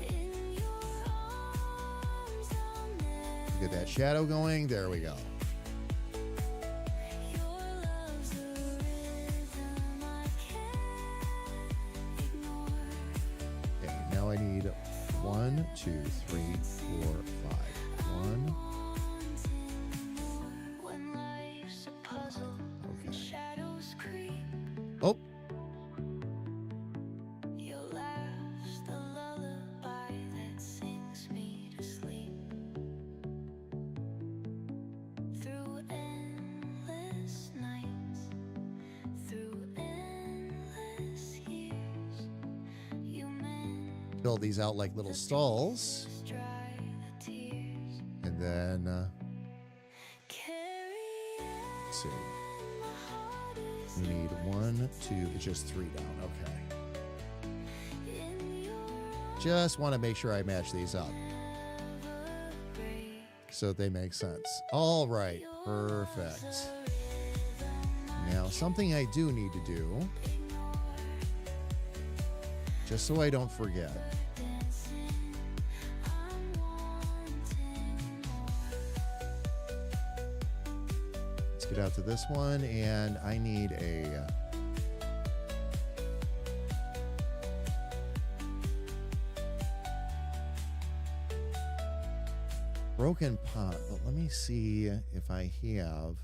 [SPEAKER 3] In your arms, I'll never.
[SPEAKER 1] Get that shadow going. There we go.
[SPEAKER 3] Your love's a rhythm I can't ignore.
[SPEAKER 1] Okay, now I need 1, 2, 3, 4, 5. 1.
[SPEAKER 3] When life's a puzzle and
[SPEAKER 1] Okay.
[SPEAKER 3] shadows creep,
[SPEAKER 1] Oh,
[SPEAKER 3] your laugh's the lullaby that sings me to sleep. Through endless nights, through endless years, you meant
[SPEAKER 1] build these out like little stalls.
[SPEAKER 3] to dry the tears.
[SPEAKER 1] And then,
[SPEAKER 3] Carry
[SPEAKER 1] let's see.
[SPEAKER 3] my heart is
[SPEAKER 1] We need 1, 2, it's just 3 down. Okay.
[SPEAKER 3] in your
[SPEAKER 1] Just want to make sure I match these up
[SPEAKER 3] never break.
[SPEAKER 1] so they make sense. All right, perfect. Now, something I do need to do, just so I don't forget. Let's get out to this one, and I need a broken pot, but let me see if I have.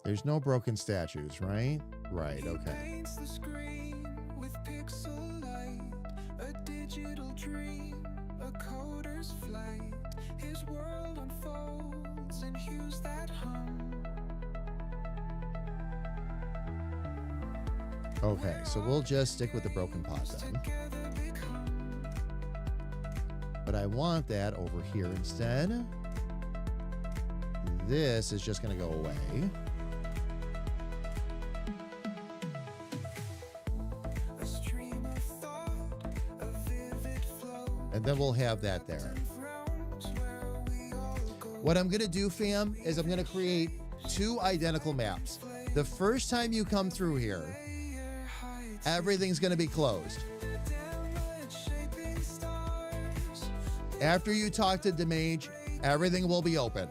[SPEAKER 1] There's no broken statues, right? Right, okay.
[SPEAKER 4] Paints the screen with pixel light, a digital dream, a coder's flight. His world unfolds in hues that hum.
[SPEAKER 1] Okay, so we'll just stick with the broken pot then.
[SPEAKER 4] Together become
[SPEAKER 1] But I want that over here instead. This is just going to go away.
[SPEAKER 4] a stream of thought, a vivid flow.
[SPEAKER 1] And then we'll have that there.
[SPEAKER 4] Realms where we all go.
[SPEAKER 1] What I'm going to do, fam, is I'm going to create 2 identical maps. The first time you come through here, everything's going to be closed.
[SPEAKER 4] Shaping stars,
[SPEAKER 1] After you talk to the Mage, everything will be open.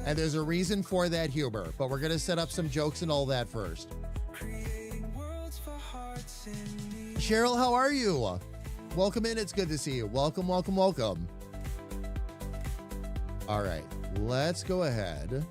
[SPEAKER 1] And there's a reason for that humor, but we're going to set up some jokes and all that first.
[SPEAKER 4] creating worlds for hearts in need.
[SPEAKER 1] Cheryl, how are you? Welcome in. It's good to see you. Welcome, welcome, welcome. All right, let's go ahead.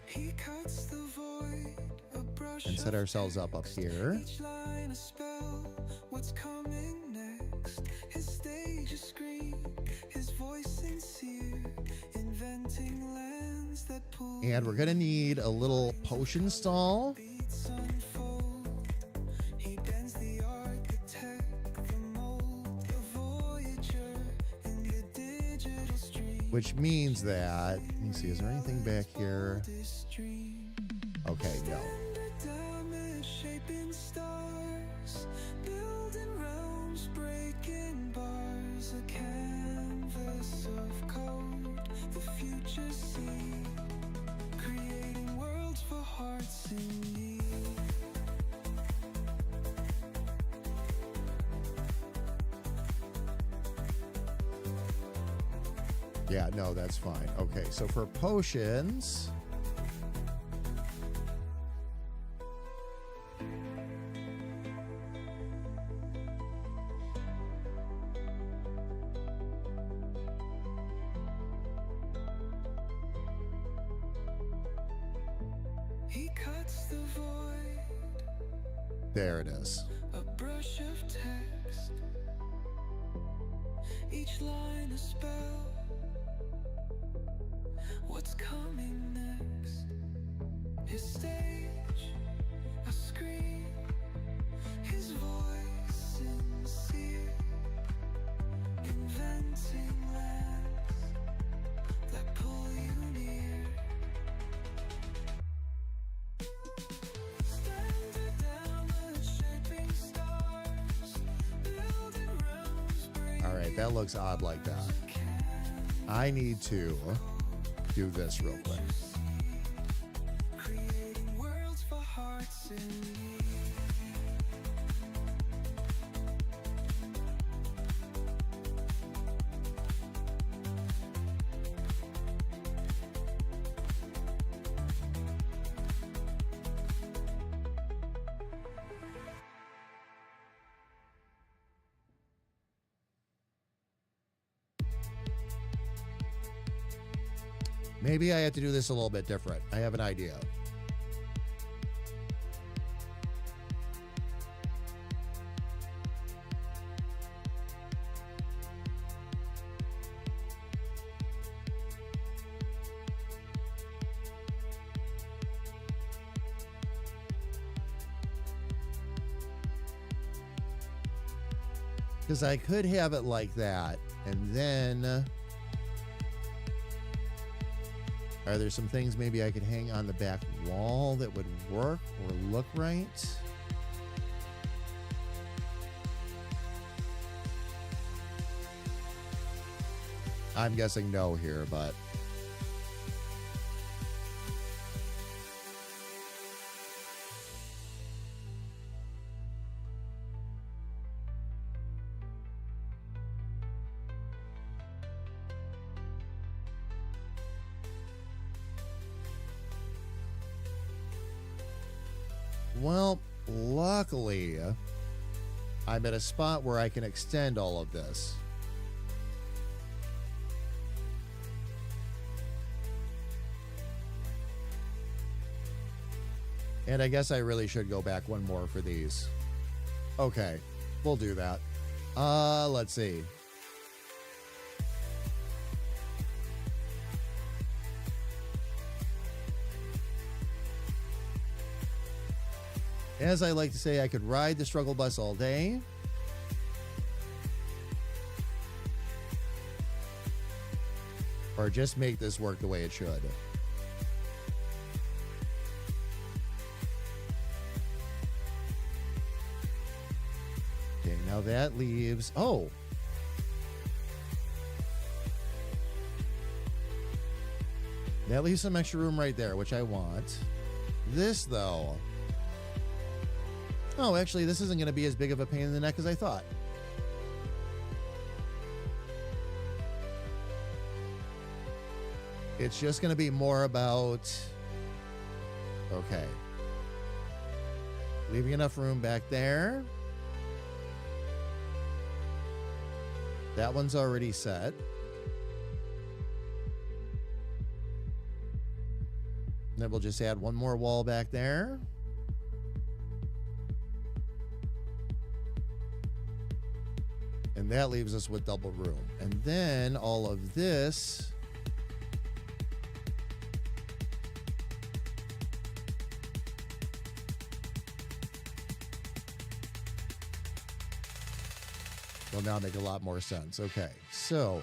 [SPEAKER 4] He cuts the void, a brush
[SPEAKER 1] And set
[SPEAKER 4] of
[SPEAKER 1] ourselves up here.
[SPEAKER 4] each line a spell. What's coming next? His stage a screen, his voice sincere, inventing lands that pull
[SPEAKER 1] And we're going to need a little potion stall.
[SPEAKER 4] beats unfold. He bends the architect, the mold, the voyager in the digital stream.
[SPEAKER 1] Which means that, let me see, is there anything back here?
[SPEAKER 4] This dream.
[SPEAKER 1] Okay, no.
[SPEAKER 4] Shaping stars, building realms, breaking bars.
[SPEAKER 1] Yeah, no, that's fine. Okay, so for potions...
[SPEAKER 3] He cuts the void,
[SPEAKER 1] There it is.
[SPEAKER 3] a brush of text, each line a spell. What's coming next? His stage, a screen, his voice sincere, inventing lands that pull you near. Standard downward shaping stars, building realms, breathing
[SPEAKER 1] All right, that looks odd like that. I need to do this real quick.
[SPEAKER 3] creating worlds for hearts in need.
[SPEAKER 1] Maybe I have to do this a little bit different. I have an idea. Because I could have it like that, and then... Are there some things maybe I could hang on the back wall that would work or look right? I'm guessing no here, but... Well, luckily, I'm at a spot where I can extend all of this. And I guess I really should go back one more for these. Okay, we'll do that. Let's see. As I like to say, I could ride the struggle bus all day. Or just make this work the way it should. Okay, now that leaves... Oh! That leaves some extra room right there, which I want. This, though... Oh, actually, this isn't going to be as big of a pain in the neck as I thought. It's just going to be more about... Okay. Leaving enough room back there. That one's already set. Then we'll just add one more wall back there. And that leaves us with double room. And then all of this... will now make a lot more sense. Okay, so...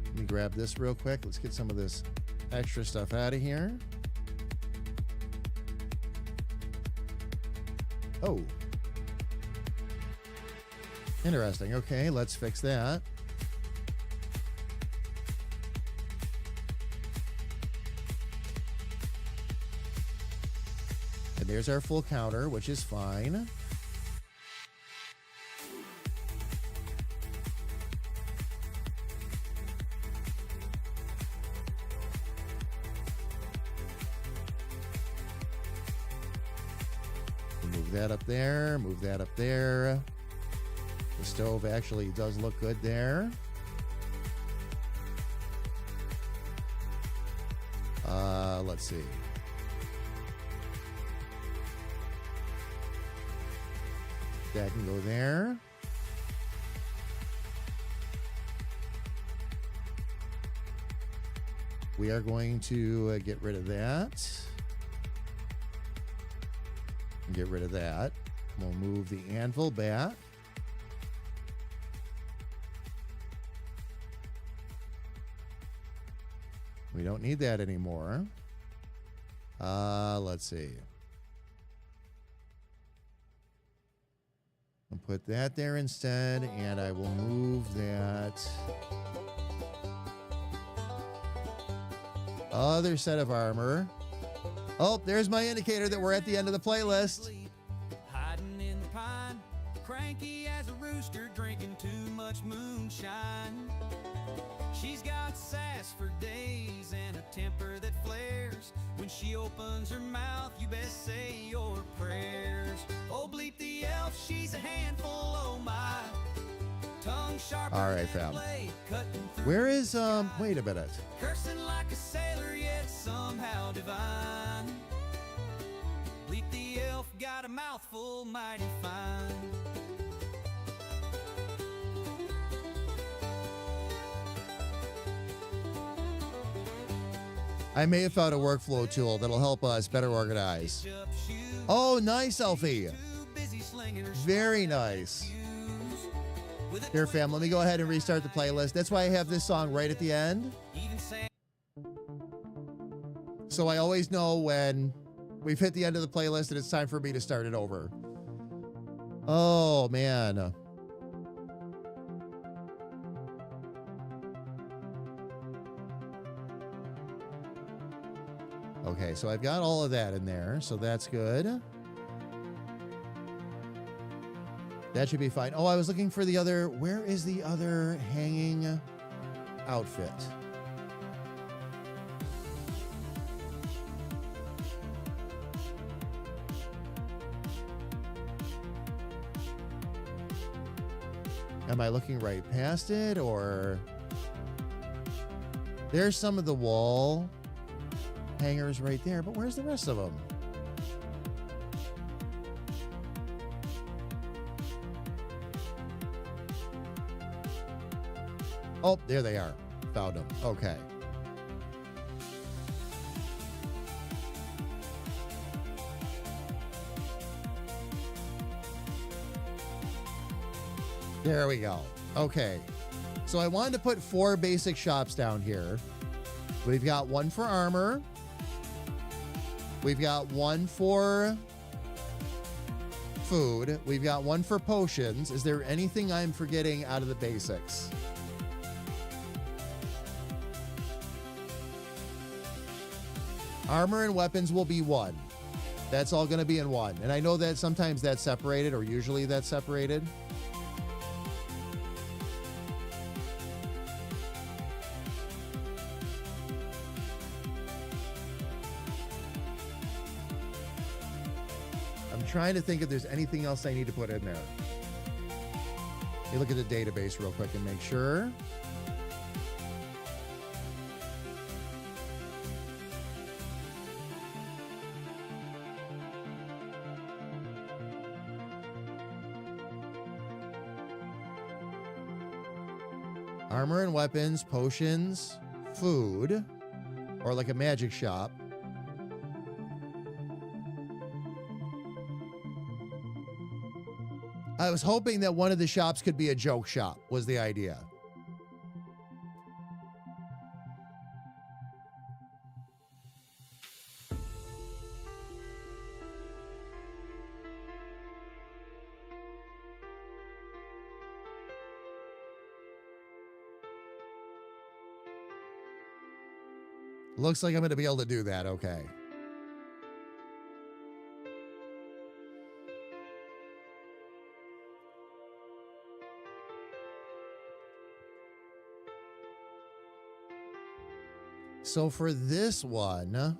[SPEAKER 1] let me grab this real quick. Let's get some of this extra stuff out of here. Oh. Interesting. Okay, let's fix that. And there's our full counter, which is fine. Move that up there. Move that up there. The stove actually does look good there. Let's see. That can go there. We are going to get rid of that. Get rid of that. We'll move the anvil back. We don't need that anymore. Let's see. I'll put that there instead, and I will move that other set of armor. Oh, there's my indicator that we're at the end of the playlist.
[SPEAKER 4] Hiding in the pine, cranky as a rooster, drinking too much moonshine. She's got sass for days and a temper that flares. When she opens her mouth, you best say your prayers. Oh, bleep the elf, she's a handful, oh my. Tongue sharper
[SPEAKER 1] All right,
[SPEAKER 4] than a
[SPEAKER 1] fam.
[SPEAKER 4] blade, cutting through
[SPEAKER 1] Where is,
[SPEAKER 4] the sky.
[SPEAKER 1] wait a minute.
[SPEAKER 4] Cursing like a sailor, yet somehow divine. Bleep the elf, got a mouthful, mighty fine.
[SPEAKER 1] I may have found a workflow tool that'll help us better organize. Oh, nice, Elfie. Very nice. Here, fam, let me go ahead and restart the playlist. That's why I have this song right at the end. So I always know when we've hit the end of the playlist and it's time for me to start it over. Oh, man. Okay, so I've got all of that in there, so that's good. That should be fine. Oh, I was looking for the other... Where is the other hanging outfit? Am I looking right past it, or... There's some of the wall hangers right there, but where's the rest of them? Oh, there they are. Found them. Okay. There we go. Okay. So I wanted to put 4 basic shops down here. We've got one for armor. We've got one for food. We've got one for potions. Is there anything I'm forgetting out of the basics? Armor and weapons will be 1. That's all going to be in 1. And I know that sometimes that's separated, or usually that's separated. I'm trying to think if there's anything else I need to put in there. Let me look at the database real quick and make sure. Armor and weapons, potions, food, or like a magic shop. I was hoping that one of the shops could be a joke shop, was the idea. Looks like I'm going to be able to do that. Okay. So for this one,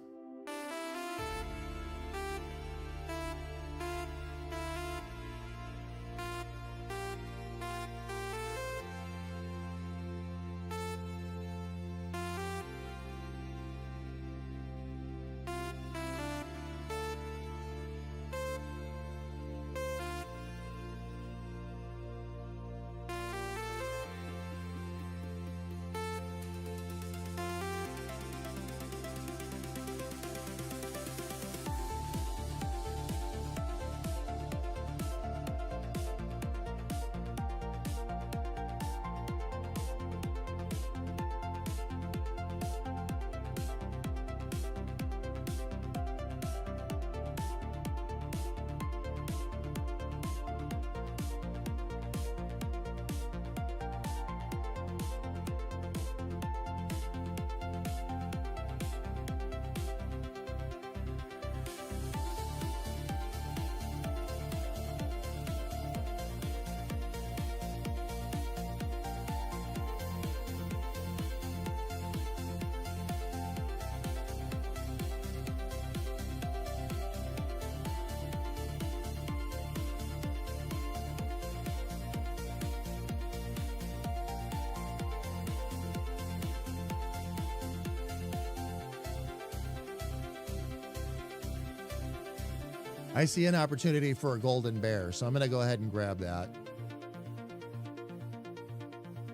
[SPEAKER 1] I see an opportunity for a golden bear, so I'm going to go ahead and grab that.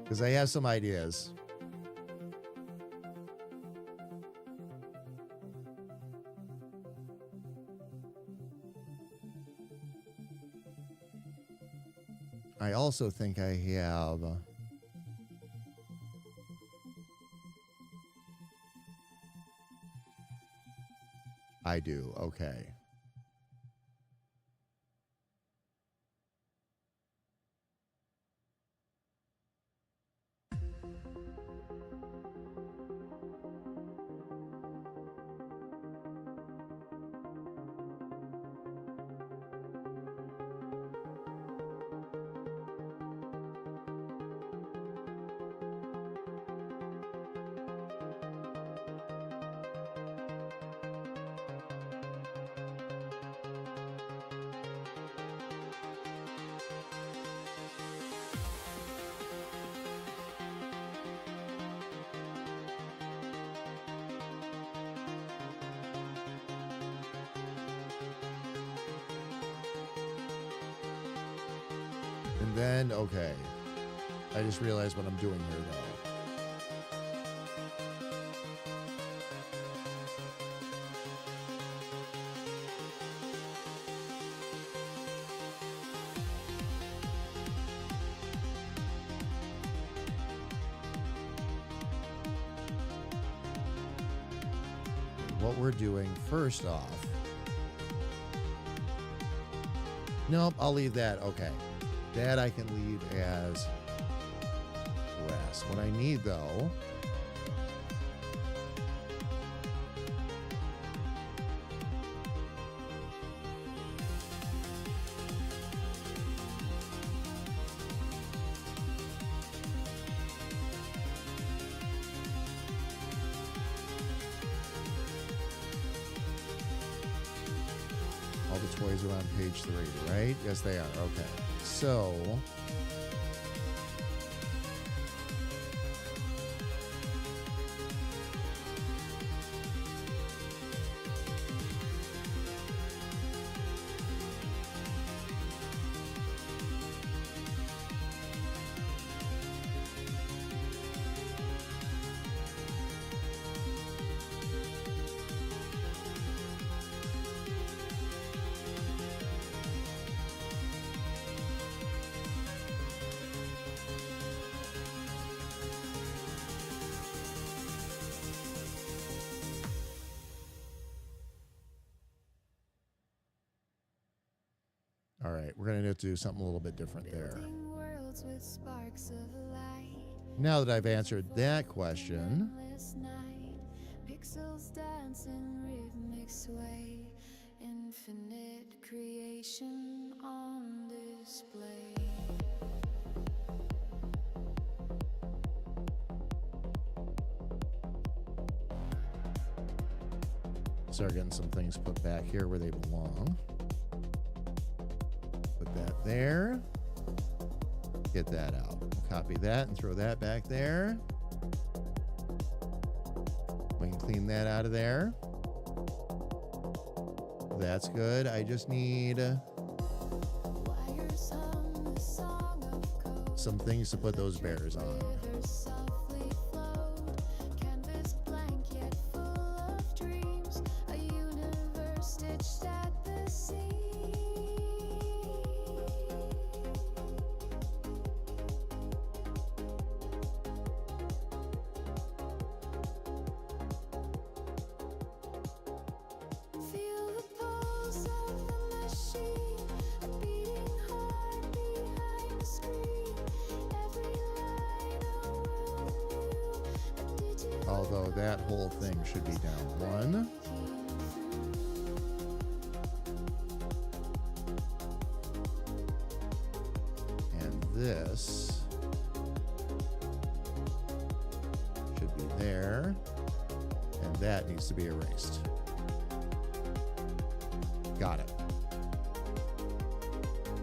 [SPEAKER 1] Because I have some ideas. I also think I have... I do, okay. And then, okay. I just realized what I'm doing here, though. What we're doing first off. Nope, I'll leave that. Okay. That I can leave as grass. What I need, though, all the toys are on page 3, right? Yes, they are. Okay. So, all right, we're going to have to do something a little bit different there.
[SPEAKER 3] Building worlds with sparks of light.
[SPEAKER 1] Now that I've answered that question,
[SPEAKER 3] Endless night. Pixels dance in rhythmic sway. Infinite creation on display.
[SPEAKER 1] start getting some things put back here where they belong. Put that there. Get that out. Copy that and throw that back there. We can clean that out of there. That's good. I just need
[SPEAKER 3] Wires hum the song of coast.
[SPEAKER 1] some things to put those bears on.
[SPEAKER 3] Rivers softly flowed. Canvas blank yet full of dreams. A universe stitched at the seams. Feel the pulse of the machine, a beating heart behind the screen. Every line a world new, a digital
[SPEAKER 1] Although that whole thing should be down one. And this should be there. And that needs to be erased. Got it.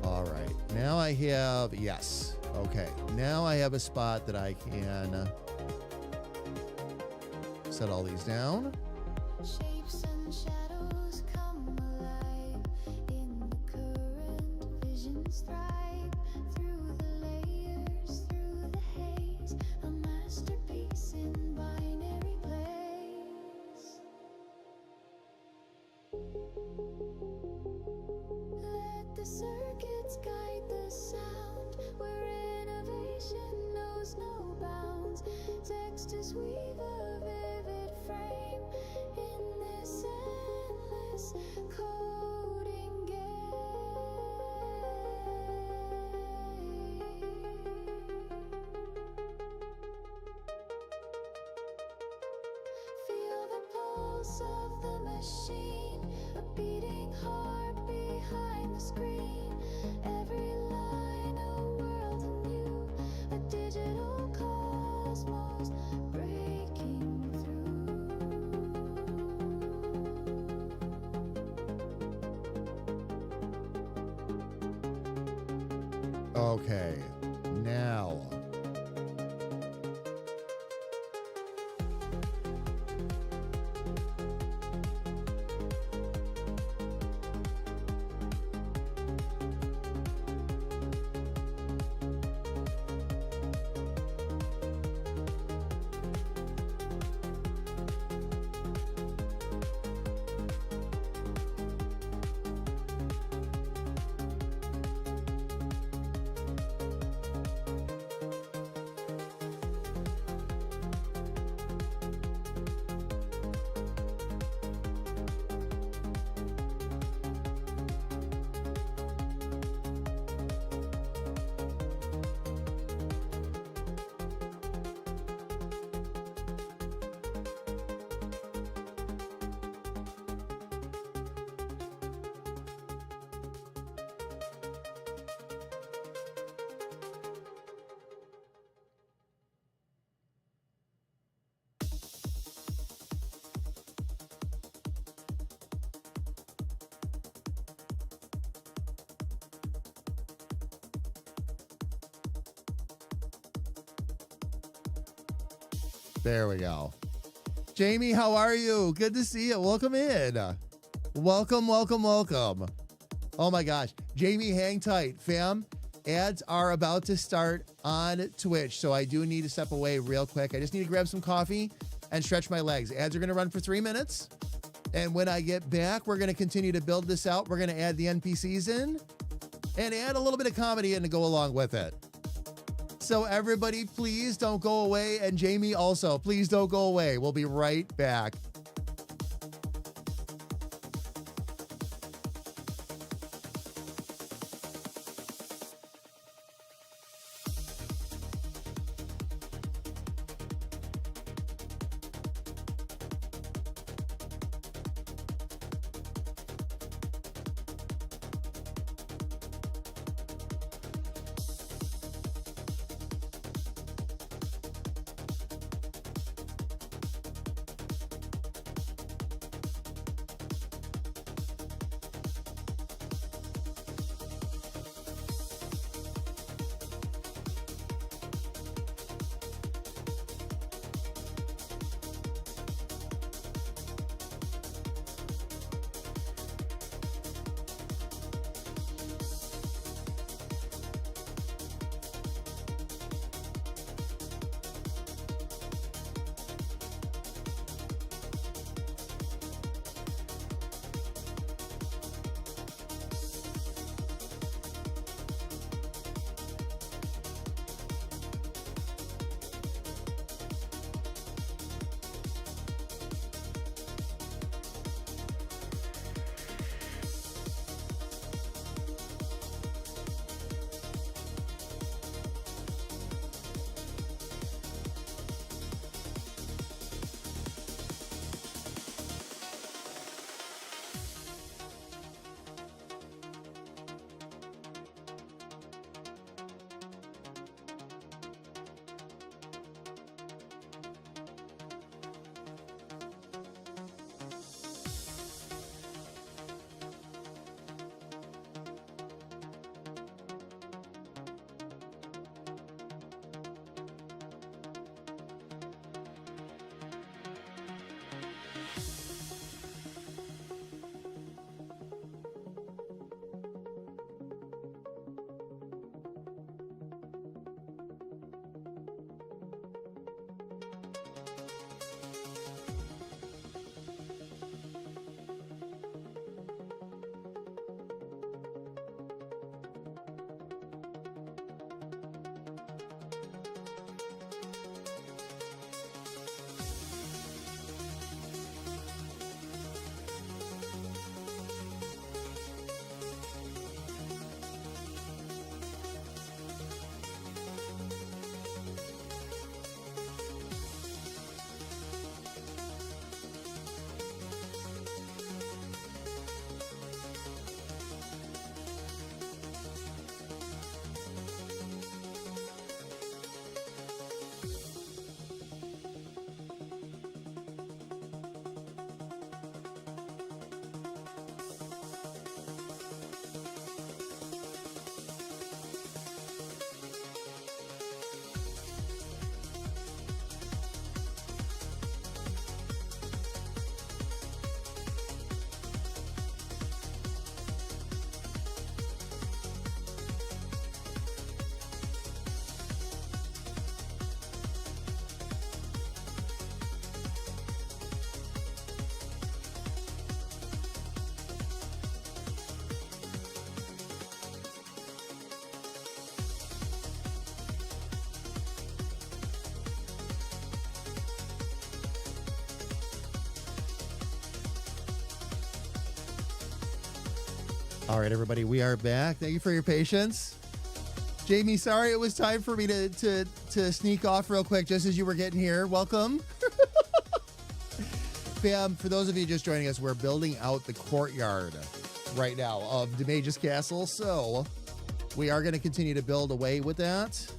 [SPEAKER 1] All right. Now I have, yes. Okay. Now I have a spot that I can set all these down.
[SPEAKER 3] shapes and shadows come alive stripe through the layers, through the haze, a masterpiece in binary place. Let the circuits guide the sound, where innovation knows no bounds. Textures weave a vivid frame in this endless coding game. Feel the pulse of the machine, a beating heart behind the screen. Every line a world anew, a digital cosmos breaking through.
[SPEAKER 1] Okay, now. There we go. Jamie, how are you? Good to see you. Welcome in. Welcome, welcome, welcome. Oh my gosh. Jamie, hang tight. Fam, ads are about to start on Twitch, so I do need to step away real quick. I just need to grab some coffee and stretch my legs. Ads are going to run for 3 minutes. And when I get back, we're going to continue to build this out. We're going to add the NPCs in and add a little bit of comedy in to go along with it. So everybody, please don't go away. And Jamie also, please don't go away. We'll be right back. All right, everybody, we are back. Thank you for your patience. Jamie, sorry it was time for me to sneak off real quick just as you were getting here. Welcome. Fam, for those of you just joining us, we're building out the courtyard right now of the Mage's Castle. So we are going to continue to build away with that.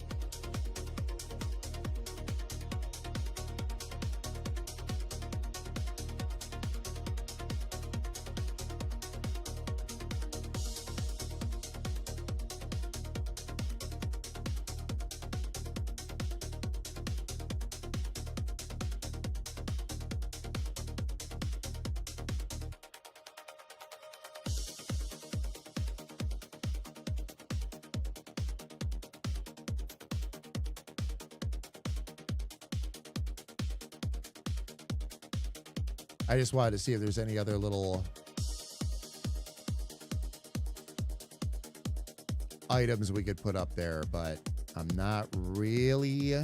[SPEAKER 1] I just wanted to see if there's any other little items we could put up there, but I'm not really.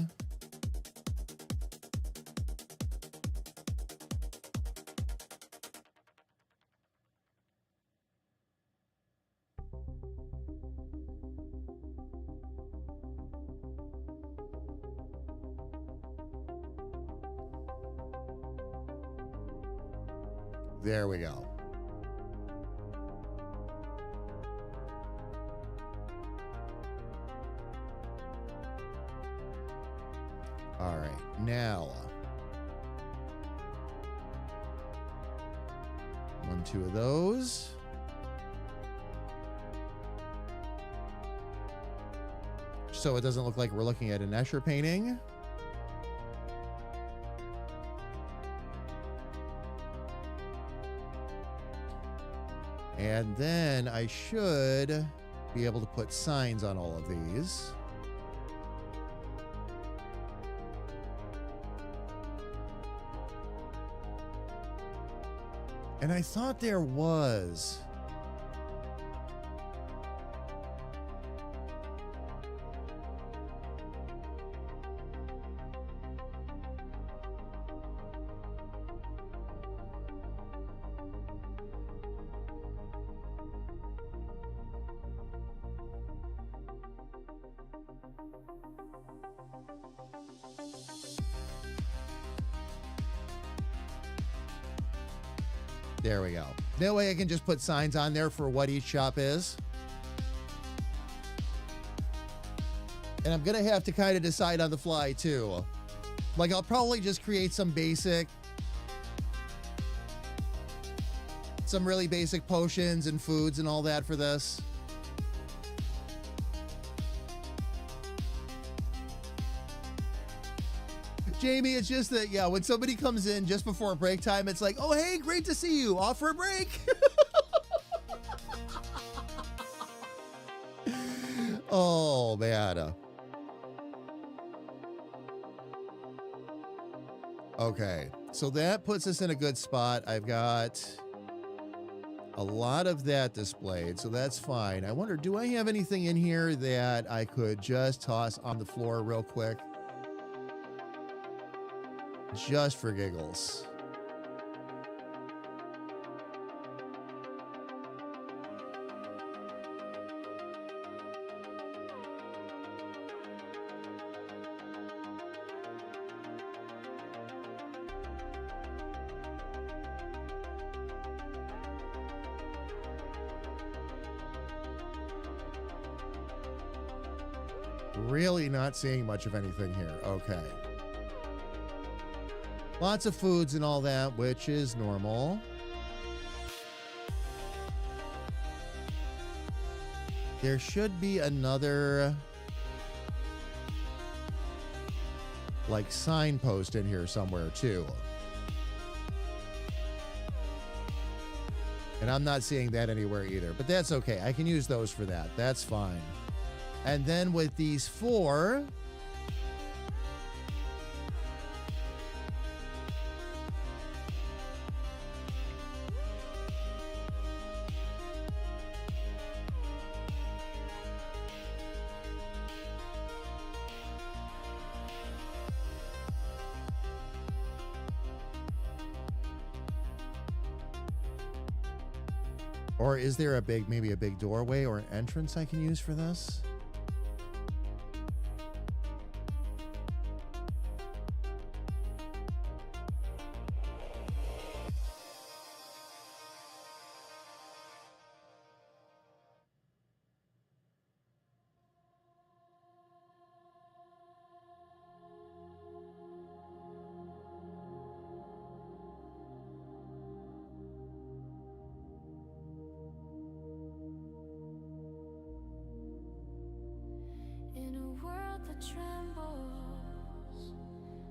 [SPEAKER 1] There we go. All right, now 1, 2 of those. So it doesn't look like we're looking at an Escher painting. And then I should be able to put signs on all of these. And I thought there was. There we go. That way I can just put signs on there for what each shop is. And I'm going to have to kind of decide on the fly too. Like I'll probably just create some really basic potions and foods and all that for this. Jamie, it's just that, yeah, when somebody comes in just before break time, it's like, oh, hey, great to see you. Off for a break. Oh, man. Okay, so that puts us in a good spot. I've got a lot of that displayed, so that's fine. I wonder, do I have anything in here that I could just toss on the floor real quick? Just for giggles. Really not seeing much of anything here. Okay. Lots of foods and all that, which is normal. There should be another like signpost in here somewhere too. And I'm not seeing that anywhere either, but that's okay. I can use those for that. That's fine. And then with these 4, Or is there a big, maybe a big doorway or an entrance I can use for this?
[SPEAKER 3] In a world that trembles,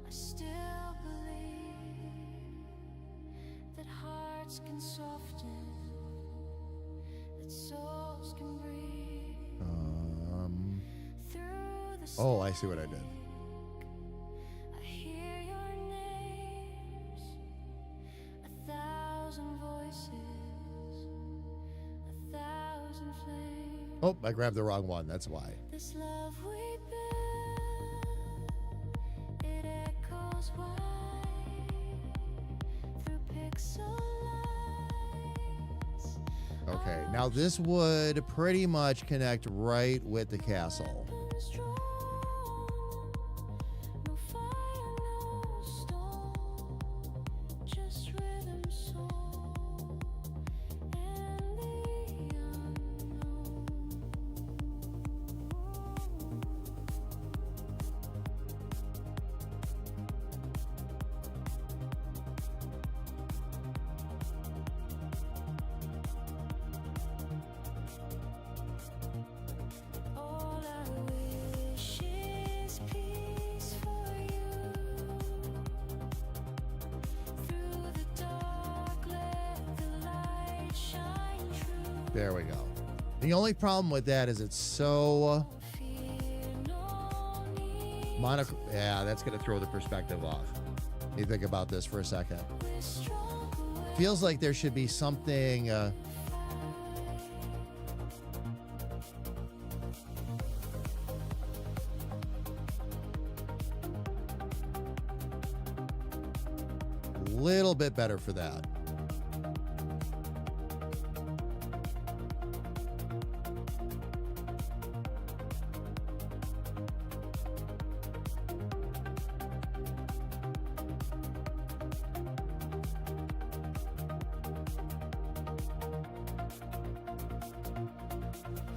[SPEAKER 3] I still believe that hearts can soften, that souls can breathe through the
[SPEAKER 1] Oh, I see what I did.
[SPEAKER 3] I hear your names, 1,000 voices, 1,000 flames.
[SPEAKER 1] Oh, I grabbed the wrong one. That's why.
[SPEAKER 3] This love we build, it echoes wide through pixel lights.
[SPEAKER 1] Okay, now this would pretty much connect right with the castle.
[SPEAKER 3] Weapons drawn, no fire, no stone, just rhythm, soul, and the unknown. All I wish is peace for you. Through the dark, let the light shine true.
[SPEAKER 1] There we go. The only problem with that is it's so
[SPEAKER 3] Fear no need.
[SPEAKER 1] Yeah, that's going to throw the perspective off. You think about this for a second.
[SPEAKER 3] We're strong.
[SPEAKER 1] Feels like there should be something little bit better for that.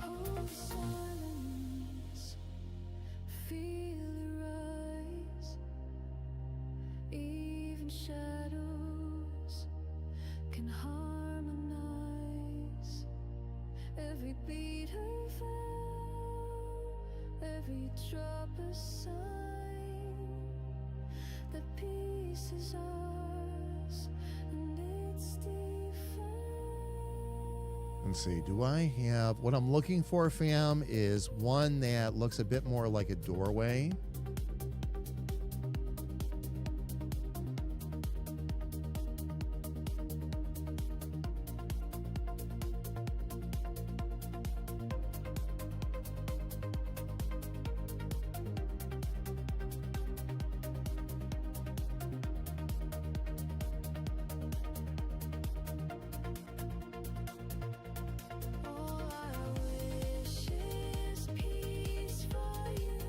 [SPEAKER 3] Hold the silence. Feel the rise. Even shadows can harmonize. Every beat a vow, every drop a sign. The peace is ours, and it's divine.
[SPEAKER 1] Let's see. Do I have what I'm looking for, fam? Is one that looks a bit more like a doorway.
[SPEAKER 3] All I wish is peace for you.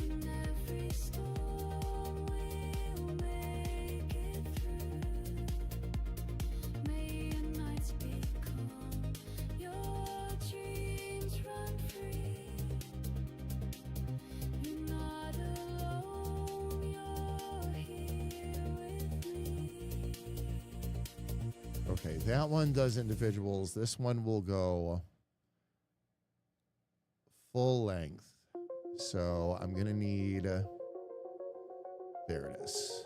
[SPEAKER 3] In every storm, we'll make it through. May your nights be calm, your dreams run free. You're not alone, you're here with me.
[SPEAKER 1] Okay, that one does individuals. This one will go full length. So I'm going to need, there it is.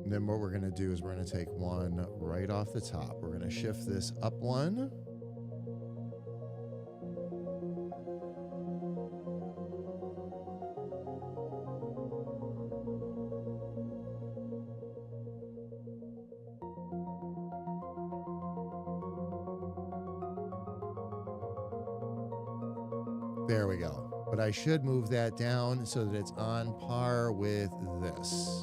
[SPEAKER 1] And then what we're going to do is we're going to take one right off the top. We're going to shift this up one. There we go. But I should move that down so that it's on par with this.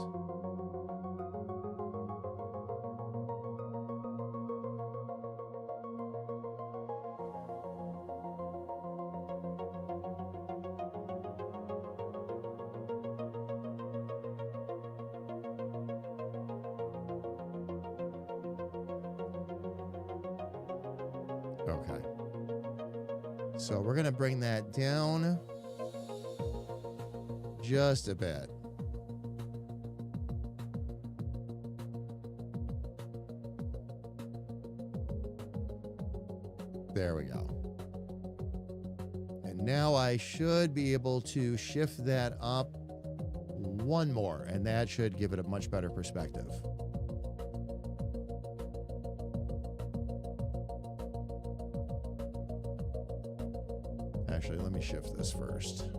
[SPEAKER 1] Okay. So we're going to bring that down just a bit. There we go. And now I should be able to shift that up one more, and that should give it a much better perspective. Actually, let me shift this first.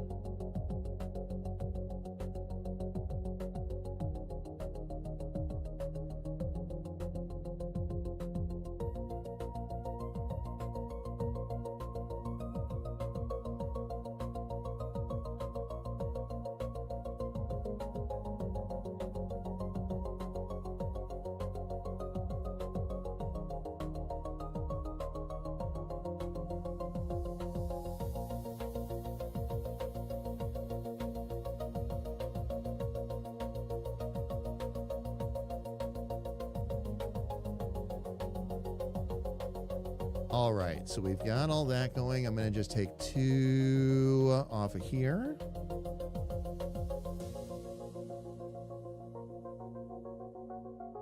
[SPEAKER 1] All right, so we've got all that going. I'm going to just take 2 off of here.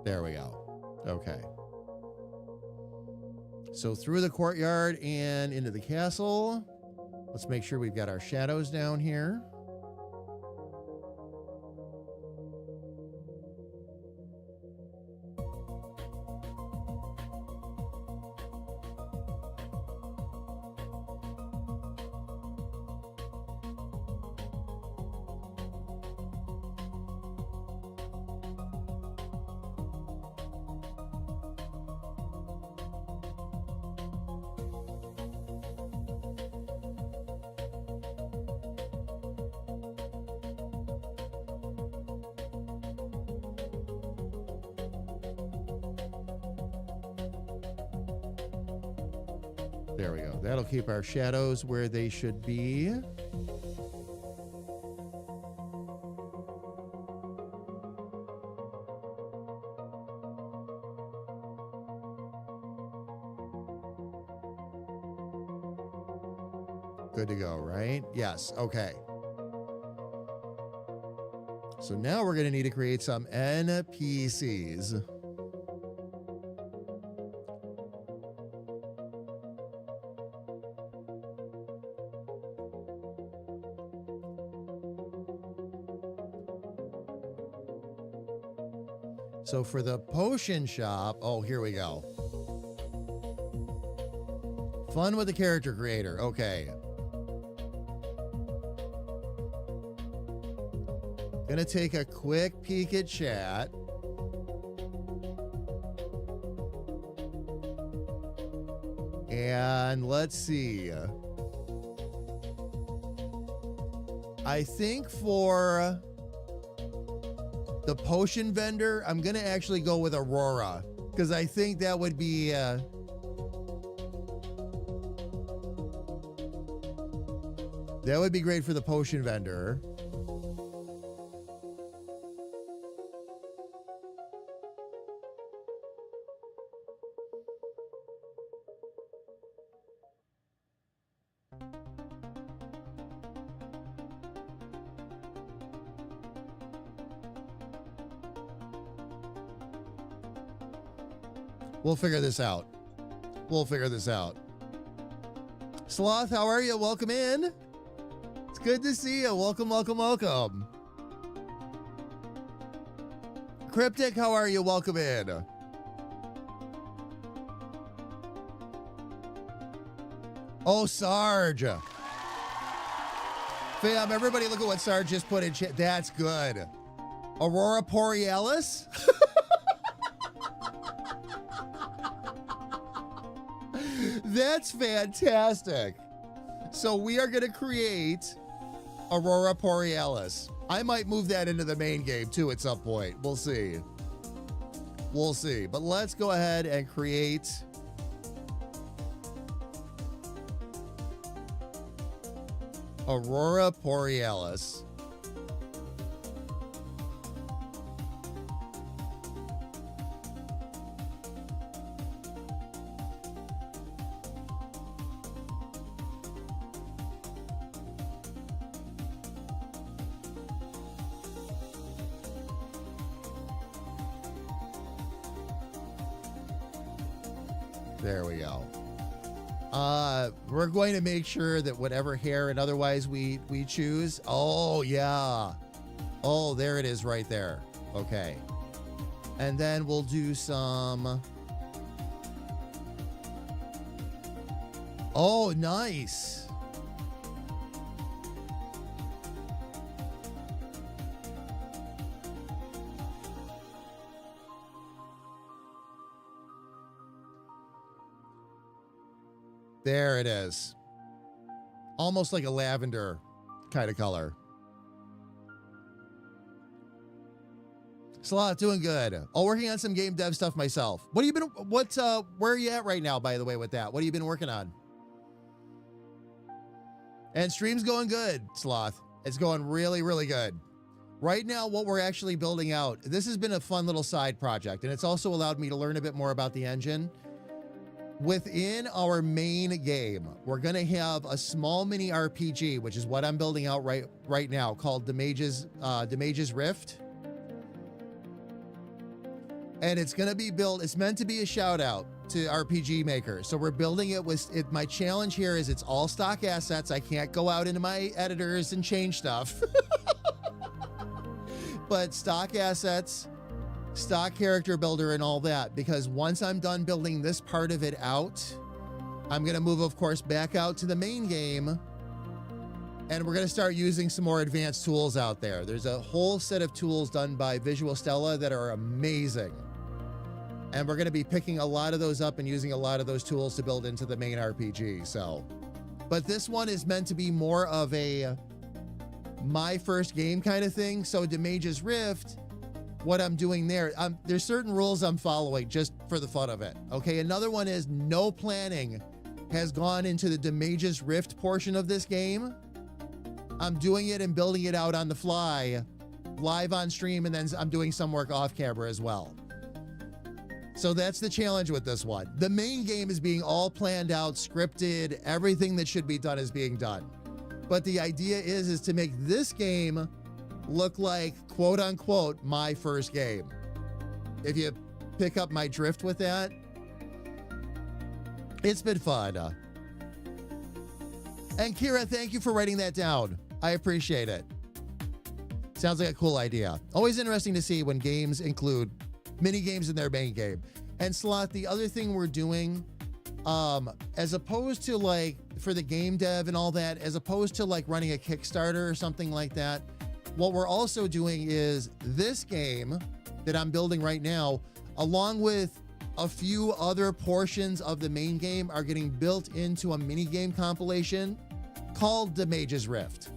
[SPEAKER 1] There we go. Okay. So through the courtyard and into the castle. Let's make sure we've got our shadows down here. There we go. That'll keep our shadows where they should be. Good to go, right? Yes. Okay. So now we're going to need to create some NPCs. So for the potion shop, oh, here we go. Fun with the character creator. Okay. Gonna take a quick peek at chat. And let's see. I think for the potion vendor, I'm going to actually go with Aurora, because I think that would be great for the potion vendor. We'll figure this out. We'll figure this out. Sloth, how are you? Welcome in. It's good to see you. Welcome, welcome, welcome. Cryptic, how are you? Welcome in. Oh, Sarge. Fam, everybody look at what Sarge just put in chat. That's good. Aurora Borealis? That's fantastic. So we are going to create Aurora Borealis. I might move that into the main game too at some point. We'll see. We'll see. But let's go ahead and create Aurora Borealis. There we go. We're going to make sure that whatever hair and otherwise we choose. Oh, yeah. Oh, there it is right there. Okay. And then we'll do some. Oh, nice. There it is. Almost like a lavender kind of color. Sloth, doing good. Oh, working on some game dev stuff myself. Where are you at right now, by the way, with that? What have you been working on? And stream's going good, Sloth. It's going really, really good. Right now, what we're actually building out, this has been a fun little side project, and it's also allowed me to learn a bit more about the engine. Within our main game, we're going to have a small mini RPG, which is what I'm building out right now, called the Mage's Rift. And it's going to be built, it's meant to be a shout out to RPG makers. So we're building it with, my challenge here is it's all stock assets. I can't go out into my editors and change stuff. But stock assets, stock character builder and all that, because once I'm done building this part of it out, I'm going to move, of course, back out to the main game, and we're going to start using some more advanced tools out there. There's a whole set of tools done by Visual Stella that are amazing, and we're going to be picking a lot of those up and using a lot of those tools to build into the main RPG. So, but this one is meant to be more of a my first game kind of thing. So the Mage's Rift, what I'm doing there's certain rules I'm following just for the fun of it. Okay, another one is no planning has gone into the Mage's Rift portion of this game. I'm doing it and building it out on the fly, live on stream, and then I'm doing some work off camera as well. So that's the challenge with this one. The main game is being all planned out, scripted, everything that should be done is being done. But the idea is to make this game look like, quote unquote, my first game. If you pick up my drift with that, it's been fun. And Kira, thank you for writing that down. I appreciate it. Sounds like a cool idea. Always interesting to see when games include mini games in their main game. And Sloth, the other thing we're doing, as opposed to like for the game dev and all that, as opposed to like running a Kickstarter or something like that, what we're also doing is this game that I'm building right now, along with a few other portions of the main game, are getting built into a mini game compilation called the Mage's Rift.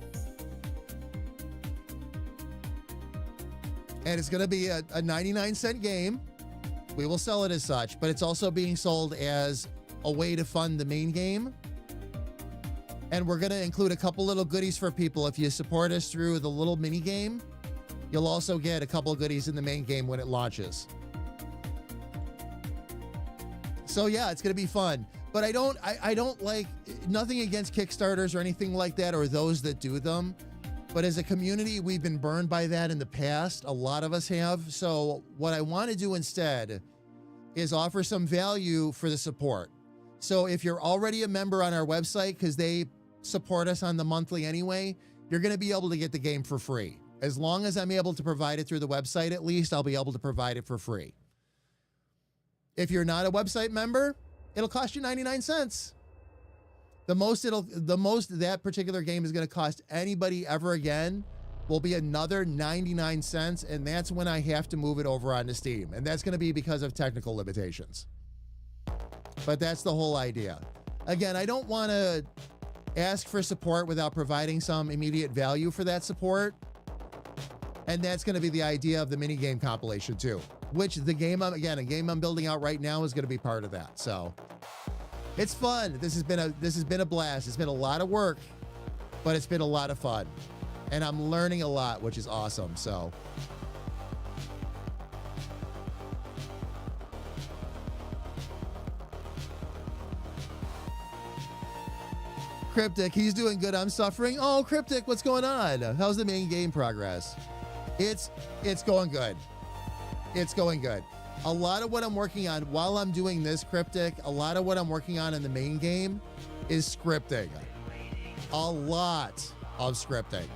[SPEAKER 1] And it's going to be a 99-cent game. We will sell it as such, but it's also being sold as a way to fund the main game. And we're going to include a couple little goodies for people. If you support us through the little mini game, you'll also get a couple of goodies in the main game when it launches. So yeah, it's going to be fun. But I don't like, nothing against Kickstarters or anything like that, or those that do them. But as a community, we've been burned by that in the past. A lot of us have. So what I want to do instead is offer some value for the support. So if you're already a member on our website, because they support us on the monthly anyway, you're going to be able to get the game for free. As long as I'm able to provide it through the website, at least I'll be able to provide it for free. If you're not a website member, it'll cost you 99 cents. The most that particular game is going to cost anybody ever again will be another 99 cents, and that's when I have to move it over onto Steam. And that's going to be because of technical limitations. But that's the whole idea. Again, I don't want to ask for support without providing some immediate value for that support. And that's going to be the idea of the minigame compilation too, which the game, a game I'm building out right now is going to be part of that. So it's fun. This has been a blast. It's been a lot of work, but it's been a lot of fun. And I'm learning a lot, which is awesome. So Cryptic, he's doing good. I'm suffering. Oh, Cryptic, what's going on? How's the main game progress? It's going good. It's going good. A lot of what I'm working on while I'm doing this, Cryptic, a lot of what I'm working on in the main game is scripting. A lot of scripting.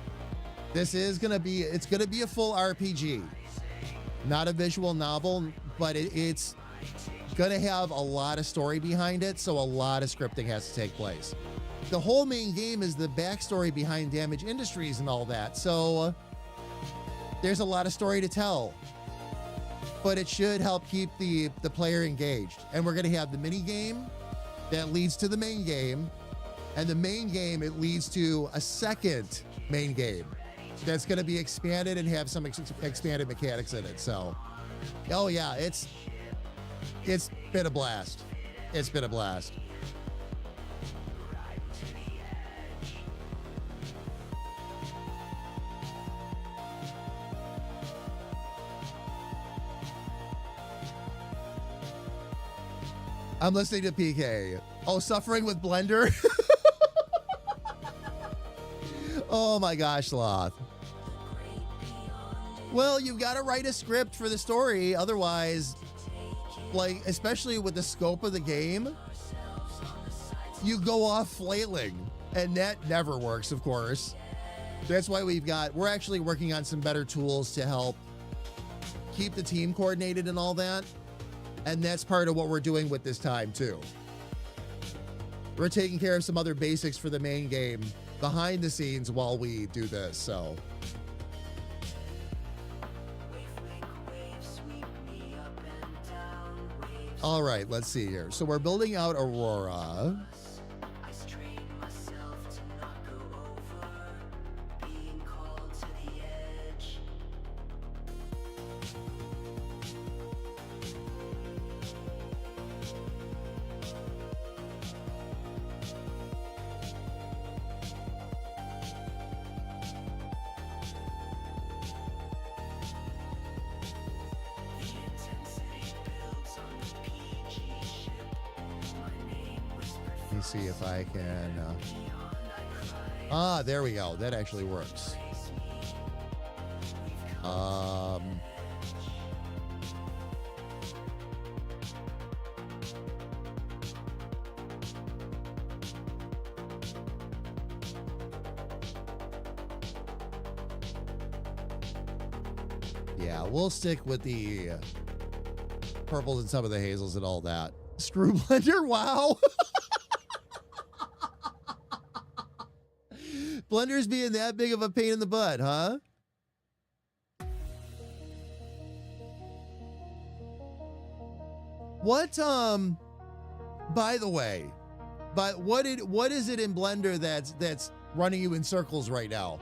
[SPEAKER 1] This is it's gonna be a full RPG, not a visual novel, but it's gonna have a lot of story behind it, so a lot of scripting has to take place. The whole main game is the backstory behind Damage Industries and all that, so there's a lot of story to tell, but it should help keep the player engaged. And we're gonna have the mini game that leads to the main game, and the main game, it leads to a second main game that's gonna be expanded and have some expanded mechanics in it. So, oh yeah, it's been a blast. It's been a blast. I'm listening to PK. Oh, suffering with Blender? Oh my gosh, Sloth. Well, you've got to write a script for the story. Otherwise, like, especially with the scope of the game, you go off flailing. And that never works, of course. That's why we're actually working on some better tools to help keep the team coordinated and all that. And that's part of what we're doing with this time too. We're taking care of some other basics for the main game behind the scenes while we do this, so. All right, let's see here. So we're building out Aurora. See if I can there we go. That actually works. Yeah, we'll stick with the purples and some of the hazels and all that. Screw Blender, wow. Blender's being that big of a pain in the butt, huh? What, by the way, but what is it in Blender that's running you in circles right now?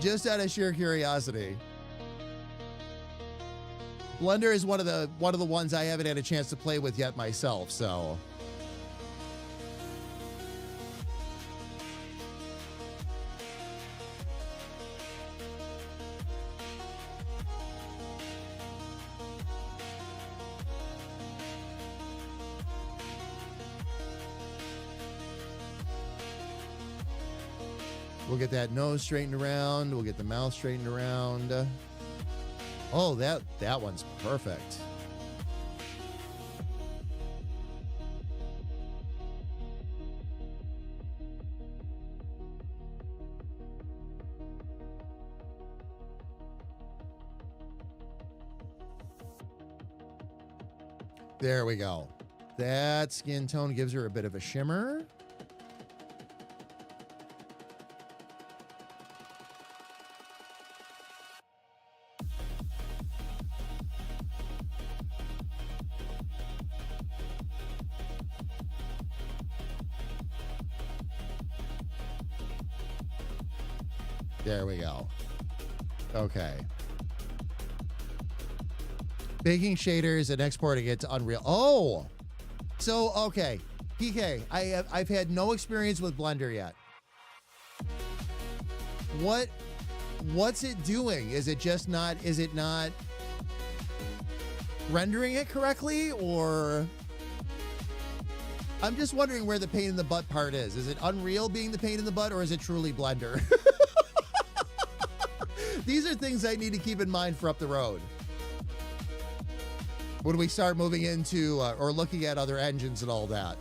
[SPEAKER 1] Just out of sheer curiosity. Blender is one of the ones I haven't had a chance to play with yet myself, so. We'll get that nose straightened around. We'll get the mouth straightened around. Oh, that one's perfect. There we go. That skin tone gives her a bit of a shimmer. There we go. Okay. Baking shaders and exporting it to Unreal. Oh, so okay, PK. I've had no experience with Blender yet. What's it doing? Is it just not? Is it not rendering it correctly, or? I'm just wondering where the pain in the butt part is. Is it Unreal being the pain in the butt, or is it truly Blender? These are things I need to keep in mind for up the road when we start moving into or looking at other engines and all that.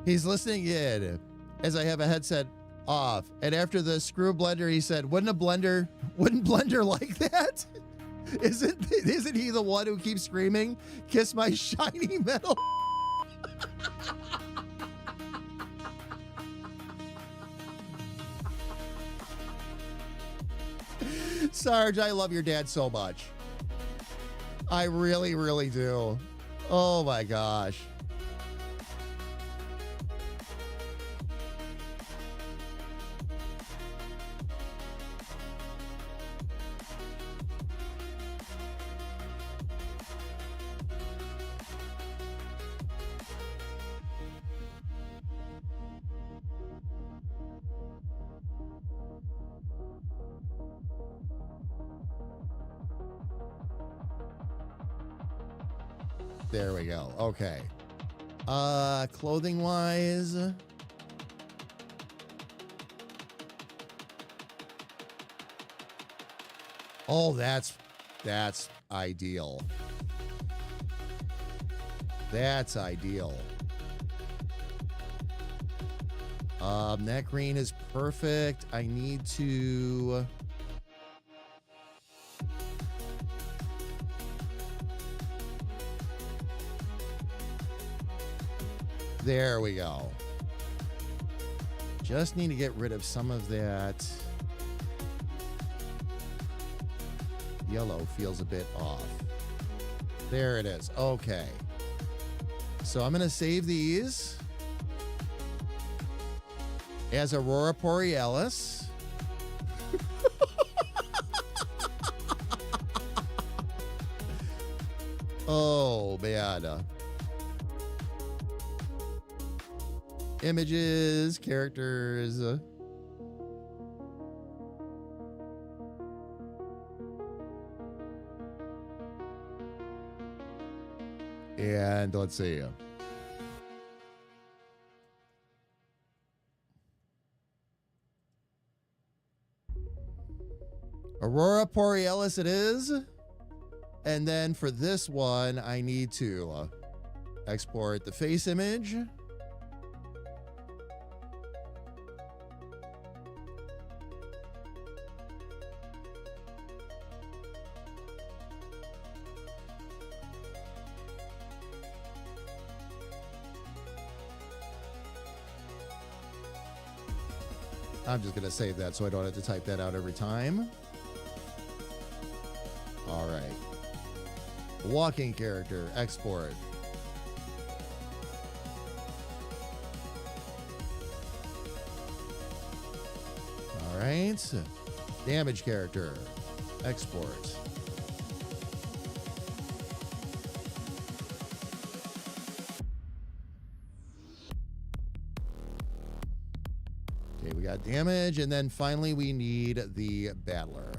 [SPEAKER 1] He's listening in as I have a headset off, and after the screw blender, he said, wouldn't Blender like that? Isn't he the one who keeps screaming, kiss my shiny metal? Sarge, I love your dad so much. I really, really do. Oh my gosh. There we go. Okay. Clothing wise. Oh, that's ideal. That's ideal. That green is perfect. I need to there we go. Just need to get rid of some of that. Yellow feels a bit off. There it is. Okay. So I'm going to save these as Aurora Borealis. Oh, man. Images, characters. And let's see. Aurora Borealis it is. And then for this one, I need to export the face image. I'm just going to save that so I don't have to type that out every time. All right. Walking character, export. All right. Damage character, export. Okay, we got damage, and then finally we need the battler.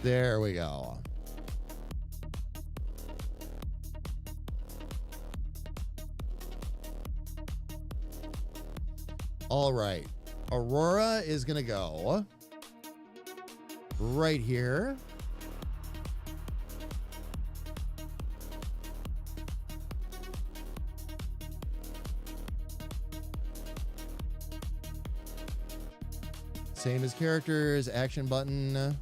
[SPEAKER 1] There we go. All right. Aurora is going to go right here. Same as characters, action button.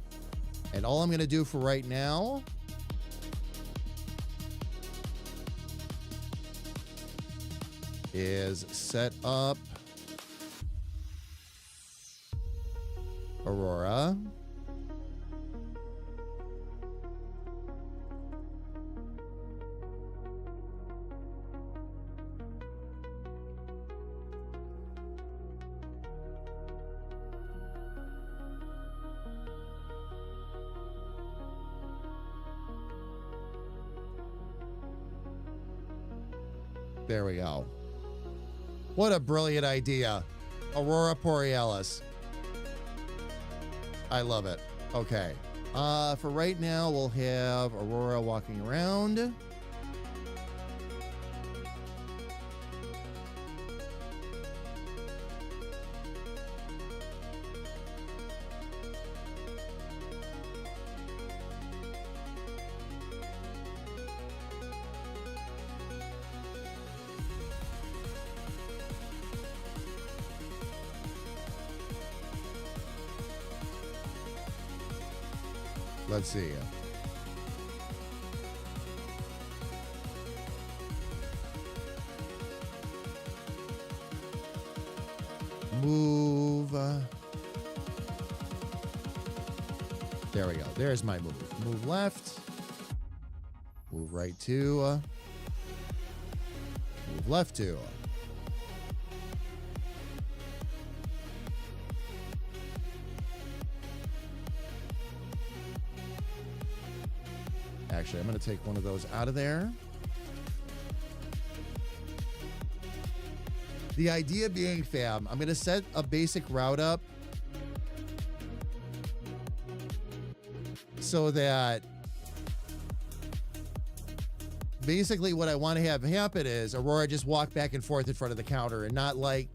[SPEAKER 1] And all I'm going to do for right now is set up Aurora. There we go. What a brilliant idea. Aurora Borealis. I love it. Okay. For right now, we'll have Aurora walking around. Let's see. Move. There we go. There's my move. Move left. Move right 2. Move left 2. Actually, I'm going to take one of those out of there. The idea being, fam, I'm going to set a basic route up so that basically what I want to have happen is Aurora just walk back and forth in front of the counter and not like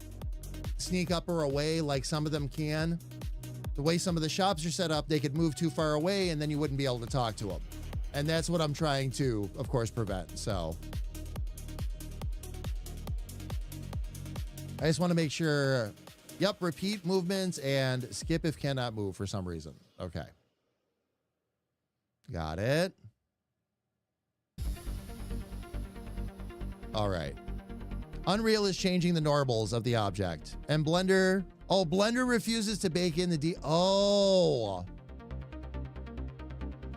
[SPEAKER 1] sneak up or away like some of them can. The way some of the shops are set up, they could move too far away and then you wouldn't be able to talk to them. And that's what I'm trying to, of course, prevent. So I just want to make sure, yep, repeat movements and skip if cannot move for some reason. Okay. Got it. All right. Unreal is changing the normals of the object. And Blender, oh, Blender refuses to bake in the oh.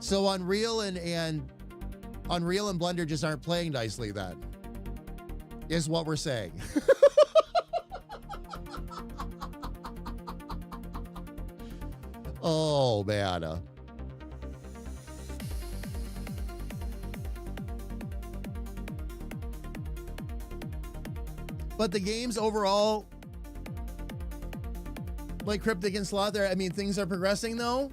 [SPEAKER 1] So Unreal and Blender just aren't playing nicely then, is what we're saying. Oh, man. But the games overall, like Cryptic and Sloth there, I mean, things are progressing though.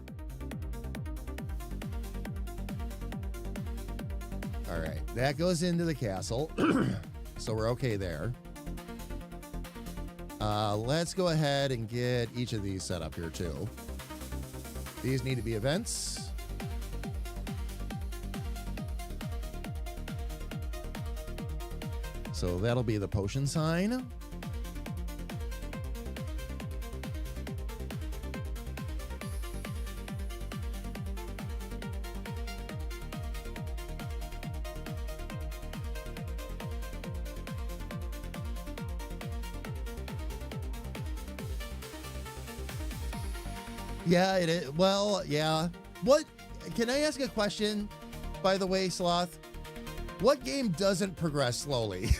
[SPEAKER 1] All right, that goes into the castle. So we're okay there. Let's go ahead and get each of these set up here too. These need to be events. So that'll be the potion sign. Yeah, it is. Well, yeah. What? Can I ask a question, by the way, Sloth? What game doesn't progress slowly?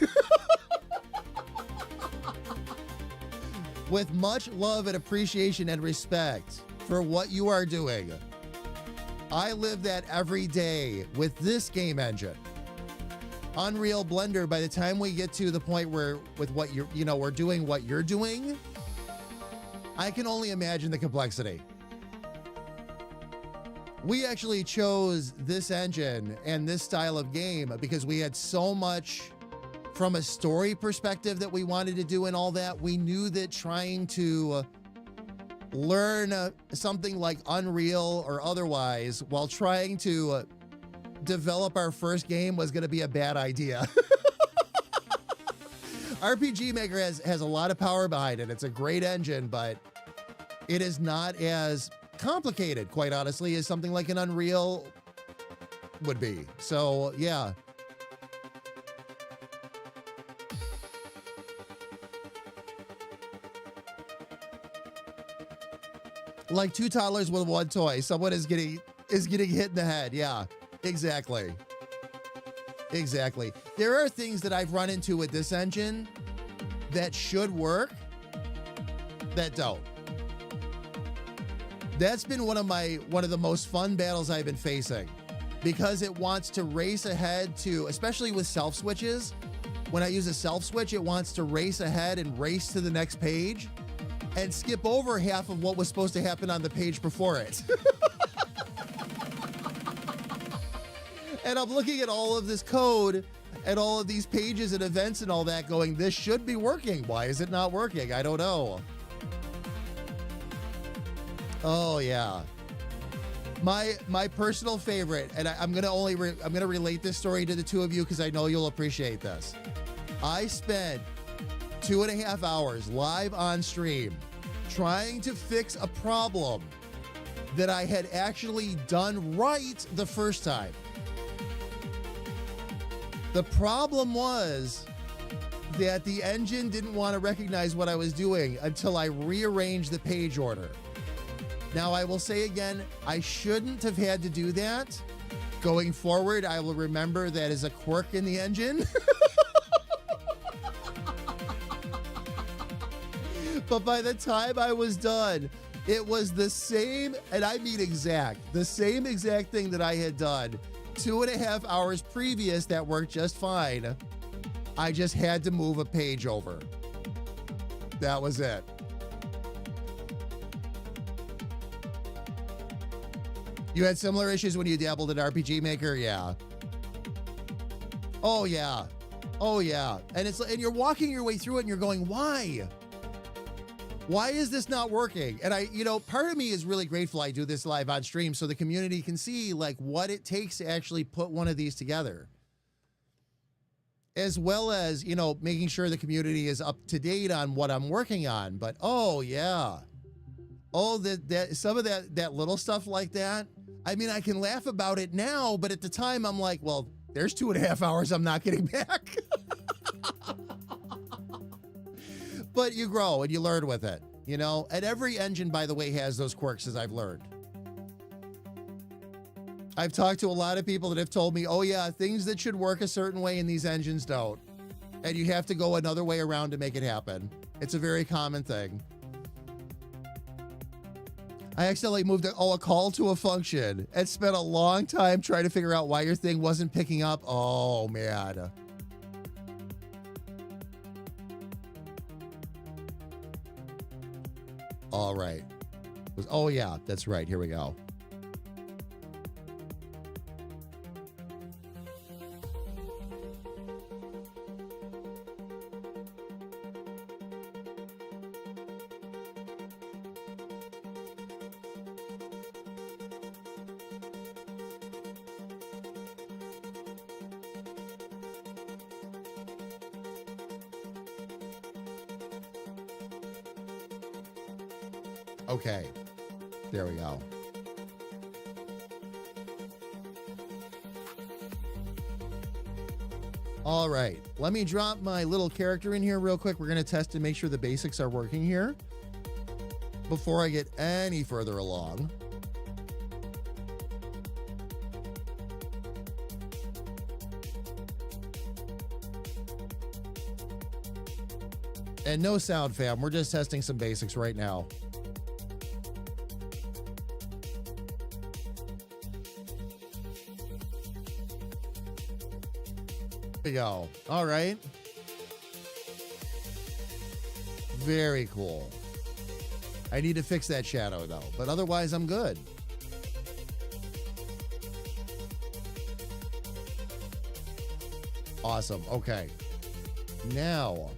[SPEAKER 1] With much love and appreciation and respect for what you are doing, I live that every day with this game engine. Unreal Blender, by the time we get to the point where with what you're, we're doing what you're doing, I can only imagine the complexity. We actually chose this engine and this style of game because we had so much from a story perspective that we wanted to do and all that. We knew that trying to learn something like Unreal or otherwise while trying to develop our first game was going to be a bad idea. RPG Maker has a lot of power behind it. It's a great engine, but it is not as complicated, quite honestly, as something like an Unreal would be. So, yeah. Like two toddlers with one toy. Someone is getting hit in the head. Yeah, exactly. Exactly. There are things that I've run into with this engine that should work that don't. That's been one of the most fun battles I've been facing because it wants to race ahead to, especially with self switches, when I use a self switch, it wants to race ahead and race to the next page and skip over half of what was supposed to happen on the page before it. And I'm looking at all of this code and all of these pages and events and all that going, this should be working. Why is it not working? I don't know. Oh yeah. My personal favorite, and I'm gonna relate this story to the two of you because I know you'll appreciate this. I spent 2.5 hours live on stream trying to fix a problem that I had actually done right the first time. The problem was that the engine didn't want to recognize what I was doing until I rearranged the page order. Now, I will say again, I shouldn't have had to do that. Going forward, I will remember that as a quirk in the engine. But by the time I was done, it was the same, and I mean the same exact thing that I had done 2.5 hours previous that worked just fine. I just had to move a page over. That was it. You had similar issues when you dabbled in RPG Maker? Yeah. Oh yeah. Oh yeah. And you're walking your way through it and you're going, why? Why is this not working? And part of me is really grateful I do this live on stream so the community can see like what it takes to actually put one of these together. As well as, making sure the community is up to date on what I'm working on. But oh yeah. Oh, that some of that little stuff like that. I mean, I can laugh about it now, but at the time I'm like, well, there's 2.5 hours I'm not getting back. But you grow and you learn with it, And every engine, by the way, has those quirks, as I've learned. I've talked to a lot of people that have told me, oh yeah, things that should work a certain way in these engines don't. And you have to go another way around to make it happen. It's a very common thing. I accidentally moved a call to a function and spent a long time trying to figure out why your thing wasn't picking up. Oh, man. All right. Oh, yeah, that's right. Here we go. Okay, there we go. All right, let me drop my little character in here real quick. We're going to test and make sure the basics are working here before I get any further along. And no sound, fam. We're just testing some basics right now. There we go. All right. Very cool. I need to fix that shadow though, but otherwise I'm good. Awesome. Okay. Now.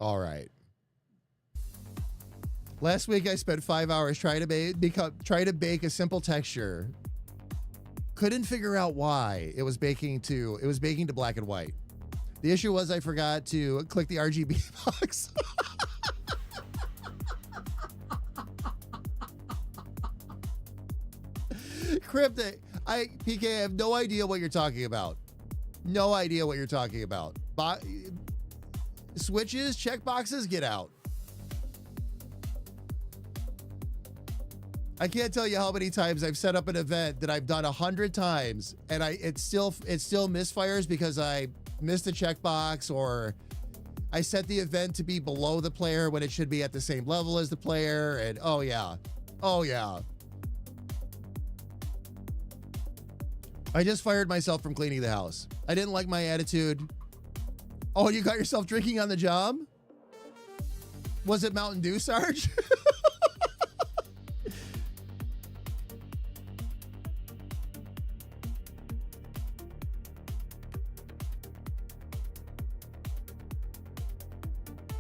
[SPEAKER 1] All right. Last week I spent 5 hours trying to bake a simple texture. Couldn't figure out why it was baking to black and white. The issue was I forgot to click the RGB box. Cryptic. PK, I have no idea what you're talking about. No idea what you're talking about. Switches, checkboxes, get out. I can't tell you how many times I've set up an event that I've done 100 times and it still misfires because I missed a checkbox, or I set the event to be below the player when it should be at the same level as the player. And oh yeah. I just fired myself from cleaning the house. I didn't like my attitude. Oh, you got yourself drinking on the job? Was it Mountain Dew, Sarge?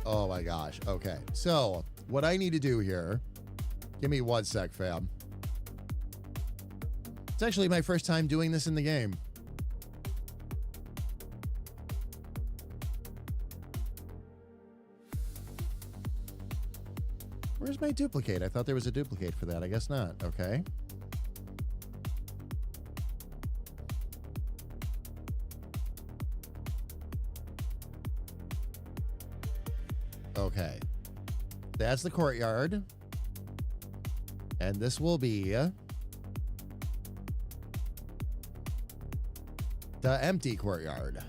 [SPEAKER 1] Oh my gosh. Okay. So what I need to do here, give me 1 sec, fam. It's actually my first time doing this in the game. Where's my duplicate? I thought there was a duplicate for that. I guess not. Okay. Okay. That's the courtyard. And this will be the empty courtyard.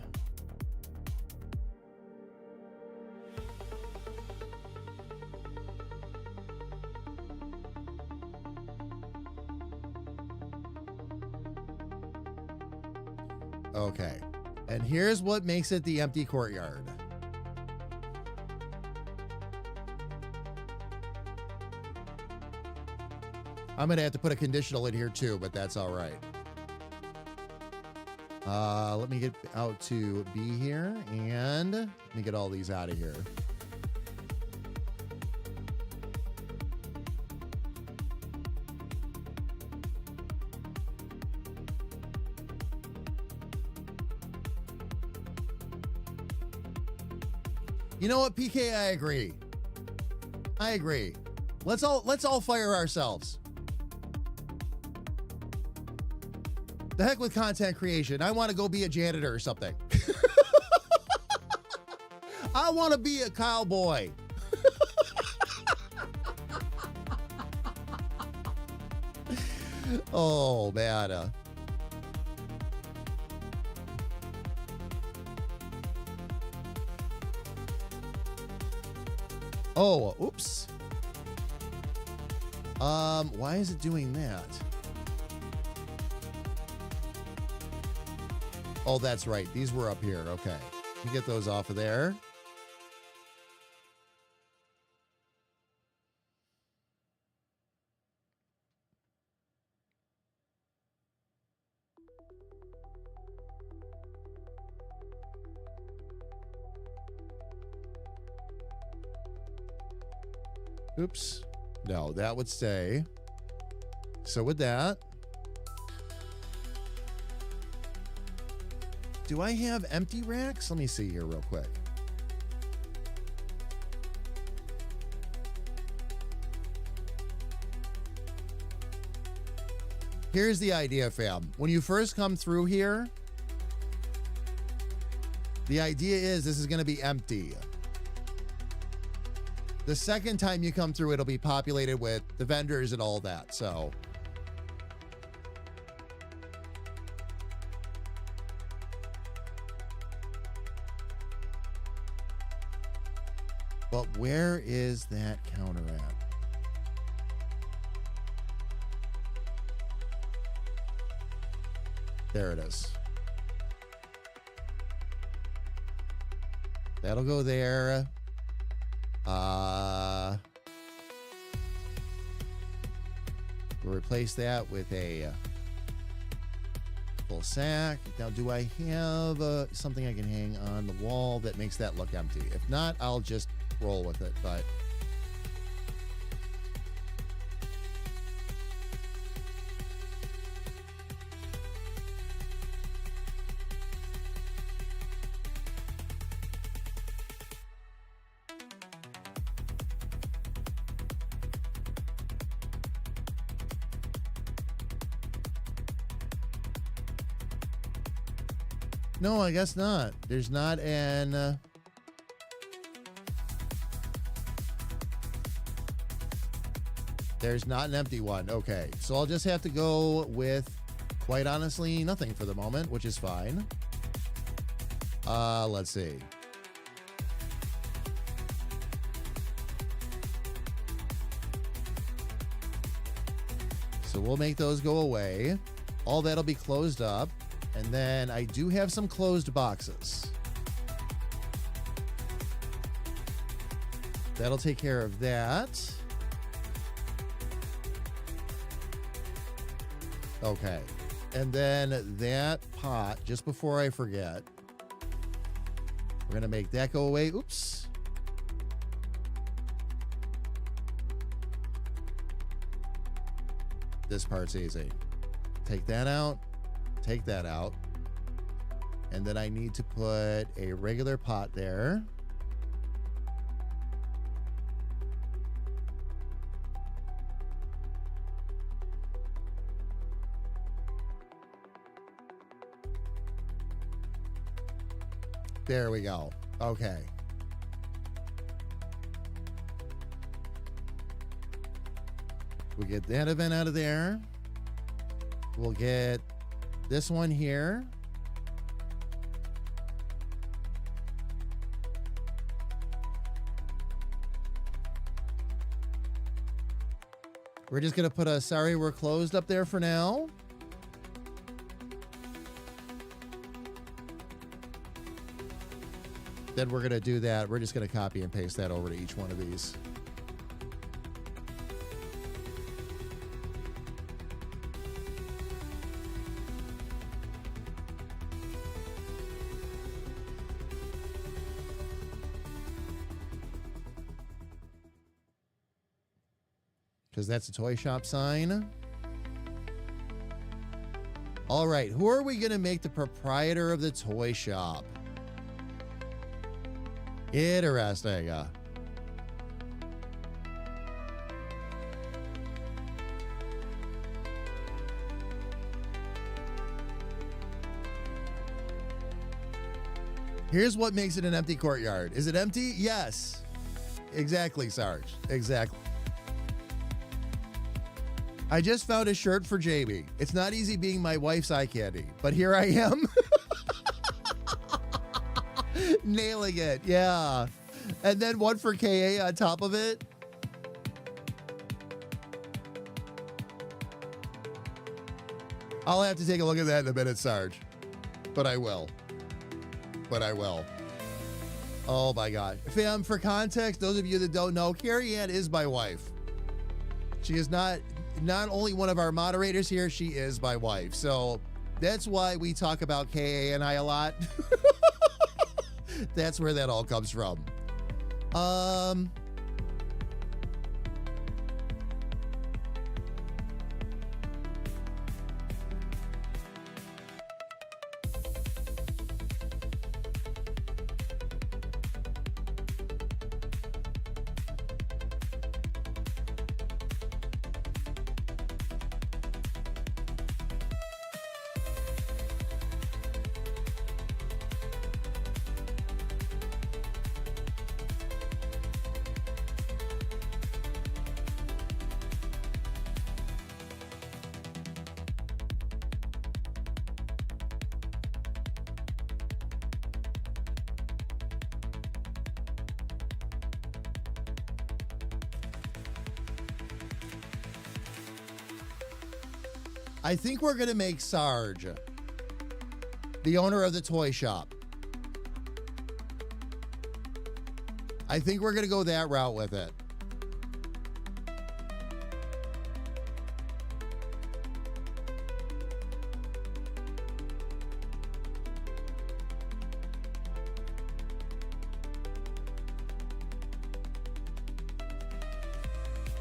[SPEAKER 1] Okay. And here's what makes it the empty courtyard. I'm going to have to put a conditional in here too, but that's all right. Let me get out to B here, and let me get all these out of here. You know what, PK? I agree. I agree. Let's all fire ourselves. The heck with content creation. I want to go be a janitor or something. I want to be a cowboy. Oh, man. Oh, oops. Why is it doing that? Oh, that's right. These were up here. Okay. Let me get those off of there. Oops. No, that would stay. So with that, do I have empty racks? Let me see here real quick. Here's the idea, fam. When you first come through here, the idea is this is going to be empty. The second time you come through, it'll be populated with the vendors and all that. So but where is that counter at? There it is. That'll go there. We'll replace that with a full sack. Now, do I have something I can hang on the wall that makes that look empty? If not, I'll just roll with it, but no, I guess not. There's not an There's not an empty one. Okay, so I'll just have to go with, quite honestly, nothing for the moment, which is fine. Let's see. So we'll make those go away. All that'll be closed up. And then I do have some closed boxes. That'll take care of that. Okay. And then that pot, just before I forget, we're going to make that go away. Oops. This part's easy. Take that out. Take that out. And then I need to put a regular pot there. There we go. Okay. We get that event out of there. We'll get this one here. We're just going to put a sorry we're closed up there for now. Then we're going to do that. We're just going to copy and paste that over to each one of these. Because that's a toy shop sign. All right, who are we going to make the proprietor of the toy shop? Interesting. Here's what makes it an empty courtyard. Is it empty? Yes. Exactly, Sarge. Exactly. I just found a shirt for Jamie. It's not easy being my wife's eye candy, but here I am. Nailing it, yeah. And then one for KA on top of it. I'll have to take a look at that in a minute, Sarge. But I will. Oh my God. Fam, for context, those of you that don't know, Carrie Ann is my wife. She is not only one of our moderators here, she is my wife. So that's why we talk about KA and I a lot. That's where that all comes from. I think we're going to make Sarge the owner of the toy shop. I think we're going to go that route with it.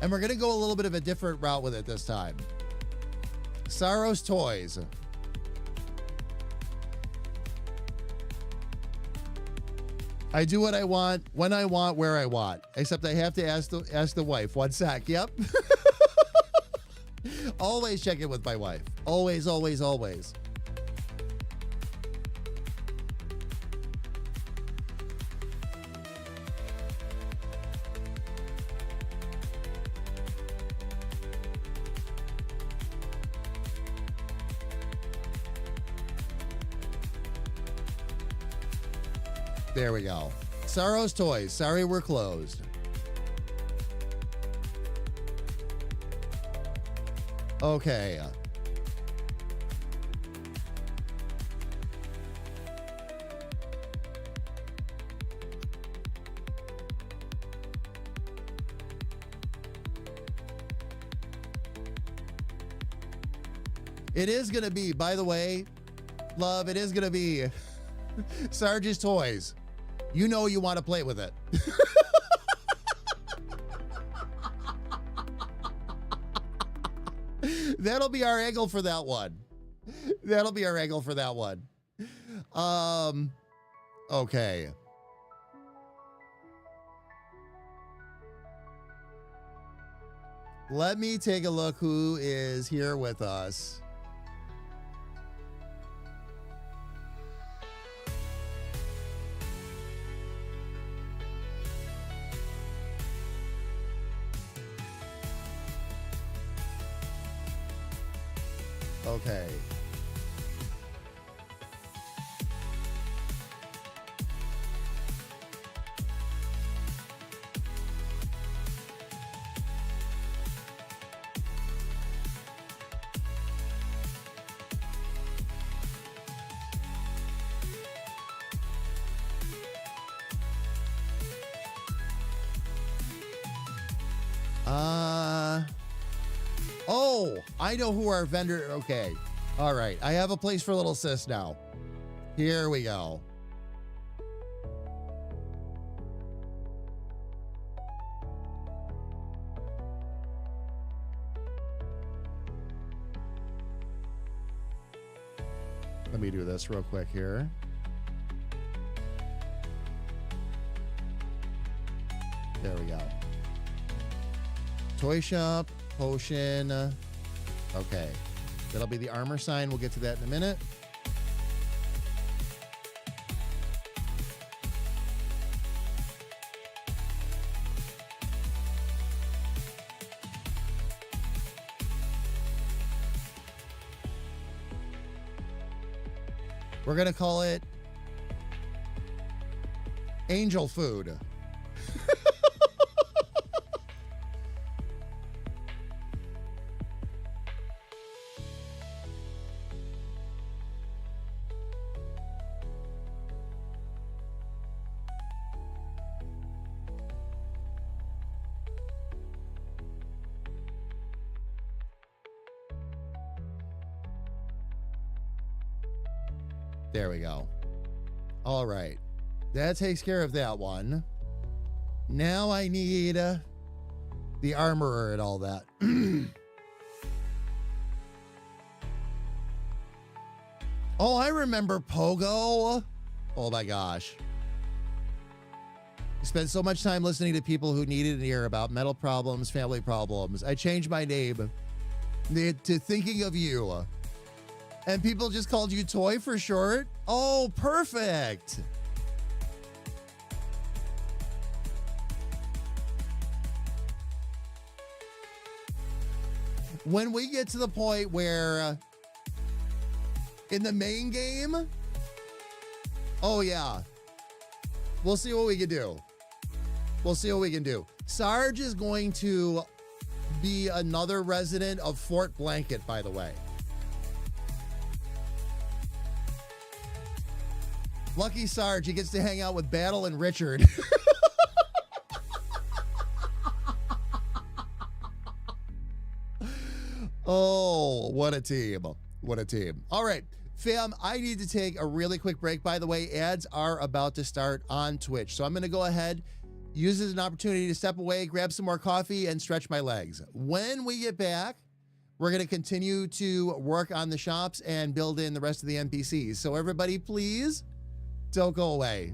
[SPEAKER 1] And we're going to go a little bit of a different route with it this time. Saros Toys. I do what I want, when I want, where I want. Except I have to ask the wife. 1 sec. Yep. Always check in with my wife. Always, always, always. There we go. Sorrow's Toys. Sorry, we're closed. Okay. It is going to be, by the way, love, it is going to be Sarge's Toys. You know you want to play with it. That'll be our angle for that one. That'll be our angle for that one. Okay. Let me take a look who is here with us. Okay. Oh, I know who our vendor. Okay. All right. I have a place for little sis now. Here we go. Let me do this real quick here. There we go. Toy shop, potion. Okay. That'll be the armor sign. We'll get to that in a minute. We're going to call it Angel Food. There we go. All right. That takes care of that one. Now I need the armorer and all that. Oh, I remember Pogo. Oh my gosh. I spent so much time listening to people who needed to hear about mental problems, family problems. I changed my name to Thinking of You. And people just called you Toy for short? Oh, perfect. When we get to the point where in the main game, oh yeah, we'll see what we can do. We'll see what we can do. Sarge is going to be another resident of Fort Blanket, by the way. Lucky Sarge, he gets to hang out with Battle and Richard. Oh, what a team. What a team. All right, fam, I need to take a really quick break. By the way, ads are about to start on Twitch. So I'm going to go ahead, use it as an opportunity to step away, grab some more coffee, and stretch my legs. When we get back, we're going to continue to work on the shops and build in the rest of the NPCs. So everybody, please don't go away.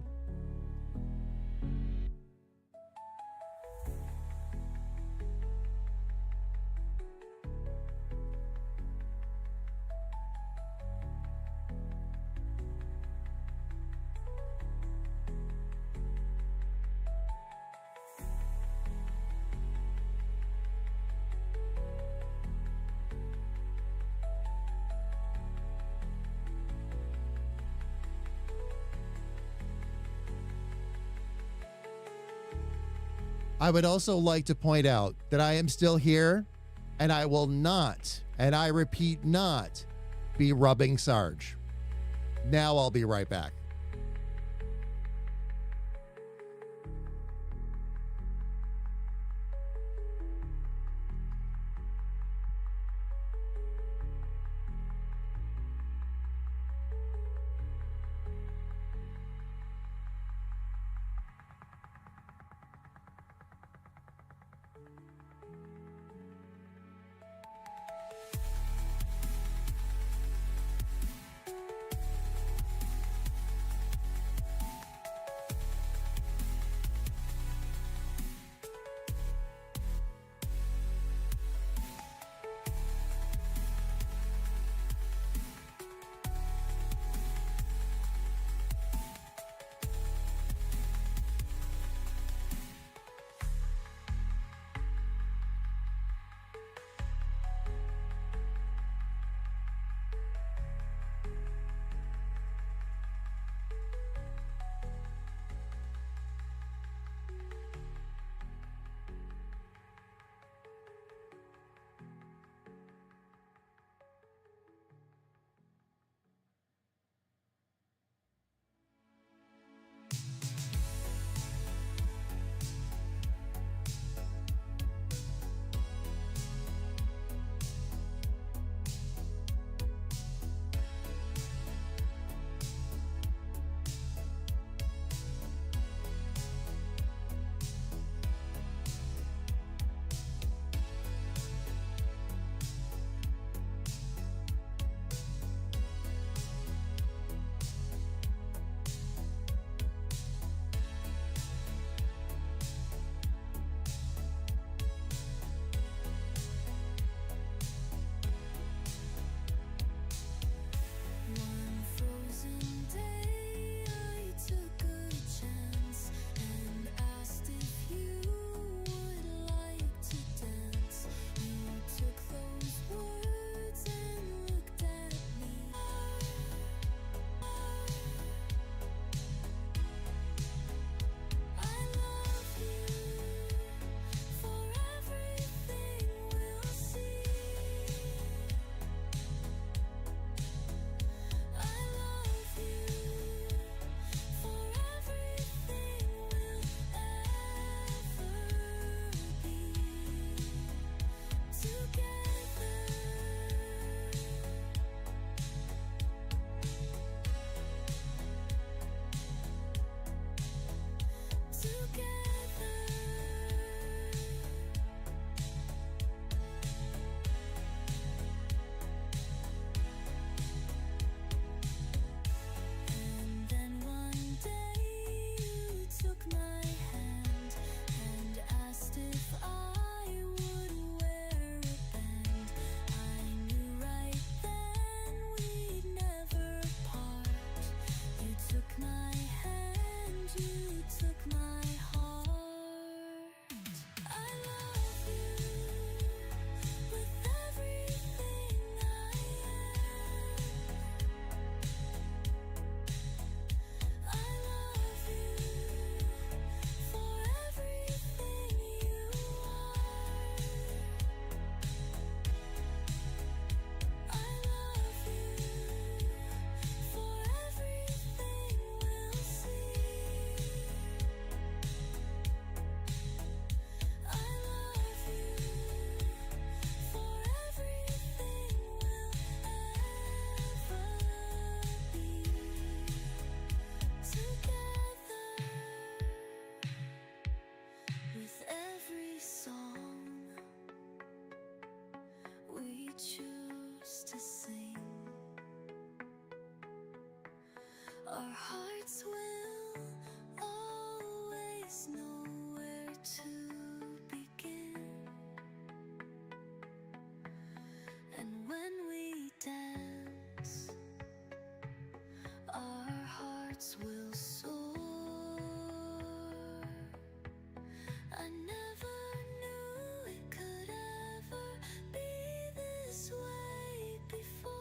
[SPEAKER 1] I would also like to point out that I am still here and I will not, and I repeat, not be rubbing Sarge. Now I'll be right back.
[SPEAKER 3] One frozen day, I took a chance and asked if you would like to dance. You took those words and looked at me. I love you for everything we'll see. I love you for everything we'll ever be together. And then one day you took my hand and asked if I would wear a band. I knew right then we'd never part. You took my hand, you took my heart. I love you with everything I am. I love you for everything you are. I love you for everything we'll see. I love you for everything we'll ever be together. With every song we choose to sing, our hearts will always know where to begin. And when we dance, our hearts will soar. I never knew it could ever be this way before.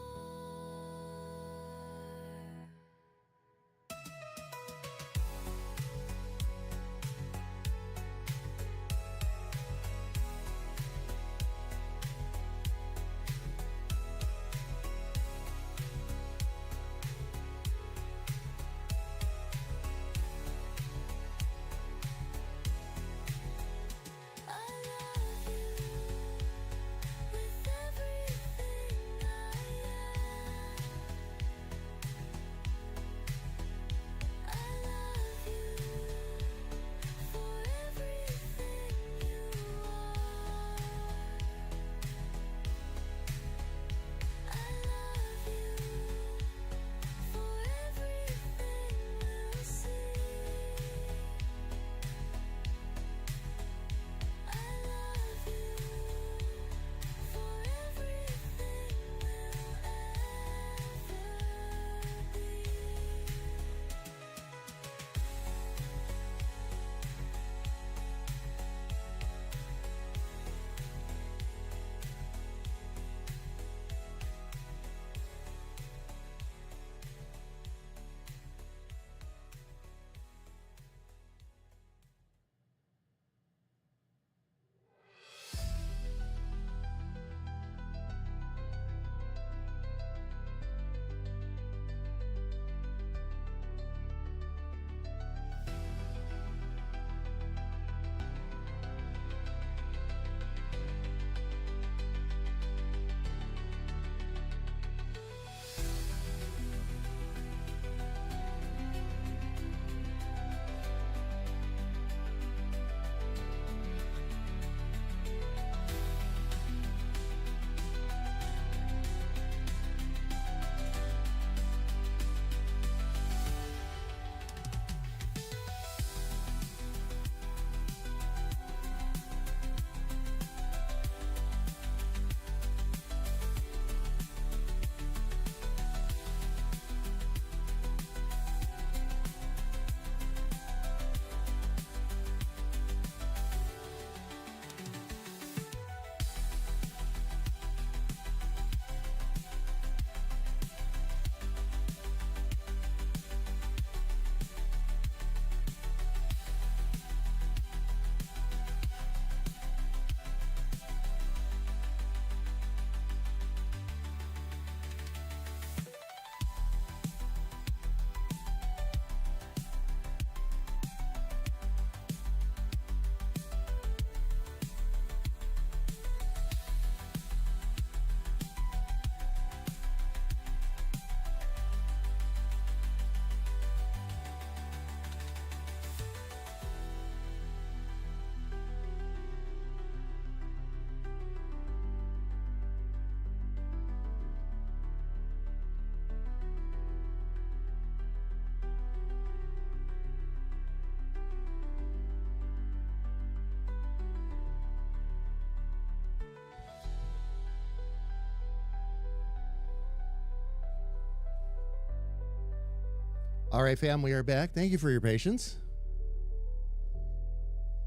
[SPEAKER 1] All right, fam, we are back. Thank you for your patience.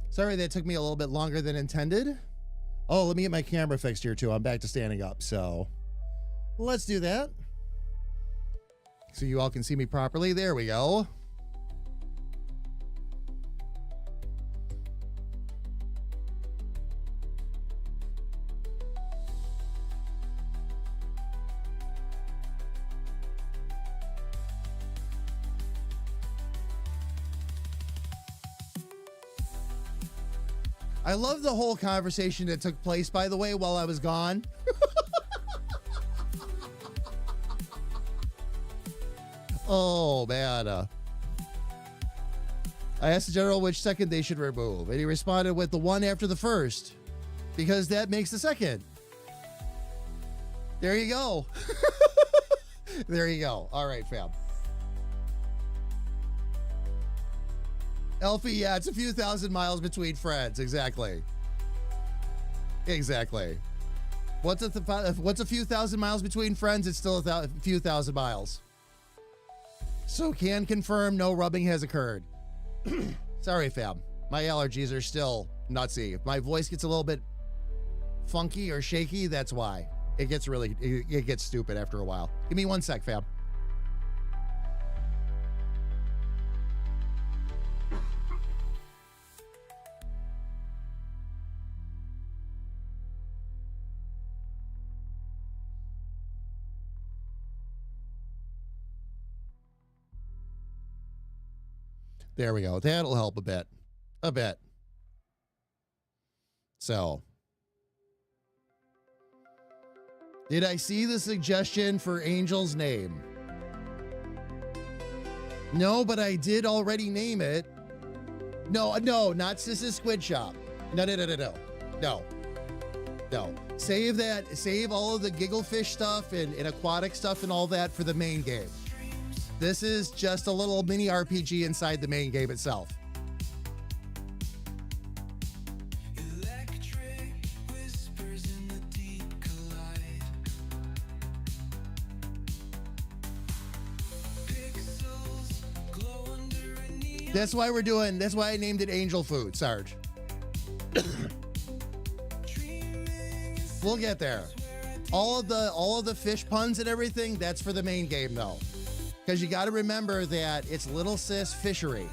[SPEAKER 1] Sorry that took me a little bit longer than intended. Oh, let me get my camera fixed here too. I'm back to standing up, so let's do that. So you all can see me properly. There we go. I love the whole conversation that took place, by the way, while I was gone. Oh, man. I asked the general which second they should remove, and he responded with the one after the first, because that makes the second. There you go. There you go. All right, fam. Elfie, yeah, it's a few thousand miles between friends. Exactly. Exactly. What's a few thousand miles between friends? It's still a few thousand miles. So can confirm no rubbing has occurred. Sorry, fam. My allergies are still nutsy. If my voice gets a little bit funky or shaky, that's why. It gets stupid after a while. Give me 1 sec, fam. There we go. That'll help a bit. A bit. So. Did I see the suggestion for Angel's name? No, but I did already name it. No, not Sis's Squid Shop. No. Save all of the Gigglefish stuff and aquatic stuff and all that for the main game. This is just a little mini RPG inside the main game itself.
[SPEAKER 4] Electric whispers in the deep collide. Pixels glow underneath.
[SPEAKER 1] That's why I named it Angel Food, Sarge. We'll get there. All of the fish puns and everything, that's for the main game though. Because you got to remember that it's Little Sis Fishery,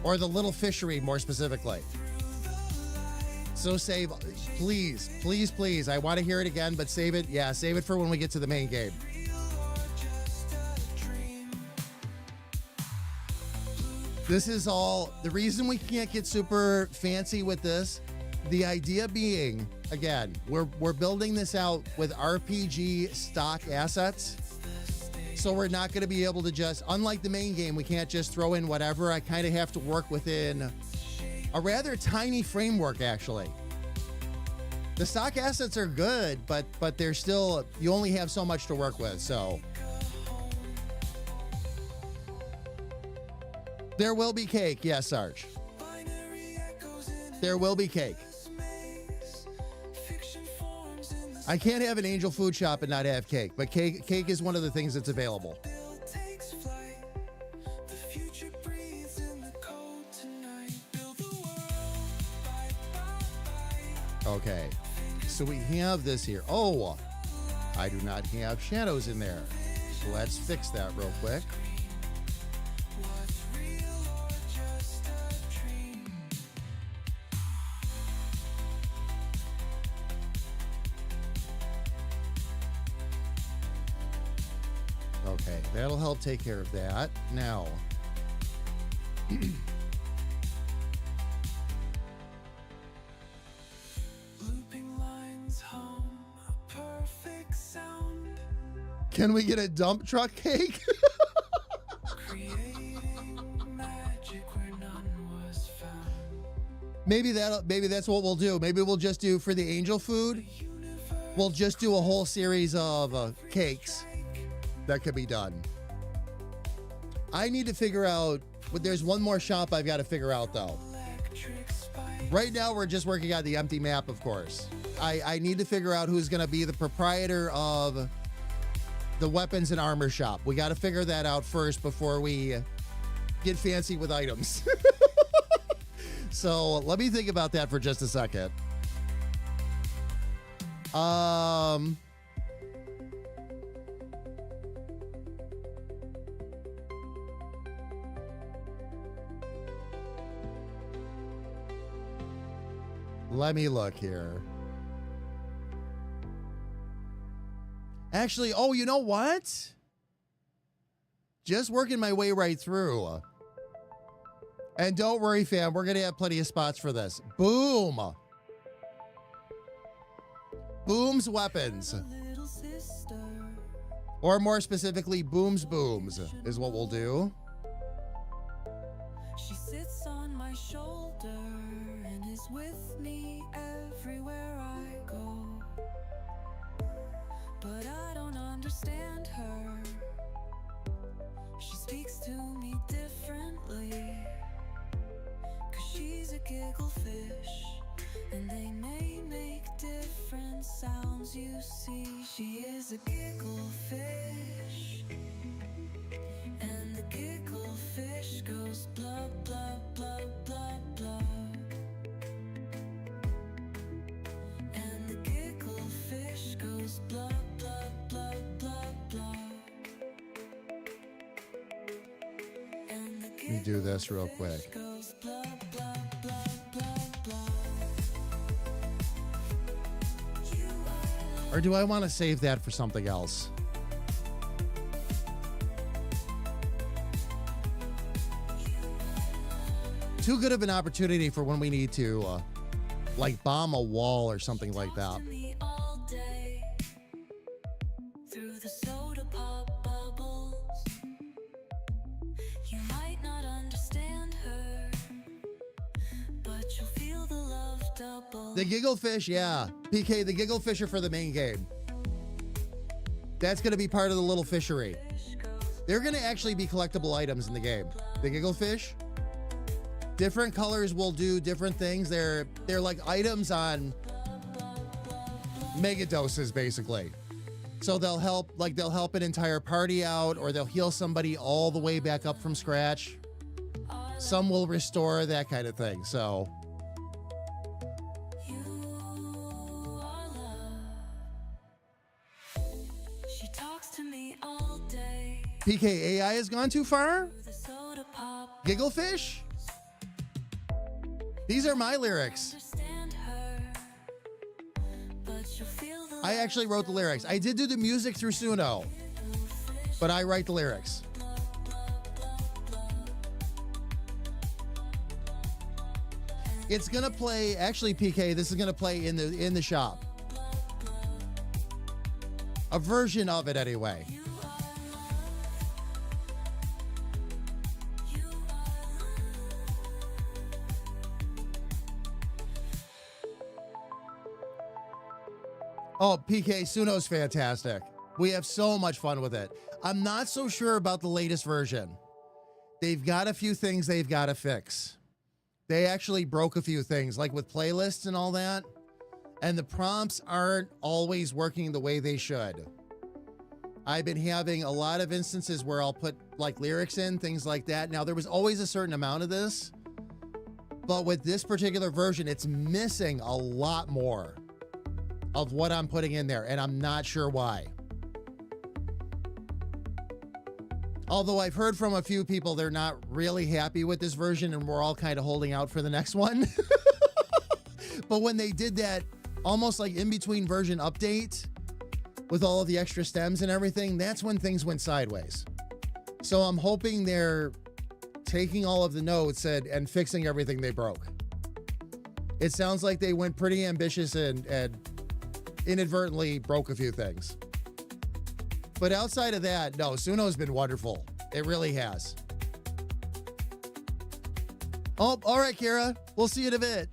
[SPEAKER 1] or the Little Fishery more specifically. So save, please. I want to hear it again, but save it. Yeah, save it for when we get to the main game. This is all, the reason we can't get super fancy with this, the idea being, again, we're building this out with RPG stock assets. So we're not going to be able to just, unlike the main game, we can't just throw in whatever. I kind of have to work within a rather tiny framework, actually. The stock assets are good, but they're still, you only have so much to work with, so. There will be cake, yes, Sarge. There will be cake. I can't have an Angel Food Shop and not have cake, but cake is one of the things that's available. Okay, so we have this here. Oh, I do not have shadows in there. So let's fix that real quick. Okay, that'll help take care of that. Now,
[SPEAKER 4] Looping lines hum a perfect sound.
[SPEAKER 1] can we get a dump truck cake?
[SPEAKER 4] Creating magic where none was found.
[SPEAKER 1] Maybe that's what we'll do. Maybe we'll just do for the angel food. We'll just do a whole series of cakes that could be done. I need to figure out, but there's one more shop I've got to figure out though. Right now we're just working on the empty map, of course. I need to figure out who's going to be the proprietor of the weapons and armor shop. We got to figure that out first before we get fancy with items. So let me think about that for just a second. Let me look here. Actually, oh, you know what? Just working my way right through. And don't worry, fam, we're going to have plenty of spots for this. Boom. Boom's weapons.
[SPEAKER 3] Little sister,
[SPEAKER 1] Or more specifically, Boom's booms is what we'll do.
[SPEAKER 3] she sits on my shoulder and is with me everywhere I go. But I don't understand her. She speaks to me differently. 'Cause she's a giggle fish, and they may make different sounds. You see, she is a giggle fish, and the giggle fish goes blah blah blah blah blah. And the giggle fish goes blah blah blah blah blah. And the
[SPEAKER 1] Let me do this real quick.
[SPEAKER 3] goes blah blah blah blah blah. You are
[SPEAKER 1] Or do I want to save that for something else? Too good of an opportunity for when we need to, like, bomb a wall or something like that.
[SPEAKER 3] to me all day through the soda pop bubbles. You might not understand her, but you'll feel the love double.
[SPEAKER 1] The Gigglefish, yeah. PK, the Gigglefish are for the main game. That's going to be part of the little fishery. They're going to actually be collectible items in the game. The Gigglefish. Different colors will do different things. They're like items on mega doses, basically. So they'll help an entire party out, or they'll heal somebody all the way back up from scratch. Some will restore, that kind of thing. So
[SPEAKER 3] You are love. She talks to me all day
[SPEAKER 1] PK, AI has gone too far?
[SPEAKER 3] through the soda pop.
[SPEAKER 1] Gigglefish? These are my lyrics.
[SPEAKER 3] Understand her, but you'll feel the
[SPEAKER 1] I actually wrote the lyrics. I did do the music through Suno, but I write the lyrics. It's gonna play, actually, PK, this is gonna play in the shop. A version of it anyway. Oh, PK, Suno's fantastic. We have so much fun with it. I'm not so sure about the latest version. They've got a few things they've got to fix. They actually broke a few things, like with playlists and all that. And the prompts aren't always working the way they should. I've been having a lot of instances where I'll put like lyrics in, things like that. Now, there was always a certain amount of this, but with this particular version, it's missing a lot more of what I'm putting in there, and I'm not sure why. Although I've heard from a few people they're not really happy with this version, and we're all kind of holding out for the next one. But when they did that almost like in between version update with all of the extra stems and everything, that's when things went sideways. So I'm hoping they're taking all of the notes and fixing everything they broke. It sounds like they went pretty ambitious and inadvertently broke a few things. But outside of that, no, Suno's been wonderful. It really has. Oh, all right, Kira. We'll see you in a bit.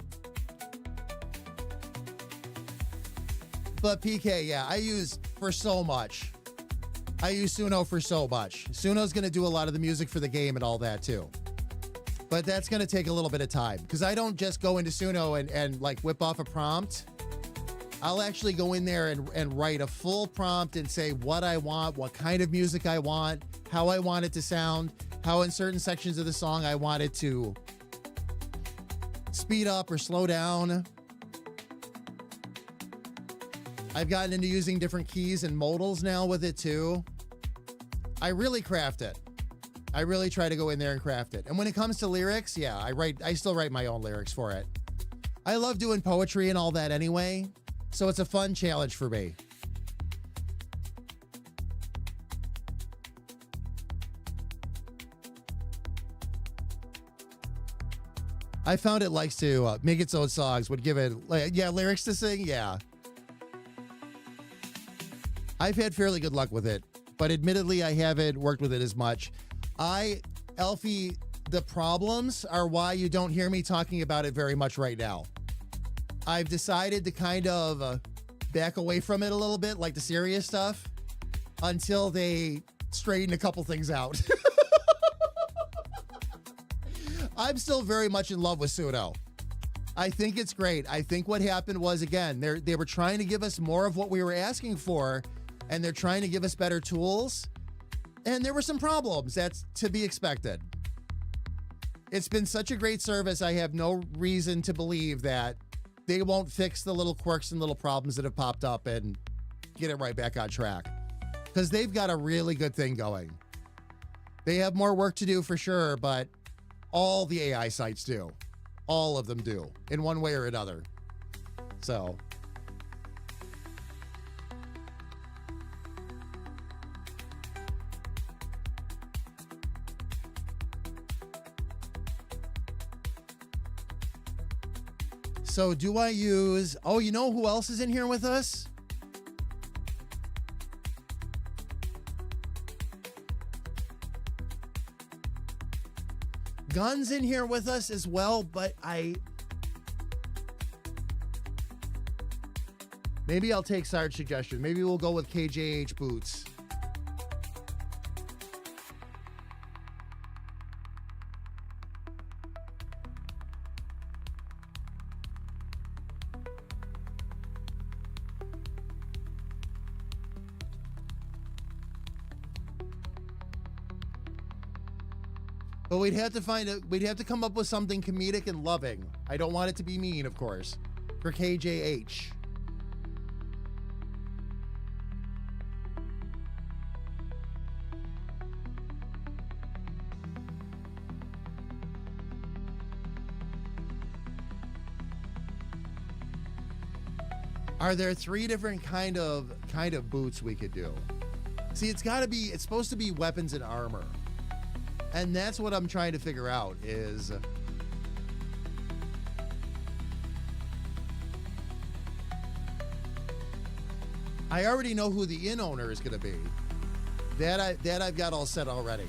[SPEAKER 1] But PK, yeah, I use for so much. I use Suno for so much. Suno's going to do a lot of the music for the game and all that too. But that's going to take a little bit of time because I don't just go into Suno and like whip off a prompt I'll actually go in there and write a full prompt and say what I want, what kind of music I want, how I want it to sound, how in certain sections of the song I want it to speed up or slow down. I've gotten into using different keys and modals now with it too. I really craft it. I really try to go in there and craft it. And when it comes to lyrics, yeah, I still write my own lyrics for it. I love doing poetry and all that anyway, so it's a fun challenge for me. I found it likes to make its own songs, would give it, lyrics to sing, yeah. I've had fairly good luck with it, but admittedly, I haven't worked with it as much. Elfie, the problems are why you don't hear me talking about it very much right now. I've decided to kind of back away from it a little bit, like the serious stuff, until they straighten a couple things out. I'm still very much in love with Suno. I think it's great. I think what happened was, again, they were trying to give us more of what we were asking for, and they're trying to give us better tools. And there were some problems. That's to be expected. It's been such a great service. I have no reason to believe that they won't fix the little quirks and little problems that have popped up and get it right back on track. Because they've got a really good thing going. They have more work to do for sure, but all the AI sites do. All of them do, in one way or another. So. So do I use, oh, you know who else is in here with us? Gun's in here with us as well, but maybe I'll take Sarge's suggestion. Maybe we'll go with KJH Boots. But we'd have to come up with something comedic and loving. I don't want it to be mean, of course, for KJH. Are there 3 different kind of boots we could do? See, it's supposed to be weapons and armor. And that's what I'm trying to figure out is I already know who the inn owner is going to be. That I've got all set already.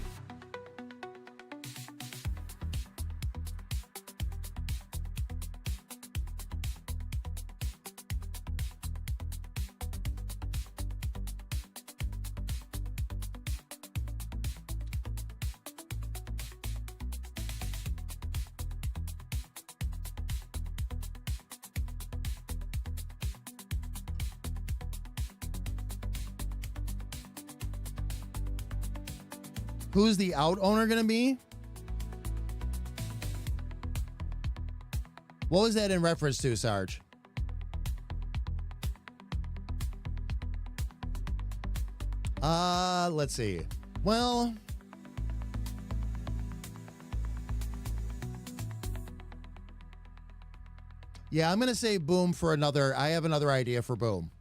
[SPEAKER 1] Who's the out owner going to be? What was that in reference to, Sarge? Let's see. Well, yeah, I'm going to say Boom for another. I have another idea for Boom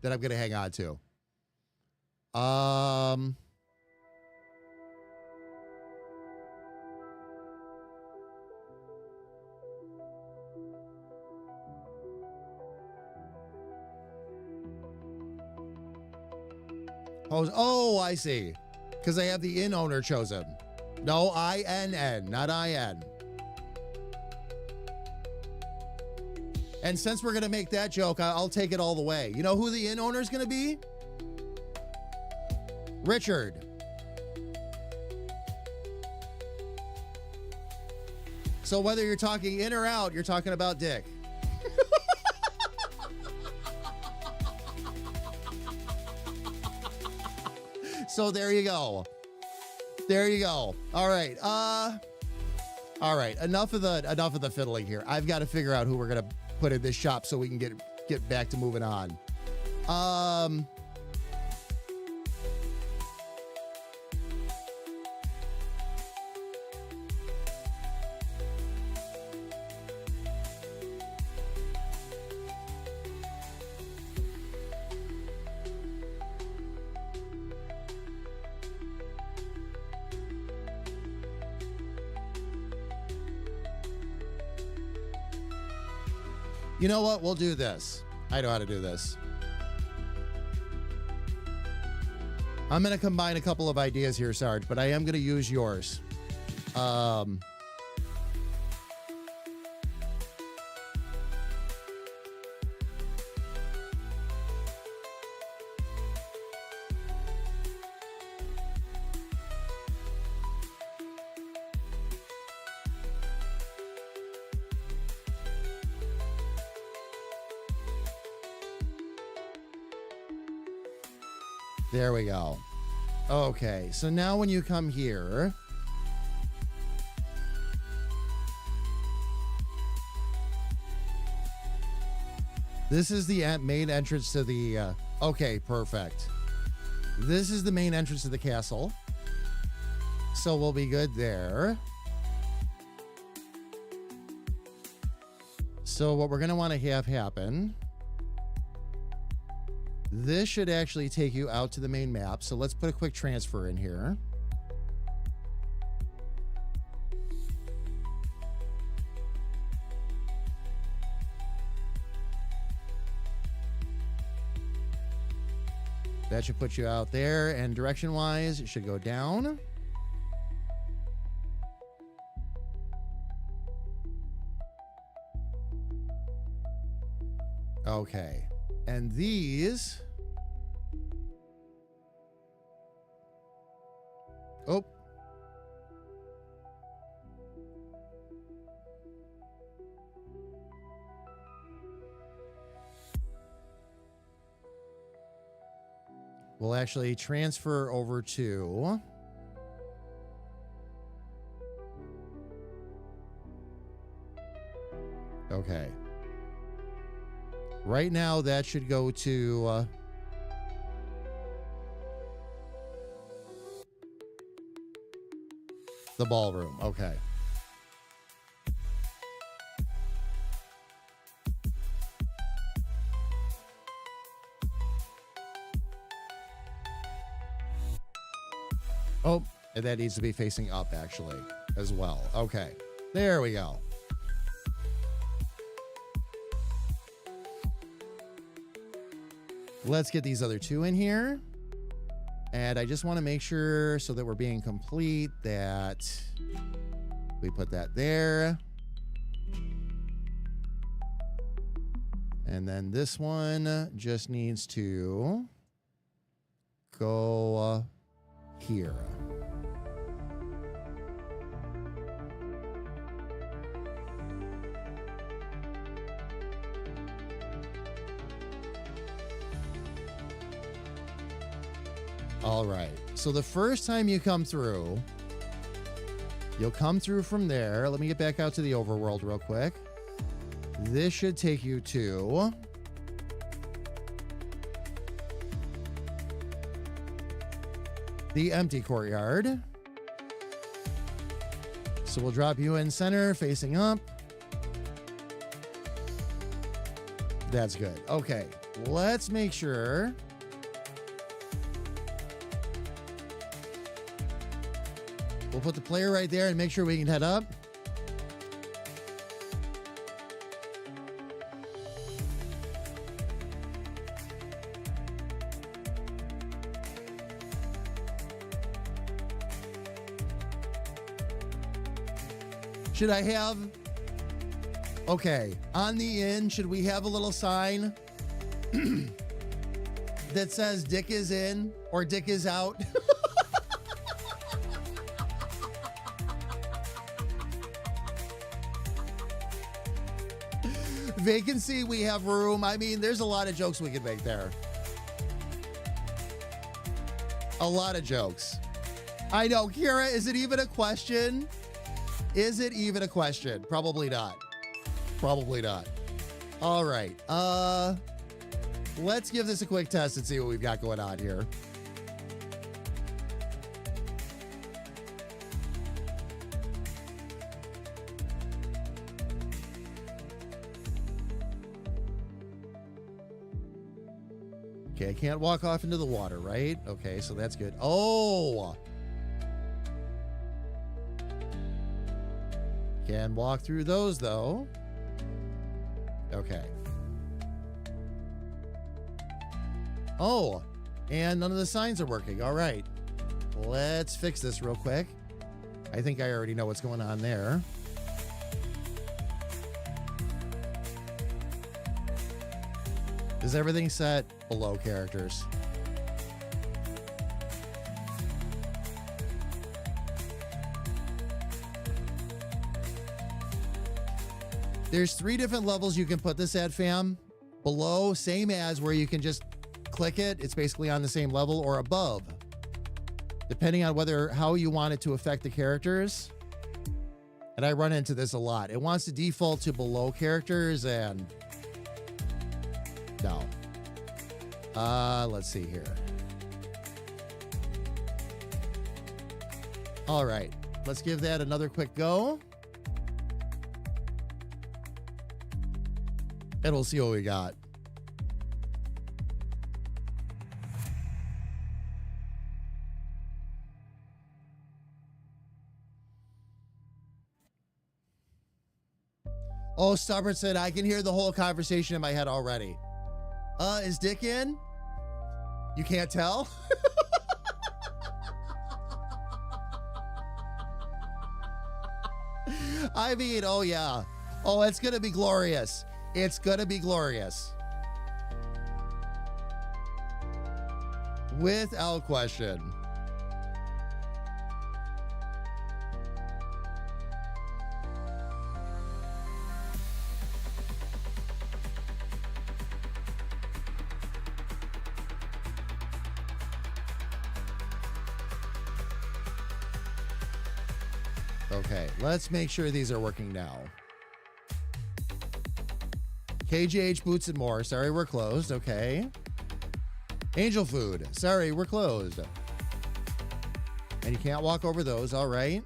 [SPEAKER 1] that I'm going to hang on to. Oh, I see. Because I have the inn owner chosen. No, INN, not IN. And since we're going to make that joke, I'll take it all the way. You know who the inn owner is going to be? Richard. So whether you're talking in or out, you're talking about Dick. So there you go. There you go. All right. All right. Enough of the fiddling here. I've got to figure out who we're gonna put in this shop so we can get back to moving on. You know what? We'll do this. I know how to do this. I'm going to combine a couple of ideas here, Sarge, but I am going to use yours. There we go. Okay, so now when you come here, this is the main entrance to the, okay, perfect. This is the main entrance to the castle. So we'll be good there. So what we're going to want to have happen, this should actually take you out to the main map. So let's put a quick transfer in here. That should put you out there, and direction-wise, it should go down. Okay. And these... Oh. We'll actually transfer over to... Okay. Right now, that should go to... the ballroom. Okay. Oh, and that needs to be facing up, actually, as well. Okay. There we go. Let's get these other two in here. And I just want to make sure, so that we're being complete, that we put that there. And then this one just needs to go here. All right. So the first time you come through, you'll come through from there. Let me get back out to the overworld real quick. This should take you to... the empty courtyard. So we'll drop you in center, facing up. That's good. Okay. Let's make sure... we'll put the player right there and make sure we can head up. Should I have... okay, on the inn, should we have a little sign that says Dick is in or Dick is out? Vacancy, we have room. I mean, there's a lot of jokes we could make there. A lot of jokes. I know, Kira, is it even a question? Is it even a question? Probably not. Probably not. All right. Let's give this a quick test and see what we've got going on here. Okay, I can't walk off into the water, right? Okay, so that's good. Oh! Can walk through those, though. Okay. Oh, and none of the signs are working. All right. Let's fix this real quick. I think I already know what's going on there. Is everything set below characters? There's 3 different levels you can put this at, fam. Below, same as where you can just click it. It's basically on the same level, or above, depending on how you want it to affect the characters. And I run into this a lot. It wants to default to below characters, and no. Let's see here. All right, let's give that another quick go. And we'll see what we got. Oh, Stubborn said, I can hear the whole conversation in my head already. Is Dick in? You can't tell? I mean, oh yeah. Oh, it's gonna be glorious. It's gonna be glorious. Without question. Okay, let's make sure these are working now. KJH Boots and More. Sorry, we're closed. Okay. Angel Food. Sorry, we're closed. And you can't walk over those. All right.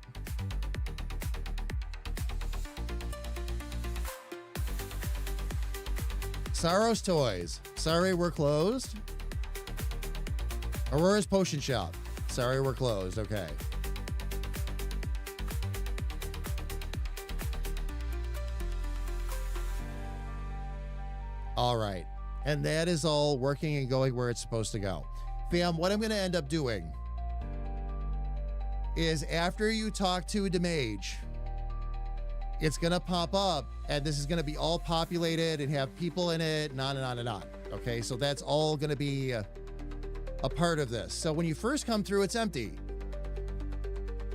[SPEAKER 1] Sorrow's Toys. Sorry, we're closed. Aurora's Potion Shop. Sorry, we're closed. Okay. All right. And that is all working and going where it's supposed to go. Fam, what I'm going to end up doing is after you talk to the Mage, it's going to pop up and this is going to be all populated and have people in it and on and on and on. Okay, so that's all going to be a part of this. So when you first come through, it's empty.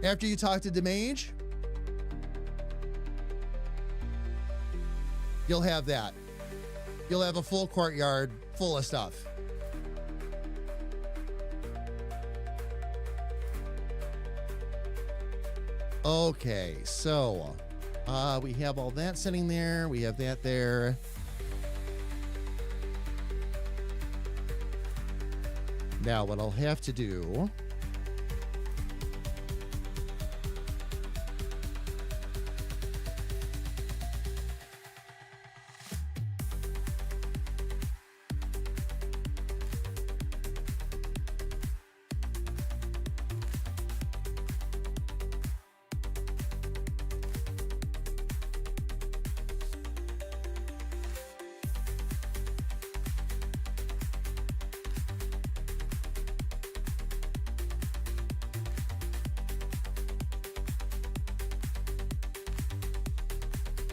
[SPEAKER 1] After you talk to the Mage, you'll have that. You'll have a full courtyard full of stuff. Okay, so we have all that sitting there. We have that there. Now what I'll have to do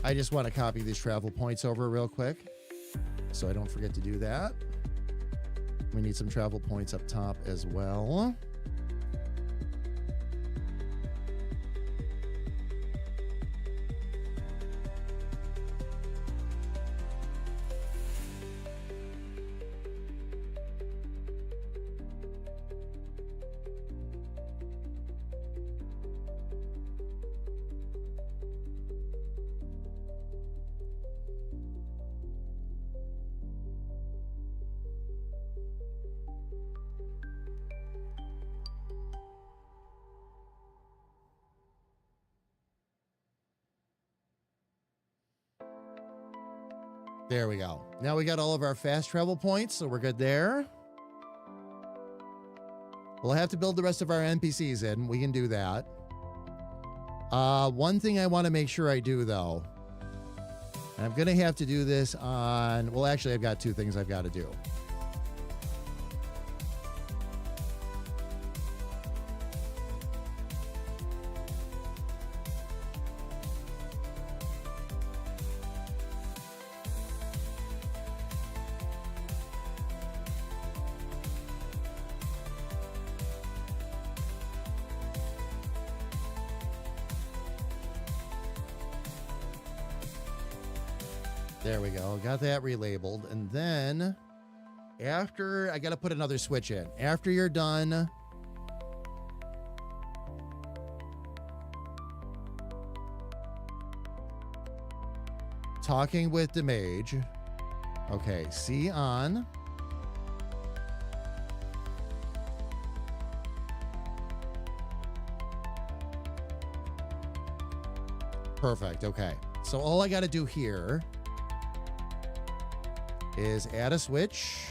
[SPEAKER 1] I just want to copy these travel points over real quick so I don't forget to do that. We need some travel points up top as well. There we go. Now we got all of our fast travel points, so we're good there. We'll have to build the rest of our NPCs in. We can do that. One thing I want to make sure I do, though, and I'm going to have to do this on... Well, actually, I've got two things I've got to do. There we go. Got that relabeled. And then after, I got to put another switch in. After you're done, talking with the mage. Okay, see on. Perfect. Okay. So all I got to do here is add a switch.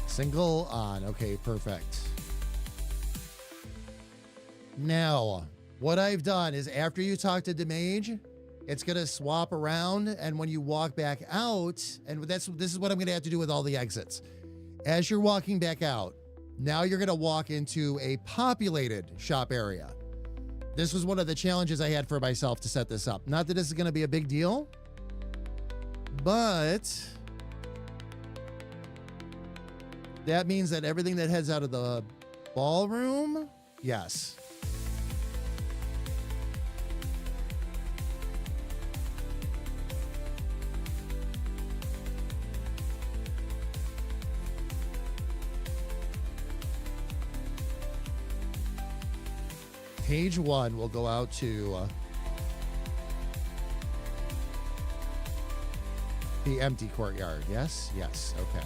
[SPEAKER 1] Single on. Okay, perfect. Now, what I've done is after you talk to the mage, it's going to swap around. And when you walk back out, and this is what I'm going to have to do with all the exits. As you're walking back out, now you're going to walk into a populated shop area. This was one of the challenges I had for myself to set this up. Not that this is going to be a big deal, but that means that everything that heads out of the ballroom, yes. Page 1 will go out to the empty courtyard. Yes? Yes. Okay.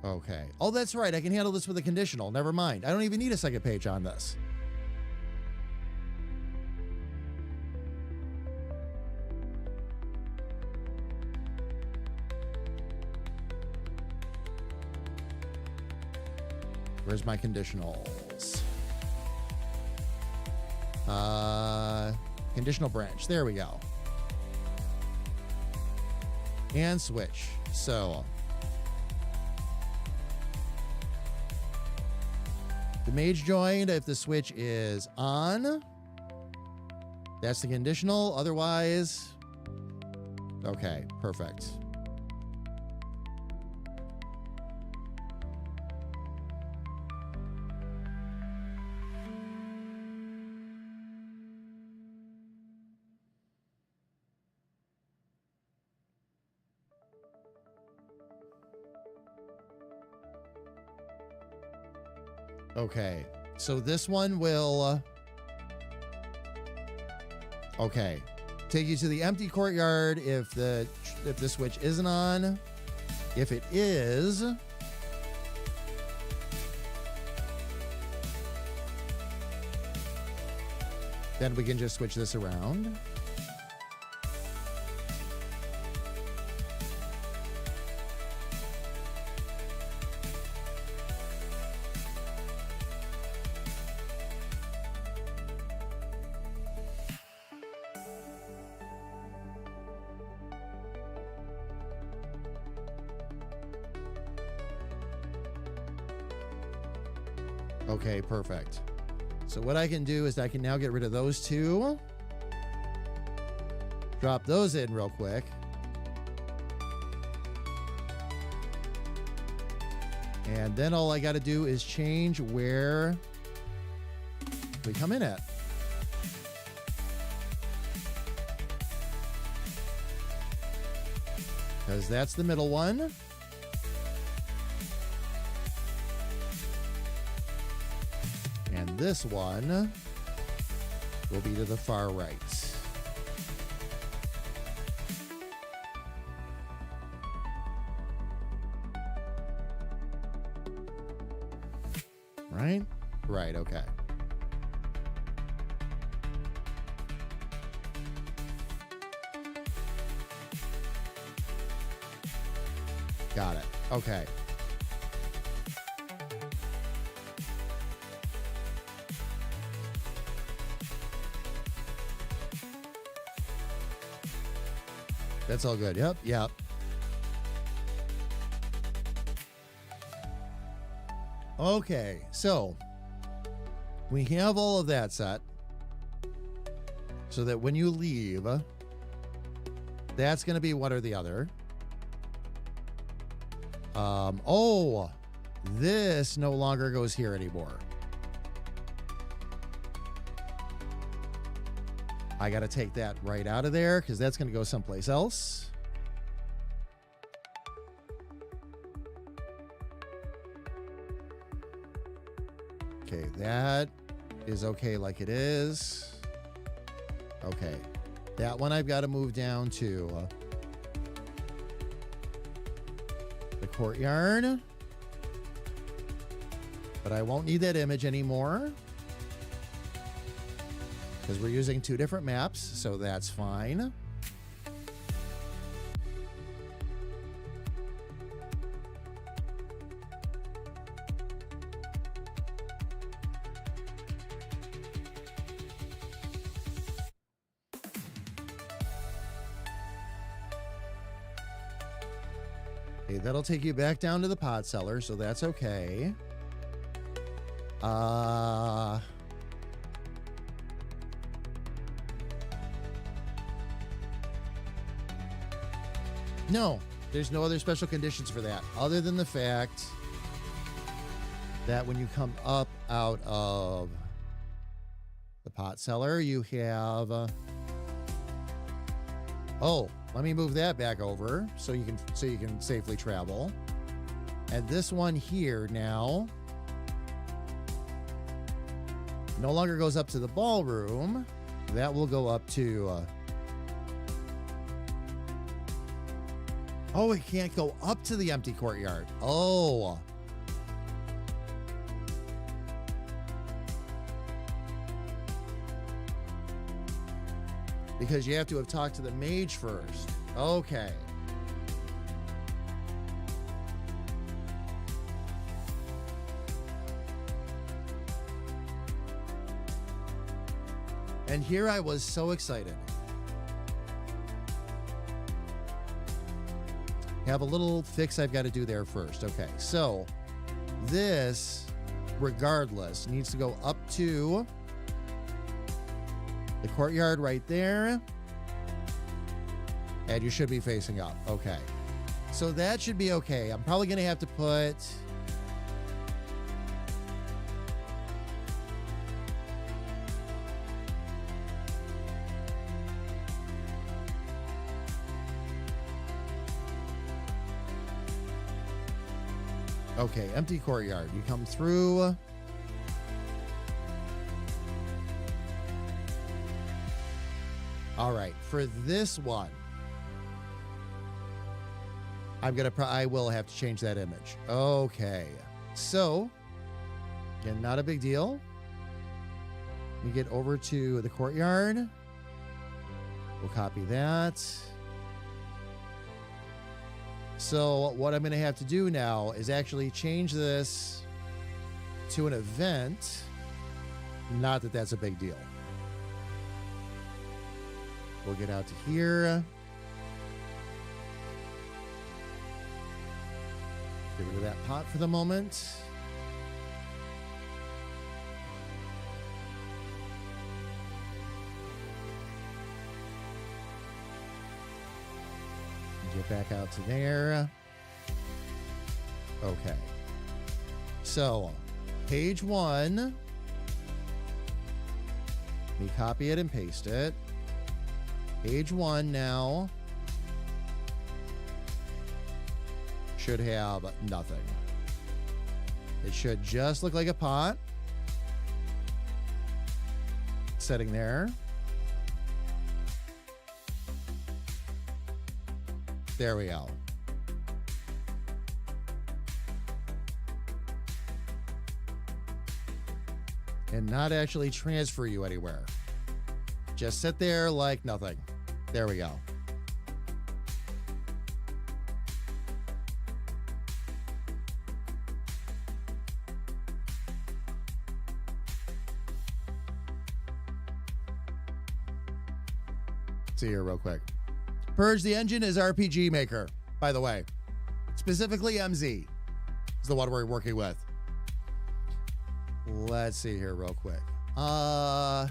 [SPEAKER 1] Okay. Oh, that's right. I can handle this with a conditional. Never mind. I don't even need a second page on this. Where's my conditionals? Conditional branch. There we go. And switch. So the mage joined if the switch is on. That's the conditional. Otherwise, okay, perfect. Okay, so this one will, okay, take you to the empty courtyard if the switch isn't on. If it is, then we can just switch this around. Okay, perfect. So what I can do is I can now get rid of those two. Drop those in real quick. And then all I got to do is change where we come in at. Because that's the middle one. And this one will be to the far right. Right? Right, okay. Got it. Okay. That's all good. Yep, yep. Okay, so we have all of that set so that when you leave, that's going to be one or the other. Oh, this no longer goes here anymore. I got to take that right out of there because that's going to go someplace else. Okay, that is okay like it is. Okay, that one I've got to move down to the courtyard. But I won't need that image anymore because we're using two different maps, so that's fine. Okay, that'll take you back down to the pot cellar, so that's okay. No, there's no other special conditions for that, other than the fact that when you come up out of the pot cellar, you have. Oh, let me move that back over so you can safely travel. And this one here now no longer goes up to the ballroom. That will go up to. Oh, it can't go up to the empty courtyard. Oh. Because you have to have talked to the mage first. Okay. And here I was so excited. Have a little fix I've got to do there first. Okay, so this, regardless, needs to go up to the courtyard right there. And you should be facing up. Okay. So that should be okay. I'm probably going to have to put... Okay, empty courtyard. You come through. All right, for this one, I will have to change that image. Okay, so again, not a big deal. We get over to the courtyard. We'll copy that. So what I'm going to have to do now is actually change this to an event. Not that that's a big deal. We'll get out to here. Get rid of that pot for the moment. Get back out to there. Okay. So, page 1. Let me copy it and paste it. Page 1 now should have nothing. It should just look like a pot sitting there. There we go. And not actually transfer you anywhere. Just sit there like nothing. There we go. See here real quick. Purge the Engine is RPG Maker, by the way. Specifically MZ is the one we're working with. Let's see here real quick. So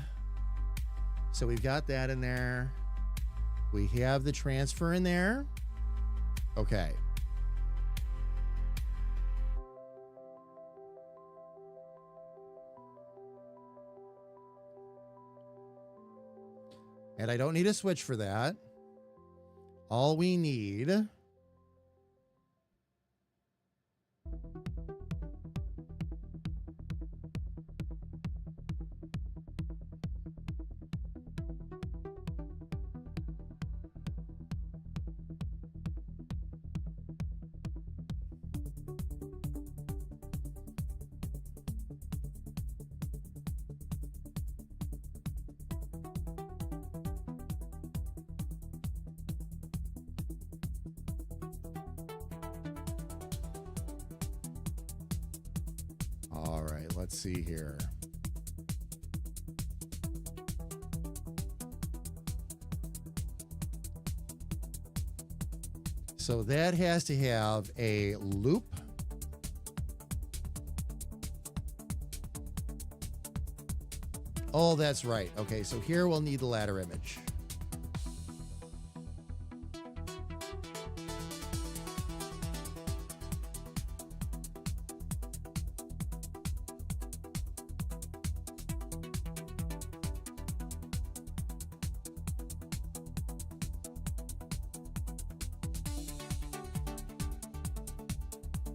[SPEAKER 1] we've got that in there. We have the transfer in there. Okay. And I don't need a switch for that. All we need all right, let's see here. So that has to have a loop. Oh, that's right. Okay, so here we'll need the ladder image.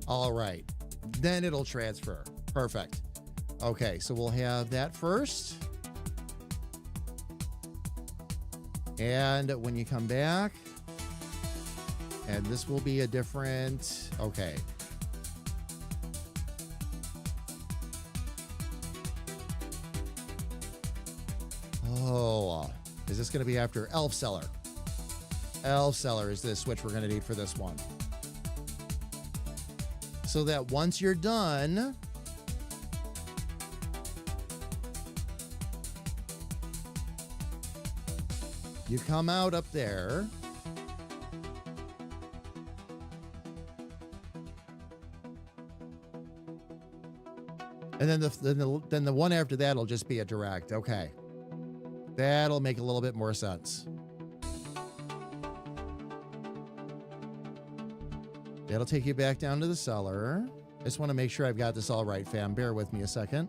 [SPEAKER 1] All right, then it'll transfer. Perfect. Okay, so we'll have that first. And when you come back, and this will be a different, okay. Oh, is this going to be after Elf Cellar? Elf Cellar is the switch we're going to need for this one. So that once you're done, you come out up there. And then the one after that will just be a direct. Okay. That'll make a little bit more sense. That'll take you back down to the cellar. I just want to make sure I've got this all right, fam. Bear with me a second.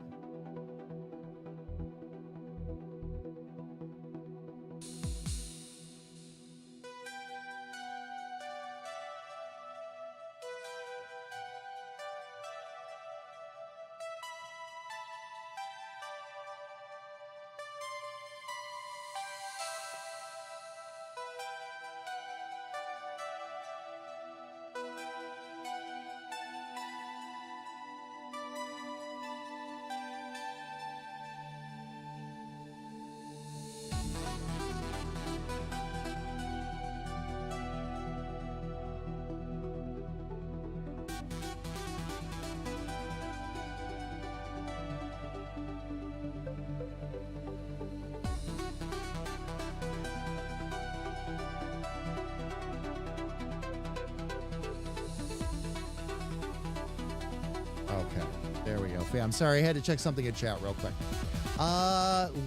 [SPEAKER 1] Okay, there we go. I'm sorry, I had to check something in chat real quick.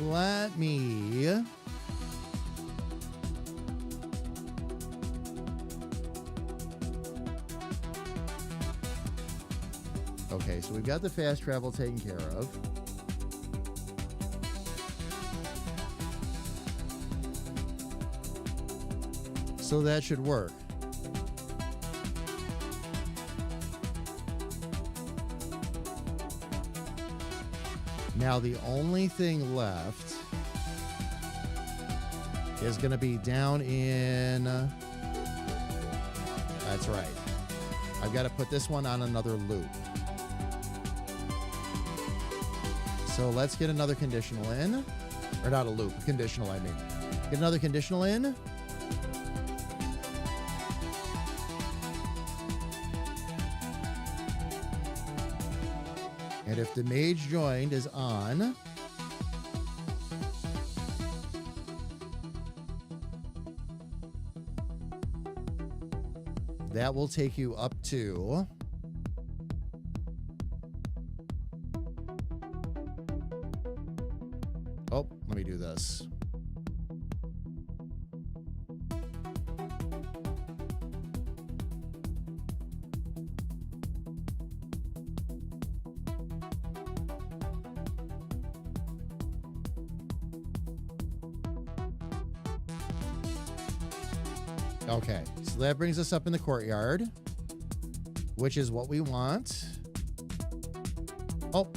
[SPEAKER 1] Let me... Okay, so we've got the fast travel taken care of. So that should work. Now the only thing left is going to be down in... That's right. I've got to put this one on another loop. So let's get another conditional in. Or not a loop, conditional, I mean. Get another conditional in. And if the mage joined is on, that will take you up to... Oh, let me do this. Okay, so that brings us up in the courtyard, which is what we want. Oh,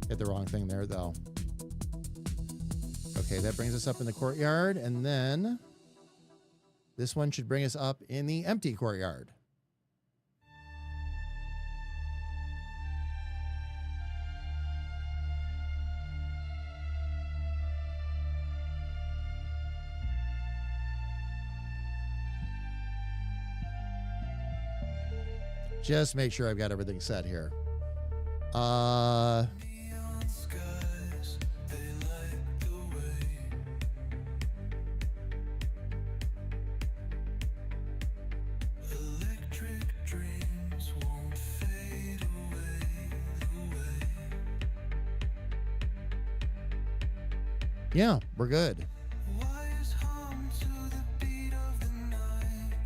[SPEAKER 1] hit the wrong thing there, though. Okay, that brings us up in the courtyard, and then this one should bring us up in the empty courtyard. Just make sure I've got everything set here.
[SPEAKER 4] Neon skies, they light the way. Electric dreams won't fade away the way.
[SPEAKER 1] Yeah, we're good.
[SPEAKER 4] Wires hum to the beat of the night,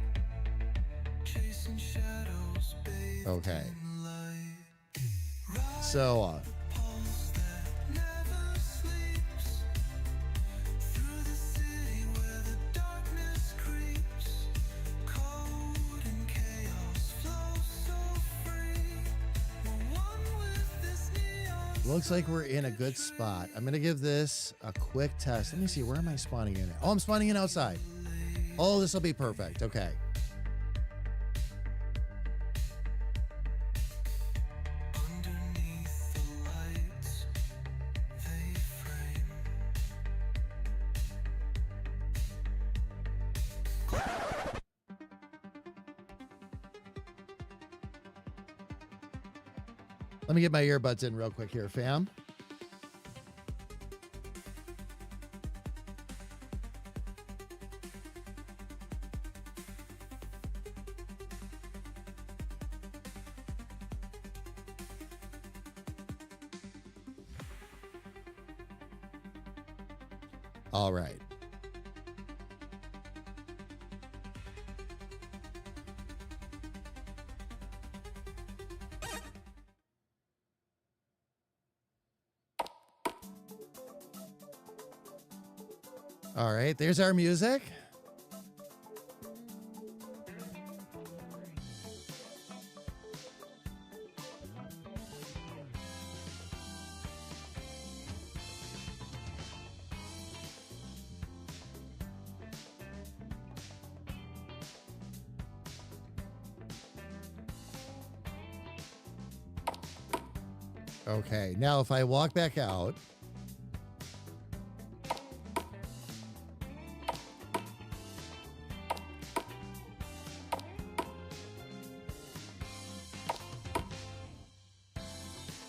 [SPEAKER 4] chasing shadows, bathed
[SPEAKER 1] Okay.
[SPEAKER 4] in light.
[SPEAKER 1] So,
[SPEAKER 4] Pulse that never sleeps through the city where the darkness creeps. Code and chaos flow so free. We're one with this neon.
[SPEAKER 1] looks like we're in a good spot. I'm going to give this a quick test. Let me see. Where am I spawning in? Oh, I'm spawning in outside. Oh, this will be perfect. Okay.
[SPEAKER 4] Underneath the lights, they frame.
[SPEAKER 1] Let me get my earbuds in real quick here, fam. All right. All right, there's our music. Okay, now if I walk back out,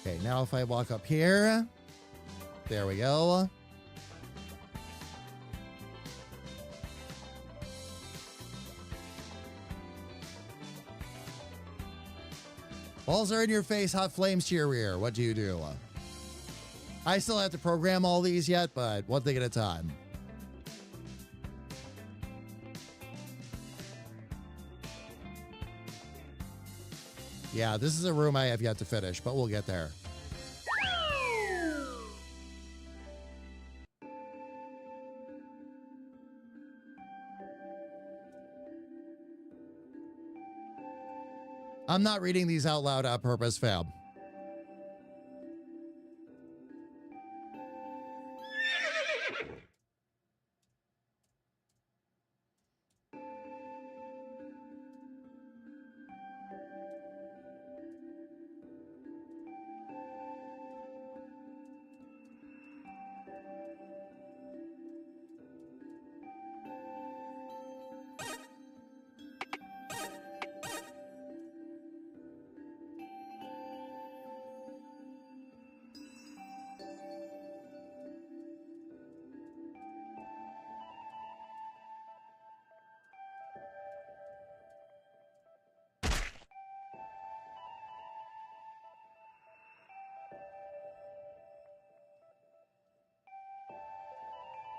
[SPEAKER 1] okay, now if I walk up here, there we go. Balls are in your face, hot flames to your rear. What do you do? I still have to program all these yet, but one thing at a time. Yeah, this is a room I have yet to finish, but we'll get there. I'm not reading these out loud on purpose, fam.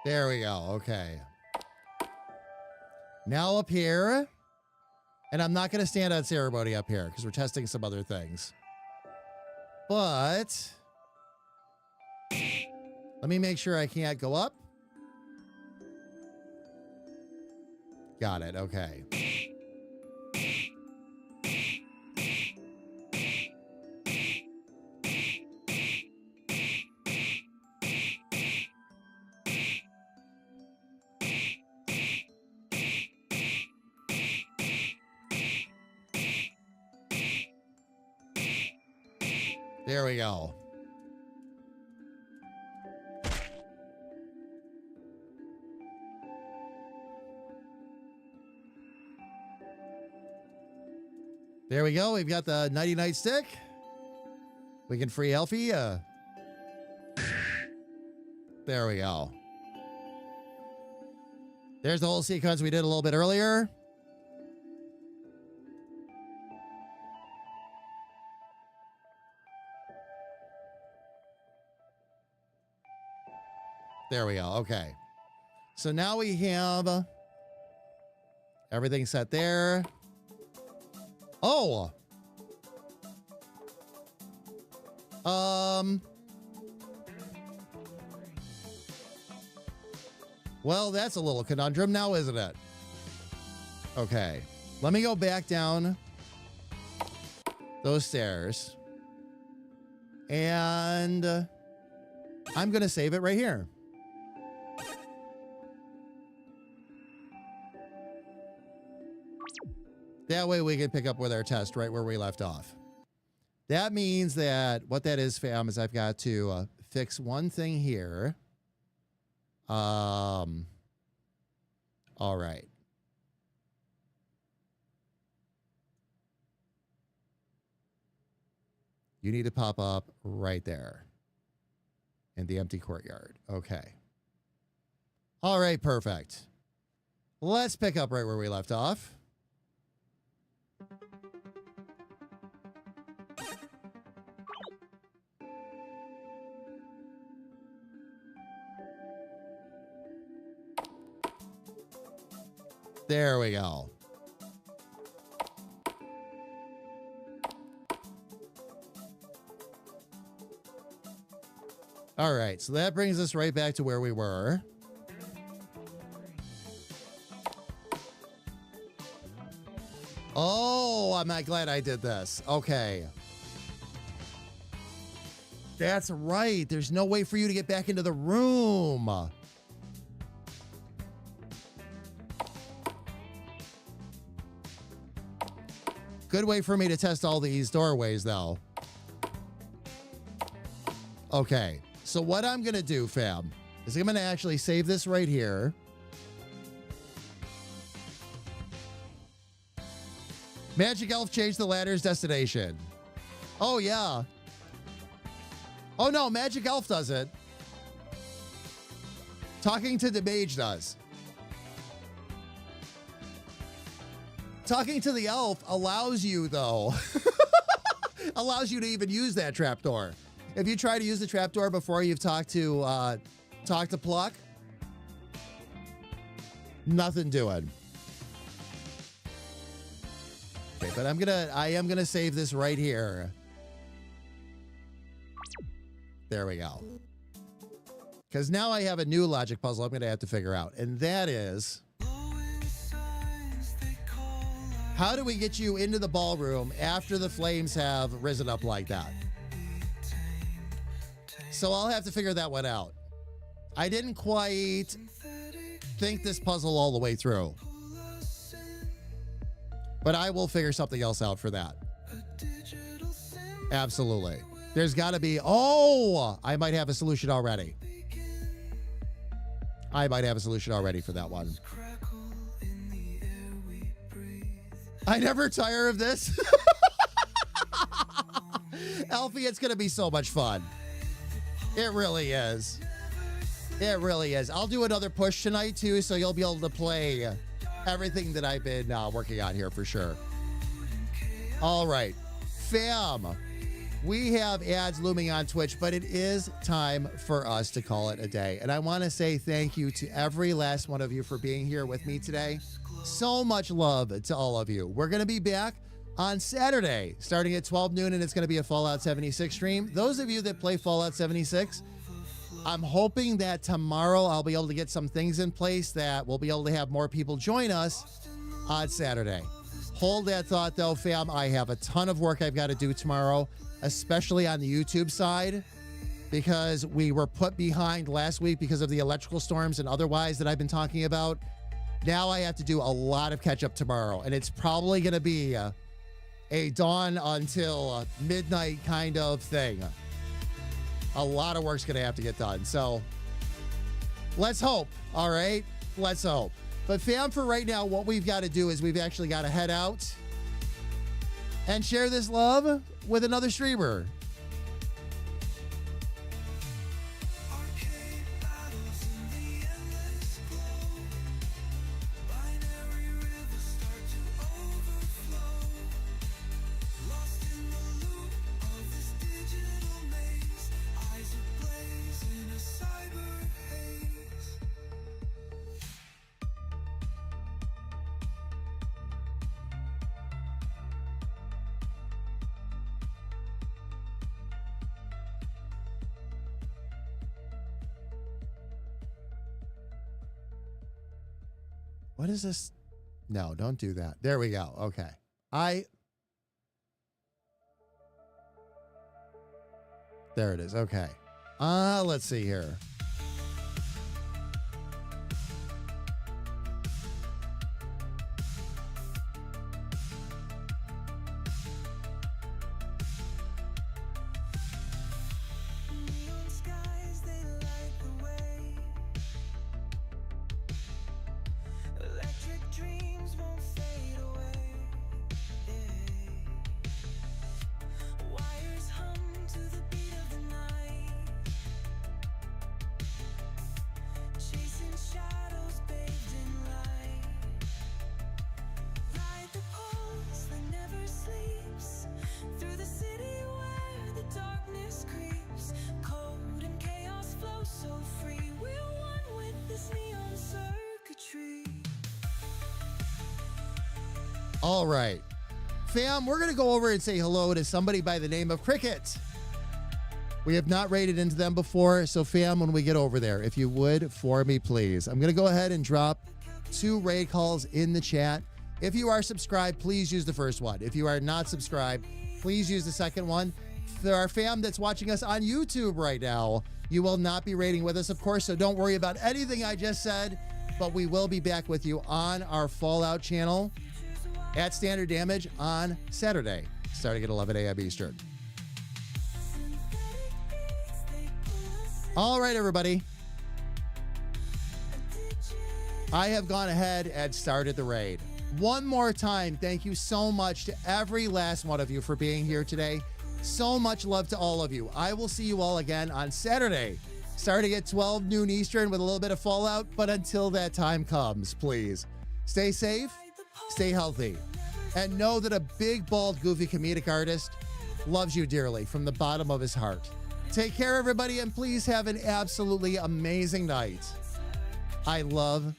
[SPEAKER 1] There we go. Okay. Now up here. And I'm not going to stand on ceremony up here because we're testing some other things. But let me make sure I can't go up. Got it. Okay. There we go. There we go. We've got the Nighty Night stick. We can free Elfie. There we go. There's the whole sequence we did a little bit earlier. There we go. Okay. So now we have everything set there. Oh. Well, that's a little conundrum now, isn't it? Okay. Let me go back down those stairs. And I'm going to save it right here. That way we can pick up with our test right where we left off. That means that what that is, fam, is I've got to fix one thing here. All right. You need to pop up right there in the empty courtyard. Okay. All right, perfect. Let's pick up right where we left off. There we go. All right, so that brings us right back to where we were. Oh, I'm not glad I did this. Okay. That's right. There's no way for you to get back into the room. Good way for me to test all these doorways, though. Okay, so what I'm going to do, fam, is I'm going to actually save this right here. Magic Elf changed the ladder's destination. Oh, yeah. Oh, no, Magic Elf doesn't. Talking to the Mage does. Talking to the elf allows you, though, allows you to even use that trapdoor. If you try to use the trapdoor before you've talked to Pluck, nothing doing. Okay, but I am gonna save this right here. There we go. Because now I have a new logic puzzle I'm gonna have to figure out, and that is, how do we get you into the ballroom after the flames have risen up like that? So I'll have to figure that one out. I didn't quite think this puzzle all the way through, but I will figure something else out for that. Absolutely. There's got to be, oh, I might have a solution already. I might have a solution already for that one. I never tire of this. Alfie, it's going to be so much fun. It really is. It really is. I'll do another push tonight, too, so you'll be able to play everything that I've been working on here for sure. All right. Fam, we have ads looming on Twitch, but it is time for us to call it a day. And I want to say thank you to every last one of you for being here with me today. So much love to all of you. We're going to be back on Saturday starting at 12 noon, and it's going to be a Fallout 76 stream. Those of you that play Fallout 76, I'm hoping that tomorrow I'll be able to get some things in place that we'll be able to have more people join us on Saturday. Hold that thought though, fam. I have a ton of work I've got to do tomorrow, especially on the YouTube side, because we were put behind last week because of the electrical storms and otherwise that I've been talking about. Now I have to do a lot of catch up tomorrow, and it's probably going to be a dawn until midnight kind of thing. A lot of work's going to have to get done. So let's hope. All right. Let's hope. But fam, for right now, what we've got to do is we've actually got to head out and share this love with another streamer. What is this? No, don't do that. There we go. Okay. There it is. Okay. Let's see here.
[SPEAKER 3] Neon skies, they light the way. Electric dreams won't fade away. Wires hum to the beat of the night. Chasing shadows bathed in light. Ride the pulse that never sleeps. Through the city where the darkness creeps. Code and chaos flow so free. We're one with this neon circuitry.
[SPEAKER 1] All right. Fam, we're going to go over and say hello to somebody by the name of Cricket. We have not raided into them before, so fam, when we get over there, if you would, for me, please. I'm going to go ahead and drop 2 raid calls in the chat. If you are subscribed, please use the first one. If you are not subscribed, please use the second one. For our fam that's watching us on YouTube right now, you will not be raiding with us, of course, so don't worry about anything I just said, but we will be back with you on our Fallout channel at Standard Damage on Saturday, starting at 11 a.m. Eastern. All right, everybody. I have gone ahead and started the raid. One more time, thank you so much to every last one of you for being here today. So much love to all of you. I will see you all again on Saturday, starting at 12 noon Eastern with a little bit of Fallout. But until that time comes, please stay safe, stay healthy, and know that a big, bald, goofy comedic artist loves you dearly from the bottom of his heart. Take care, everybody, and please have an absolutely amazing night. I love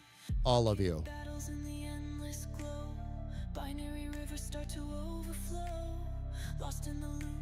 [SPEAKER 1] all of you.
[SPEAKER 2] Battles in the endless glow, binary rivers
[SPEAKER 3] start to overflow, lost in the loop.